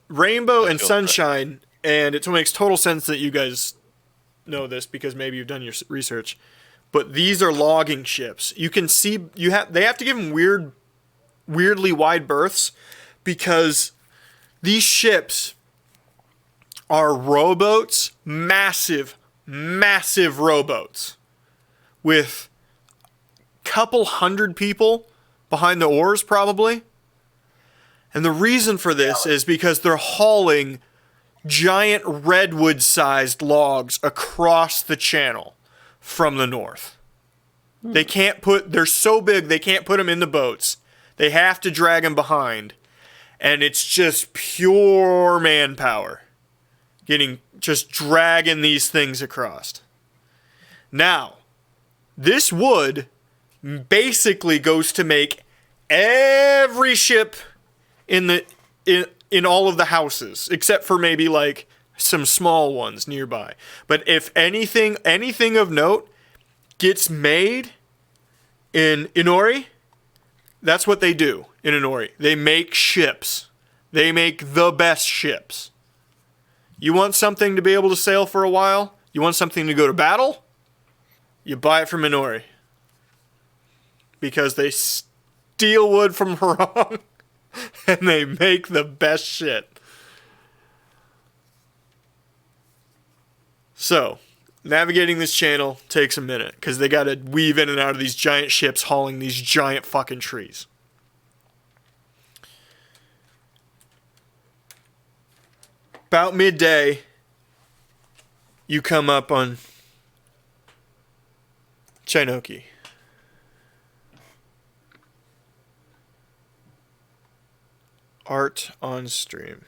Rainbow and Sunshine, and it makes total sense that you guys know this because maybe you've done your research, but these are logging ships. You can see they have to give them weirdly wide berths because these ships are rowboats, massive rowboats with a couple hundred people behind the oars probably. And the reason for this is because they're hauling giant redwood-sized logs across the channel from the north. They're so big they can't put them in the boats. They have to drag them behind. And it's just pure manpower. Just dragging these things across. Now, this wood basically goes to make every ship in all of the houses, except for maybe like some small ones nearby. But if anything of note gets made in Inori, that's what they do in Inori. They make ships. They make the best ships. You want something to be able to sail for a while? You want something to go to battle? You buy it from Inori. Because they steal wood from Harong. And they make the best shit. So, navigating this channel takes a minute because they got to weave in and out of these giant ships hauling these giant fucking trees. About midday, you come up on Chinoki. Art on stream.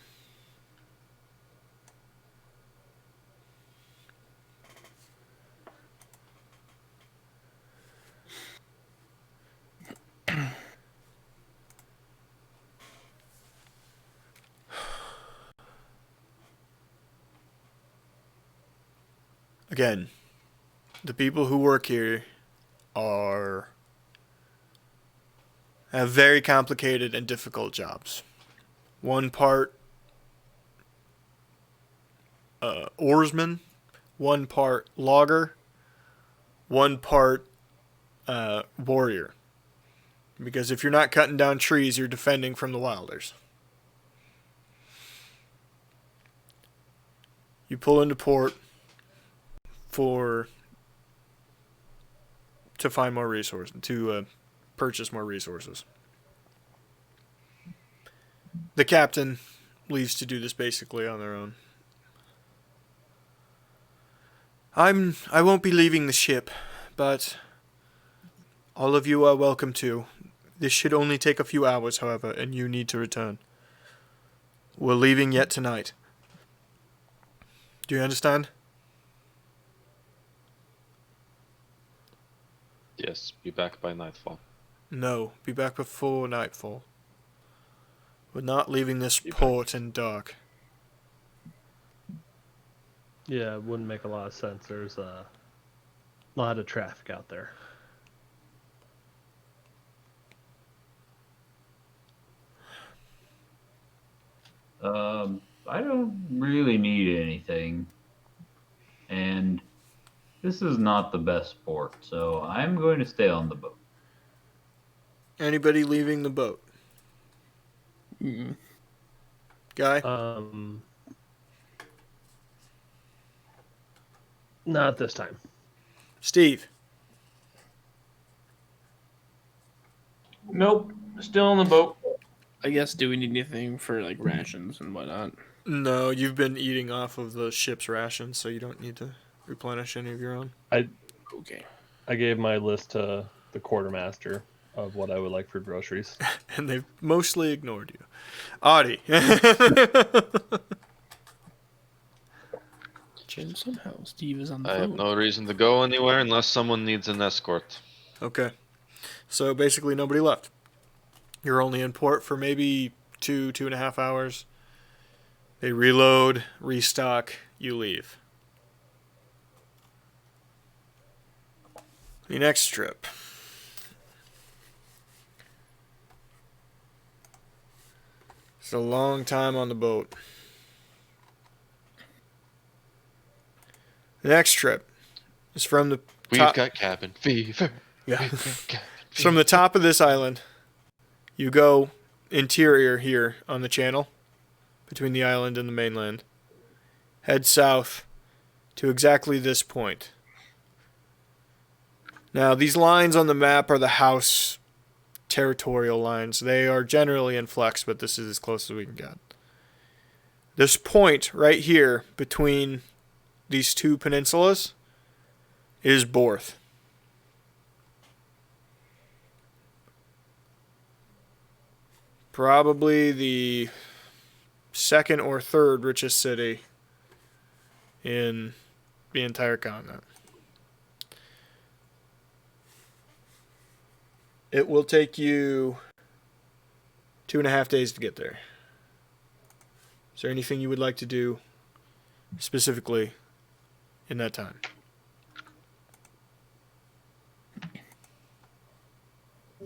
Again, the people who work here have very complicated and difficult jobs. One part oarsman, one part logger, one part warrior. Because if you're not cutting down trees, you're defending from the wilders. You pull into port to find more resources, to purchase more resources. The captain leaves to do this basically on their own. I won't be leaving the ship, but all of you are welcome to. This should only take a few hours, however, and you need to return. We're leaving yet tonight. Do you understand? Yes, be back by nightfall. No, be back before nightfall. We're not leaving this Be port in dark. Yeah, it wouldn't make a lot of sense. There's a lot of traffic out there. I don't really need anything. And this is not the best port, so I'm going to stay on the boat. Anybody leaving the boat? Guy? Not this time. Steve? Nope, still on the boat. I guess, do we need anything for like rations and whatnot? No, you've been eating off of the ship's rations, so you don't need to replenish any of your own. Okay. I gave my list to the quartermaster of what I would like for groceries. And they've mostly ignored you. Audie. Jim, somehow Steve is on the I phone. have no reason to go anywhere unless someone needs an escort. Okay. So basically nobody left. You're only in port for maybe 2.5 hours. They reload, restock, you leave. The next trip. It's a long time on the boat. The next trip is from the We've top. got cabin fever. Yeah. We've got cabin It's from the top of this island. You go interior here on the channel between the island and the mainland. Head south to exactly this point. Now, these lines on the map are the house territorial lines. They are generally in flux, but this is as close as we can get. This point right here between these two peninsulas is Borth. Probably the second or third richest city in the entire continent. It will take you 2.5 days to get there. Is there anything you would like to do specifically in that time?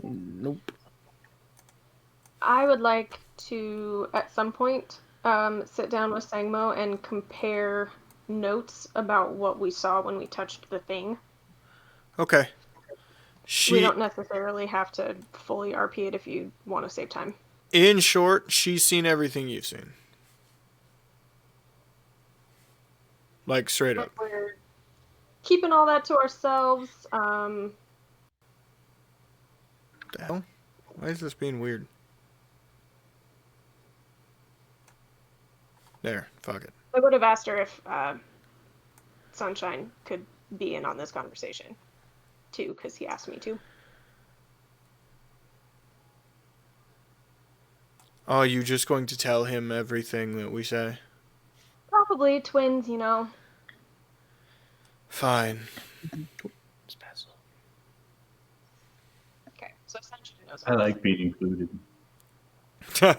Nope. I would like to, at some point, sit down with Sangmo and compare notes about what we saw when we touched the thing. Okay. We don't necessarily have to fully RP it if you want to save time. In short, she's seen everything you've seen. Like, straight up. We're keeping all that to ourselves. What the hell? Why is this being weird? There, fuck it. I would have asked her if Sunshine could be in on this conversation, too, because he asked me to. Are you just going to tell him everything that we say? Probably twins, you know. Fine. Okay, so Sunshine knows. I like being included. This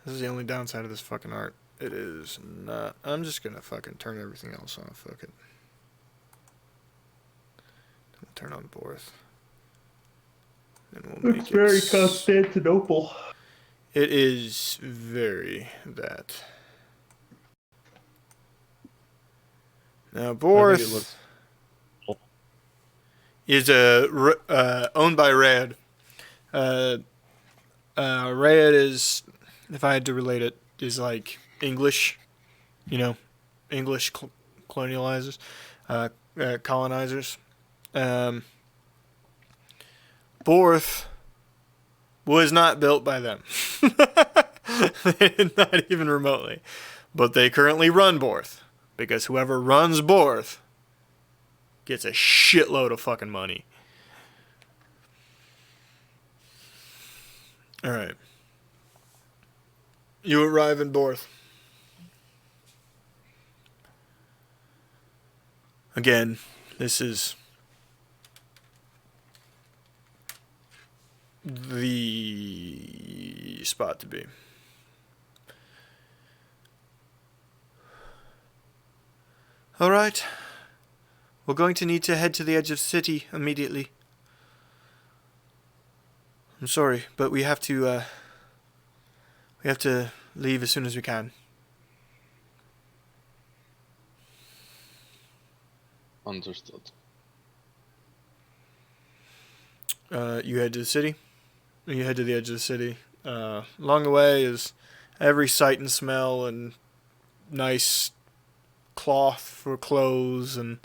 is the only downside of this fucking art. It is not. I'm just gonna fucking turn everything else off. Fuck it. Turn on Borth. And we'll make It's very it. Constantinople. It is very that. Now Borth is owned by Red. Red is, if I had to relate it, is like English, you know, English colonializers, colonizers. Borth was not built by them. Not even remotely. But they currently run Borth. Because whoever runs Borth gets a shitload of fucking money. Alright. You arrive in Borth. Again, this is the spot to be. All right. We're going to need to head to the edge of the city immediately. I'm sorry, but we have to leave as soon as we can. Understood. You head to the city. You head to the edge of the city. Along the way is every sight and smell and nice cloth for clothes and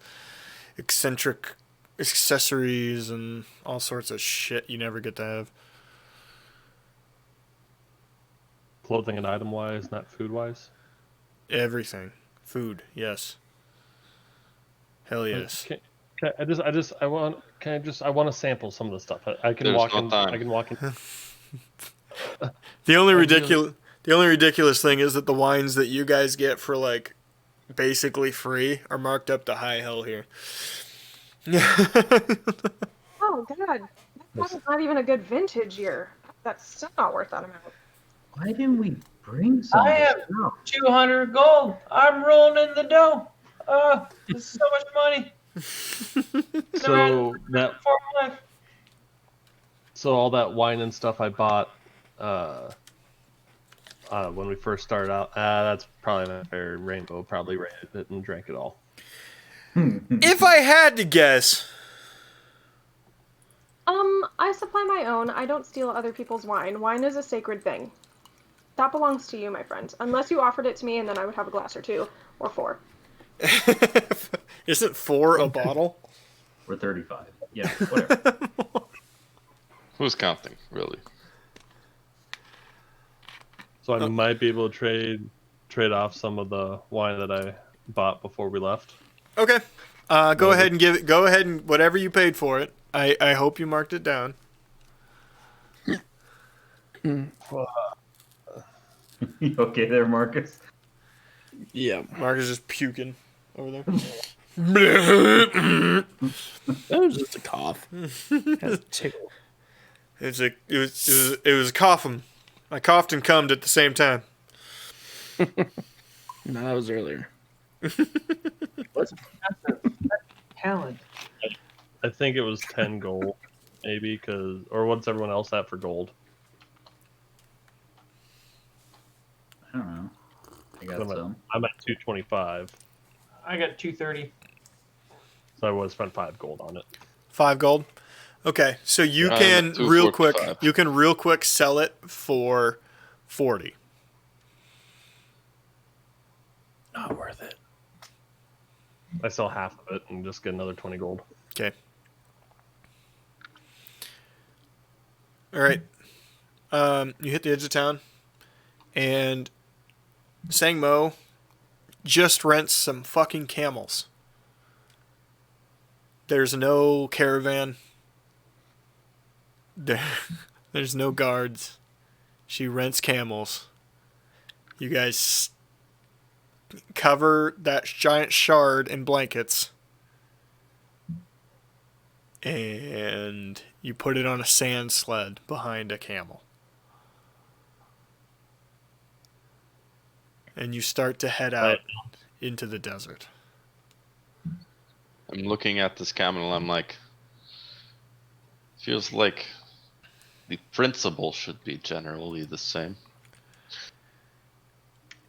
eccentric accessories and all sorts of shit you never get to have. Clothing and item wise, not food wise. Everything. Food, yes. Hell yes. I want to sample some of the stuff. I can There's walk no in. time. I can walk in. The only ridiculous thing is that the wines that you guys get for like basically free are marked up to high hell here. Oh, God. That's not even a good vintage year. That's still not worth that amount. Why didn't we bring some? I of this have stuff? 200 gold. I'm rolling in the dough. This is so much money. So that For life. so all that wine and stuff I bought when we first started out. That's probably not fair. Rainbow probably raided it and drank it all. If I had to guess, I supply my own. I don't steal other people's wine. Wine is a sacred thing. That belongs to you, my friend. Unless you offered it to me, and then I would have a glass or two, or 4. isn't 4 a bottle? We're 35. Yeah, whatever. Who's counting, really? So I might be able to trade off some of the wine that I bought before we left. Okay. Go ahead and whatever you paid for it. I hope you marked it down. You okay there, Marcus? Yeah, Mark is just puking over there. that was just a cough. Had a tickle. It was a coughing. I coughed and cummed at the same time. No, that was earlier. Talent. I think it was 10 gold, maybe, or what's everyone else at for gold? I don't know. I got some. I'm at 225, I got 230. so I would spend 5 gold on it. 5 gold. Okay, so you I'm can at real quick. 245. You can real quick sell it for 40. Not worth it. I sell half of it and just get another 20 gold. Okay. All right. You hit the edge of town, and Sang Mo just rent some fucking camels. There's no caravan. There's no guards. She rents camels. You guys cover that giant shard in blankets. And you put it on a sand sled behind a camel. And you start to head out into the desert. I'm looking at this camel and I'm like, feels like the principle should be generally the same.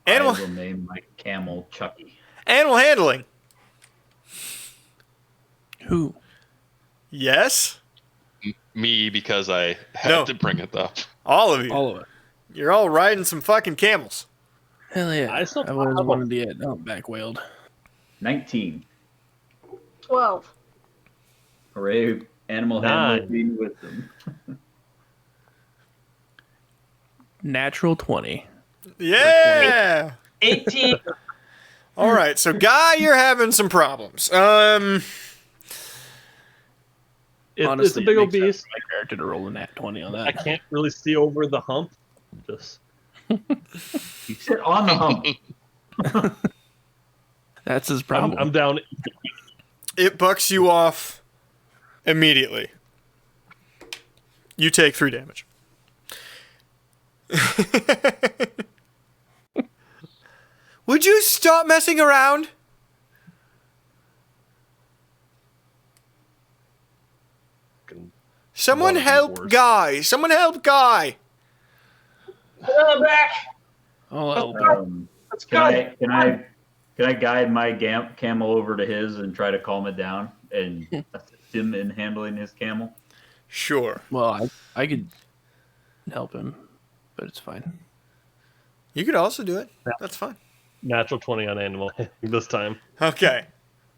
I will name my camel Chucky. Animal handling. Who? Yes? Me, because I had to bring it up. All of you. All of it. You're all riding some fucking camels. Hell yeah. I always wanted to get back whaled. 19. 12. Hooray, animal handling with them. Natural 20. Yeah! 18. All right, so Guy, you're having some problems. Honestly, it's a big old it makes sense beast. for my character to roll a nat 20 on that. I can't really see over the hump. Just You sit on the hump. That's his problem. I'm down. It bucks you off immediately. You take 3 damage. Would you stop messing around? Someone help Guy. Someone help Guy. Back. Oh, Let's go. Can I guide my camel over to his and try to calm it down and assist him in handling his camel? Sure. well, I could help him, but it's fine. You could also do it. That's fine. Natural 20 on animal this time. Okay.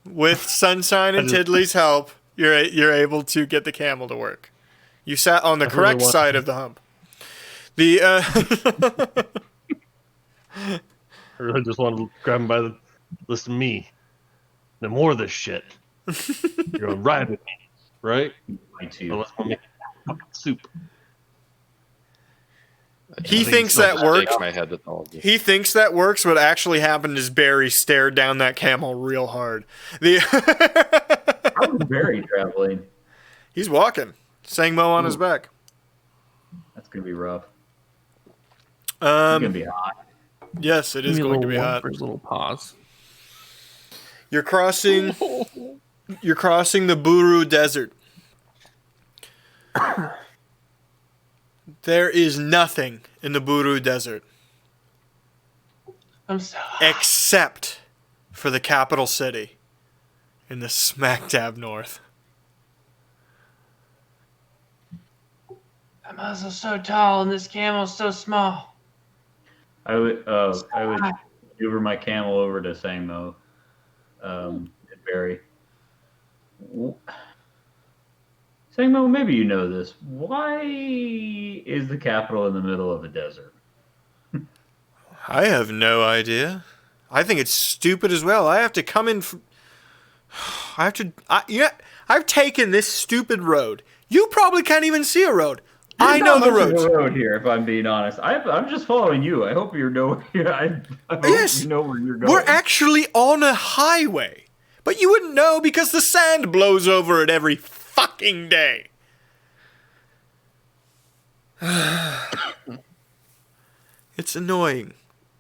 With Sunshine and Tiddly's help, you're able to get the camel to work. You sat on the correct side of the hump. The I really just wanted to grab him by the. Listen to me. No more of this shit. You're gonna ride with me, right? Me too. Unless we're making fucking soup. He thinks that works. He thinks that works. What actually happened is Barry stared down that camel real hard. How is Barry traveling? He's walking. Sangmo on his back. That's gonna be rough. It's Um, gonna be hot. yes, it is going to be hot. For his little paws. You're crossing the Buru Desert. There is nothing in the Buru Desert I'm so. except for the capital city in the smack dab north. I'm also so tall and this camel's so small. I would maneuver my camel over to Sangmo and Barry. Sangmo, maybe you know this. Why is the capital in the middle of a desert? I have no idea. I think it's stupid as well. I have to come in. I've taken this stupid road. You probably can't even see a road. I know the roads. Road here, if I'm being honest. I'm just following you. I hope you know. I hope Yes. you know where you're going. We're actually on a highway, but you wouldn't know because the sand blows over it every fucking day. It's annoying,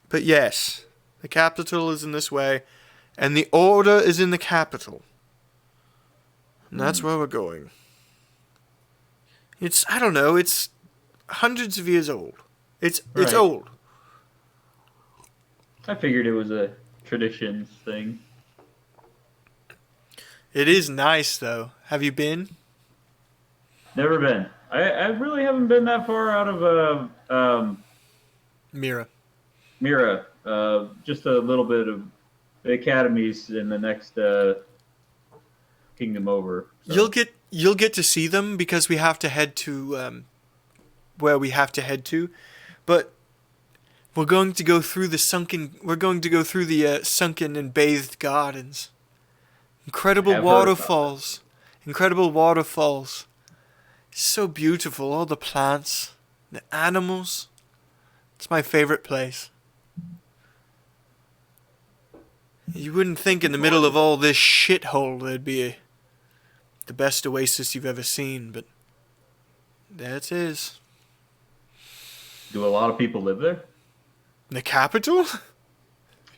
but yes, the capital is in this way, and the order is in the capital, and that's where we're going. I don't know, it's hundreds of years old. It's Right. old. I figured it was a traditions thing. It is nice though. Have you been? Never been. I really haven't been that far out of Mira. Mira. Just a little bit of the academies in the next kingdom over. So. You'll get to see them because we have to head to where we have to head to, but We're going to go through the sunken sunken and bathed gardens. Incredible waterfalls. Incredible waterfalls. It's so beautiful. All the plants, the animals. It's my favorite place. You wouldn't think in the middle of all this shithole there'd be the best oasis you've ever seen, but there it is. Do a lot of people live there? The capital?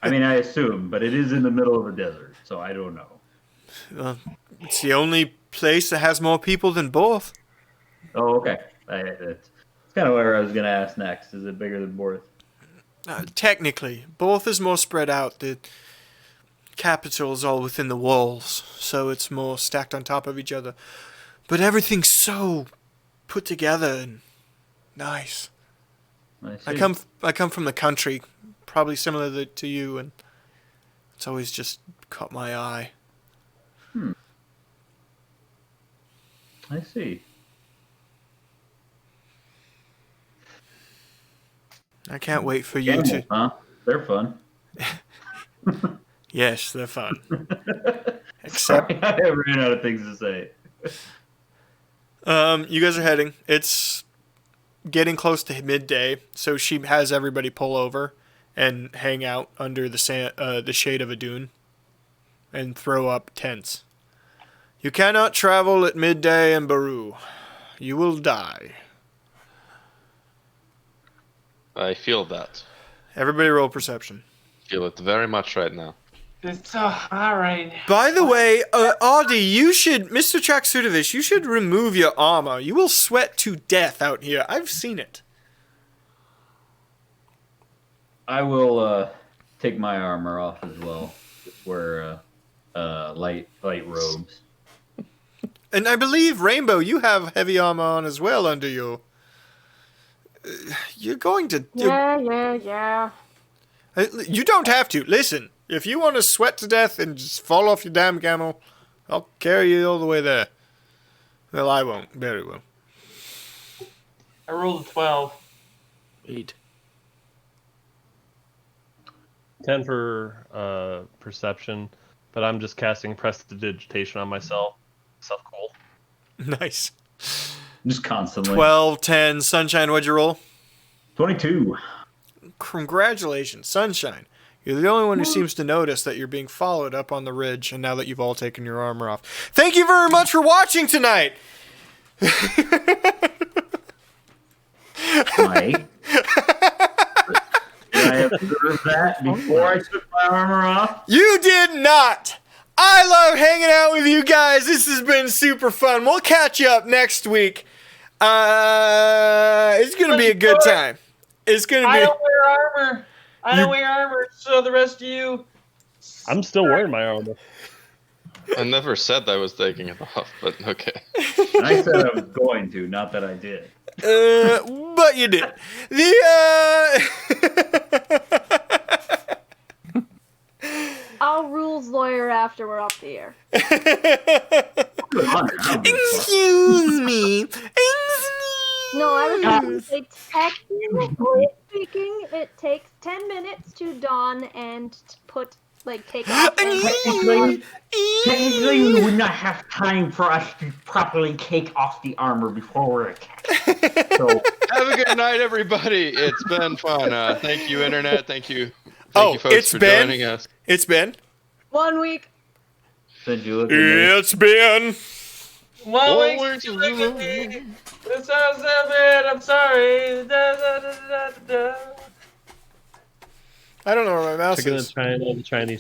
I mean, I assume, but it is in the middle of a desert, so I don't know. It's the only place that has more people than Borth. Oh, okay. That's kind of where I was going to ask next. Is it bigger than Borth? Technically, Borth is more spread out. The capital is all within the walls, so it's more stacked on top of each other. But everything's so put together and nice. I come from the country, probably similar to you, and it's always just caught my eye. I see. I can't wait for you to... Huh? They're fun. Yes, they're fun. Except... Sorry, I ran out of things to say. You guys are heading. It's getting close to midday, so she has everybody pull over and hang out under the shade of a dune and throw up tents. You cannot travel at midday in Baru. You will die. I feel that. Everybody roll perception. Feel it very much right now. It's so hot right now. By the way, Audie, you should, Mr. Traksudovich, you should remove your armor. You will sweat to death out here. I've seen it. I will take my armor off as well. Just wear light robes. And I believe, Rainbow, you have heavy armor on as well under you. You're going to... Yeah. You don't have to. Listen, if you want to sweat to death and just fall off your damn camel, I'll carry you all the way there. Well, I won't. Barry will. I rolled a 12. 8. 10 for perception, but I'm just casting prestidigitation on myself. So cool. Nice. Just constantly. 12, 10. Sunshine, what'd you roll? 22. Congratulations, Sunshine. You're the only one who seems to notice that you're being followed up on the ridge, and now that you've all taken your armor off. Thank you very much for watching tonight! Mike? Did I observe that before I took my armor off? You did not! I love hanging out with you guys. This has been super fun. We'll catch you up next week. It's going to be a good time. It's going to be... I don't wear armor. I don't wear armor, so the rest of you... I'm still wearing my armor. I never said I was taking it off, but okay. I said I was going to, not that I did. But you did. I'll rules lawyer after we're off the air. Excuse me. No, I was going to say, technically speaking, it takes 10 minutes to don and take off. Technically, we would not have time for us to properly take off the armor before we're attacked. So, have a good night, everybody. It's been fun. Thank you, Internet. Thank you. Thank you, folks, for joining us. It's been 1 week. It's been 1 week. This sounds so bad. I'm sorry. I don't know where my mouse is. The Chinese